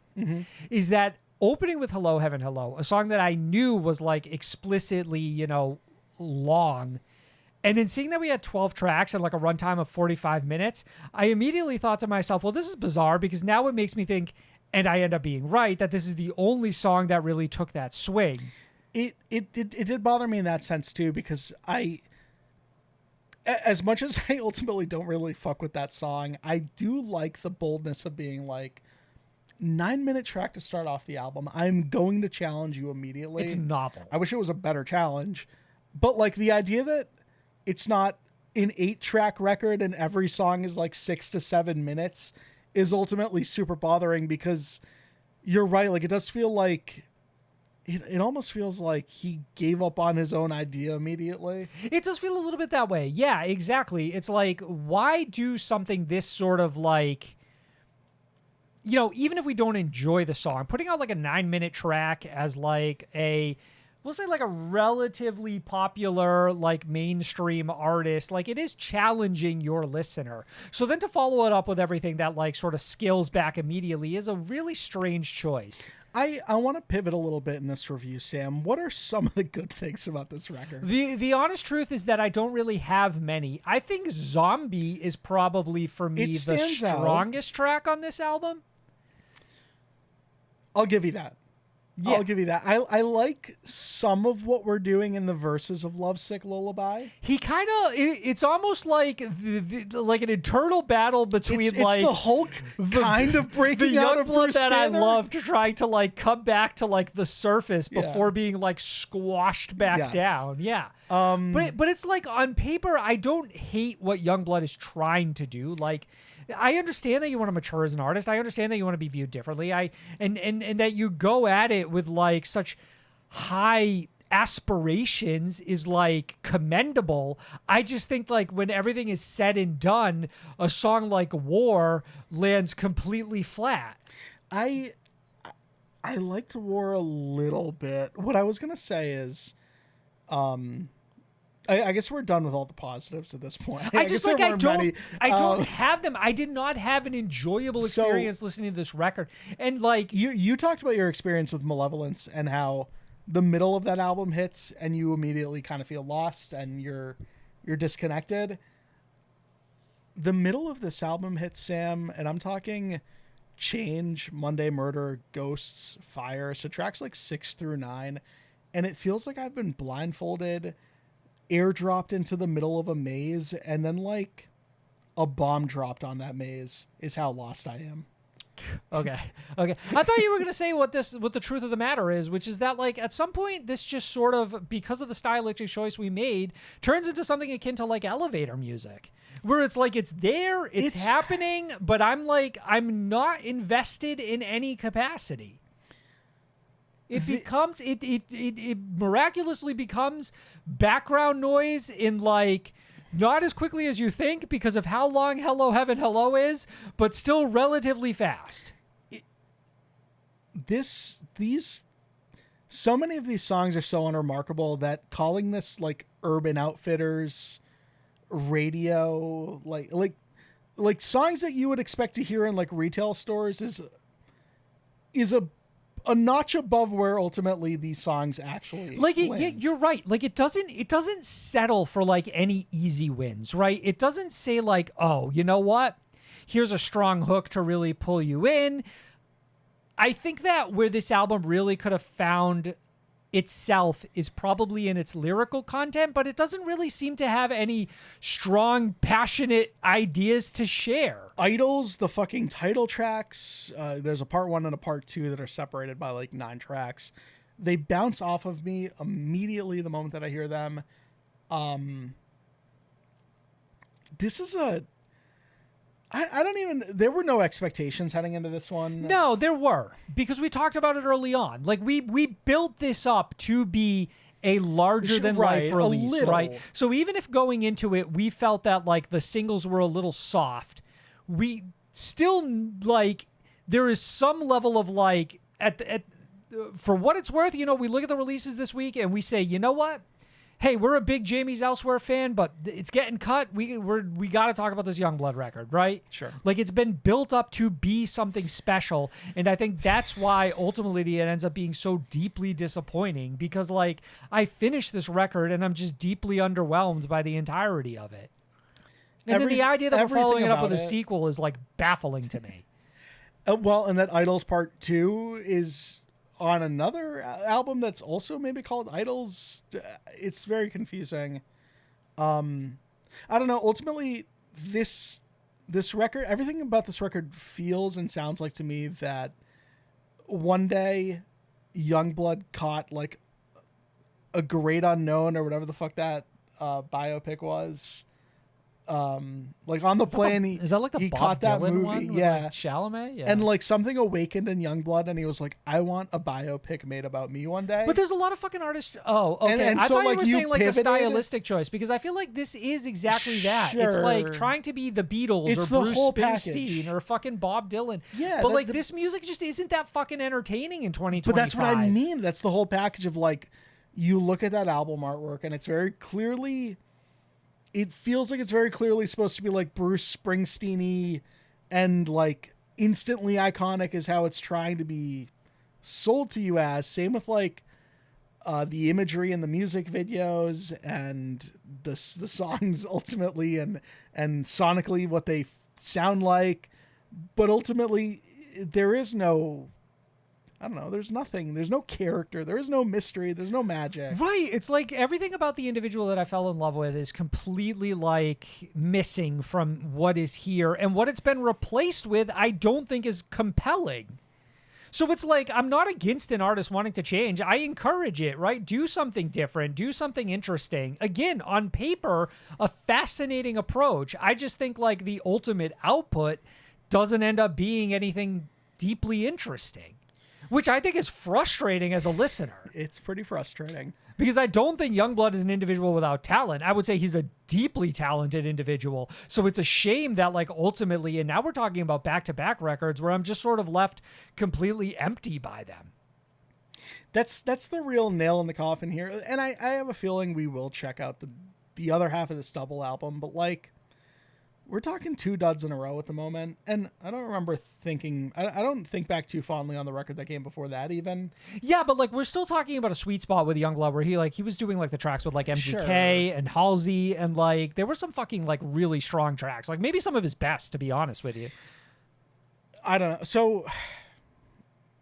is that opening with Hello Heaven Hello, a song that I knew was like explicitly, you know, long. And then seeing that we had 12 tracks and like a runtime of 45 minutes, I immediately thought to myself, well, this is bizarre because now it makes me think, and I end up being right, that this is the only song that really took that swing. It did bother me in that sense too, because as much as I ultimately don't really fuck with that song, I do like the boldness of being like, 9-minute track to start off the album. I'm going to challenge you immediately. It's novel. I wish it was a better challenge, but like the idea that it's not an 8-track record and every song is like 6 to 7 minutes is ultimately super bothering, because you're right. Like, it does feel like it almost feels like he gave up on his own idea immediately. It does feel a little bit that way. Yeah, exactly. It's like, why do something this sort of like, you know, even if we don't enjoy the song, putting out like a 9-minute track as like we'll say like a relatively popular, like mainstream artist, like it is challenging your listener. So then to follow it up with everything that like sort of scales back immediately is a really strange choice. I want to pivot a little bit in this review, Sam. What are some of the good things about this record? The honest truth is that I don't really have many. I think Zombie is probably for me the strongest track on this album. I'll give you that. Yeah. I'll give you that. I like some of what we're doing in the verses of Lovesick Lullaby. He kind of, it's almost like like an internal battle between it's like the Hulk kind of breaking the out of Yungblud Bruce that Banner. I loved, trying to like come back to like the surface before being like squashed back down. Yeah. But it's like on paper, I don't hate what Yungblud is trying to do. Like, I understand that you want to mature as an artist. I understand that you want to be viewed differently. And that you go at it with like such high aspirations is like commendable. I just think like when everything is said and done, a song like War lands completely flat. I liked War a little bit. What I was gonna say is, I guess we're done with all the positives at this point. I don't Um, have them. I did not have an enjoyable experience listening to this record. And like you talked about your experience with Malevolence and how the middle of that album hits and you immediately kind of feel lost and you're disconnected. The middle of this album hits, Sam, and I'm talking Change, Monday Murder, Ghosts, Fire. So tracks like 6 through 9. And it feels like I've been blindfolded, airdropped into the middle of a maze, and then like a bomb dropped on that maze is how lost I am. Okay. I thought you were going to say what the truth of the matter is, which is that like at some point this just sort of, because of the stylistic choice we made, turns into something akin to like elevator music, where it's like it's there, it's happening, but I'm not invested in any capacity. it miraculously becomes background noise in like not as quickly as you think because of how long Hello Heaven Hello is, but still relatively fast. So many of these songs are so unremarkable that calling this like Urban Outfitters radio, like songs that you would expect to hear in like retail stores is a notch above where ultimately these songs actually land. You're right. Like it doesn't settle for like any easy wins, right? It doesn't say like, oh, you know what? Here's a strong hook to really pull you in. I think that where this album really could have found itself is probably in its lyrical content, but it doesn't really seem to have any strong, passionate ideas to share. Idols, the fucking title tracks, there's a part 1 and a part 2 that are separated by like 9 tracks. They bounce off of me immediately the moment that I hear them. This is I don't even, there were no expectations heading into this one. No, there were, because we talked about it early on. Like we built this up to be a larger than life release, right? So even if going into it, we felt that like the singles were a little soft, we still like, there is some level of like for what it's worth, you know, we look at the releases this week and we say, you know what? Hey, we're a big Jamie's Elsewhere fan, but it's getting cut. We got to talk about this Yungblud record, right? Sure. Like it's been built up to be something special, and I think that's why ultimately it ends up being so deeply disappointing, because like I finished this record and I'm just deeply underwhelmed by the entirety of it. And then the idea that we're following it up with a sequel is like baffling to me. Well, and that Idols Part 2 is on another album that's also maybe called Idols. It's very confusing. I don't know. Ultimately, this record, everything about this record feels and sounds like to me that one day Yungblud caught like a Great Unknown or whatever the fuck that biopic was. Like on the plane, is that like the he Bob caught that Dylan movie, one with, yeah, like, Chalamet, yeah, and like something awakened in Yungblud, and he was like, "I want a biopic made about me one day." But there's a lot of fucking artists. Oh, okay. And I so, thought like, you were you saying like a pivoted? stylistic choice, because I feel like this is exactly that. It's like Sure. trying to be the Beatles It's or the Bruce whole Springsteen package. or fucking Bob Dylan. Yeah, but like this music just isn't that fucking entertaining in 2025. But that's what I mean. That's the whole package of like, you look at that album artwork and it's very clearly, it feels like it's very clearly supposed to be like Bruce Springsteen-y and like instantly iconic is how it's trying to be sold to you as. Same with like the imagery in the music videos and the songs ultimately and sonically what they sound like. But ultimately there is no, I don't know, there's nothing. There's no character. There is no mystery. There's no magic. Right. It's like everything about the individual that I fell in love with is completely like missing from what is here. And what it's been replaced with, I don't think is compelling. So it's like, I'm not against an artist wanting to change. I encourage it, right? Do something different. Do something interesting. Again, on paper, a fascinating approach. I just think like the ultimate output doesn't end up being anything deeply interesting, which I think is frustrating as a listener. It's pretty frustrating. Because I don't think Yungblud is an individual without talent. I would say he's a deeply talented individual. So it's a shame that like ultimately, and now we're talking about back-to-back records where I'm just sort of left completely empty by them. That's the real nail in the coffin here. And I have a feeling we will check out the other half of this double album, but like, we're talking 2 duds in a row at the moment, and I don't remember thinking, I don't think back too fondly on the record that came before that even. Yeah, but like we're still talking about a sweet spot with Yungblud where he was doing like the tracks with like MGK Sure. and Halsey, and like there were some fucking like really strong tracks, like maybe some of his best, to be honest with you. I don't know. So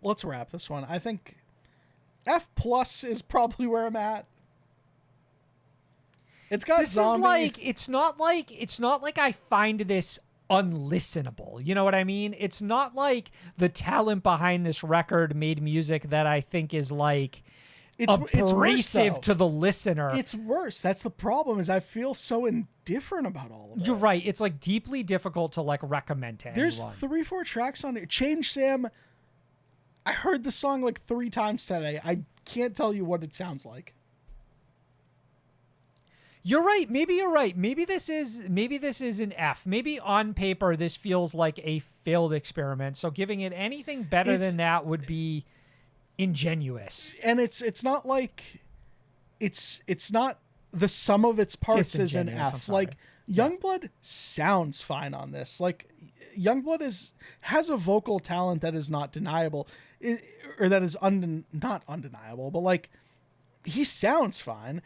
let's wrap this one. I think F+ is probably where I'm at. It's got This zombie. is like it's not like I find this unlistenable. You know what I mean? It's not like the talent behind this record made music that I think is like it's worse, abrasive though. to the listener. It's worse. That's the problem, is I feel so indifferent about all of it. You're right. It's like deeply difficult to like recommend to There's anyone. 3-4 tracks on it. Change Sam, I heard the song like 3 times today. I can't tell you what it sounds like. You're right. Maybe you're right. Maybe this is an F. Maybe on paper this feels like a failed experiment. So giving it anything better than that would be ingenuous. And it's not like it's not the sum of its parts is an F. Like Yungblud sounds fine on this. Like Yungblud has a vocal talent that is not deniable, or that is not undeniable, but like he sounds fine.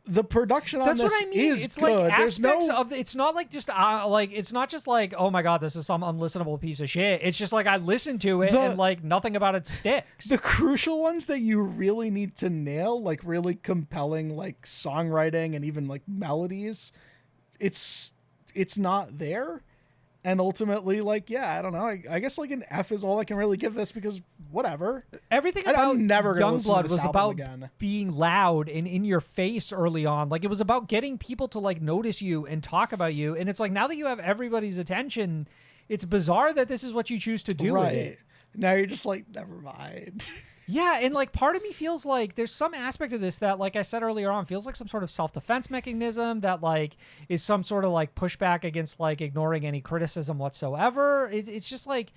The production on this is it's good. Like There's aspects no of it's not like just like it's not just like, oh my god, this is some unlistenable piece of shit. It's just like I listened to it and like nothing about it sticks. The crucial ones that you really need to nail, like really compelling like songwriting and even like melodies, it's not there. And ultimately, like, yeah, I don't know. I guess like an F is all I can really give this, because whatever. Everything about Yungblud was about again. being loud and in your face early on. Like, it was about getting people to like notice you and talk about you. And it's like, now that you have everybody's attention, it's bizarre that this is what you choose to do with it. Now you're just like, never mind. Yeah, and like part of me feels like there's some aspect of this that, like I said earlier on, feels like some sort of self-defense mechanism that like is some sort of like pushback against like ignoring any criticism whatsoever. It's just like,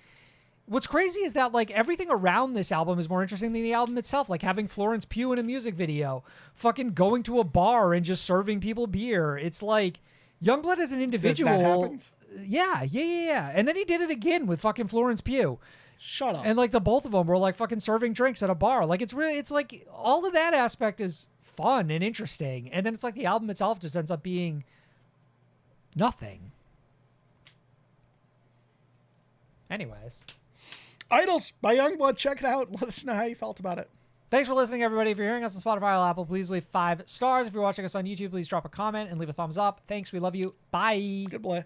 what's crazy is that like everything around this album is more interesting than the album itself. Like having Florence Pugh in a music video, fucking going to a bar and just serving people beer. It's like Yungblud as an individual. That happened? Yeah. And then he did it again with fucking Florence Pugh. Shut up. And like the both of them were like fucking serving drinks at a bar. Like it's like all of that aspect is fun and interesting. And then it's like the album itself just ends up being nothing. Anyways. Idols by Yungblud. Check it out. Let us know how you felt about it. Thanks for listening, everybody. If you're hearing us on Spotify or Apple, please leave 5 stars. If you're watching us on YouTube, please drop a comment and leave a thumbs up. Thanks. We love you. Bye. Good boy.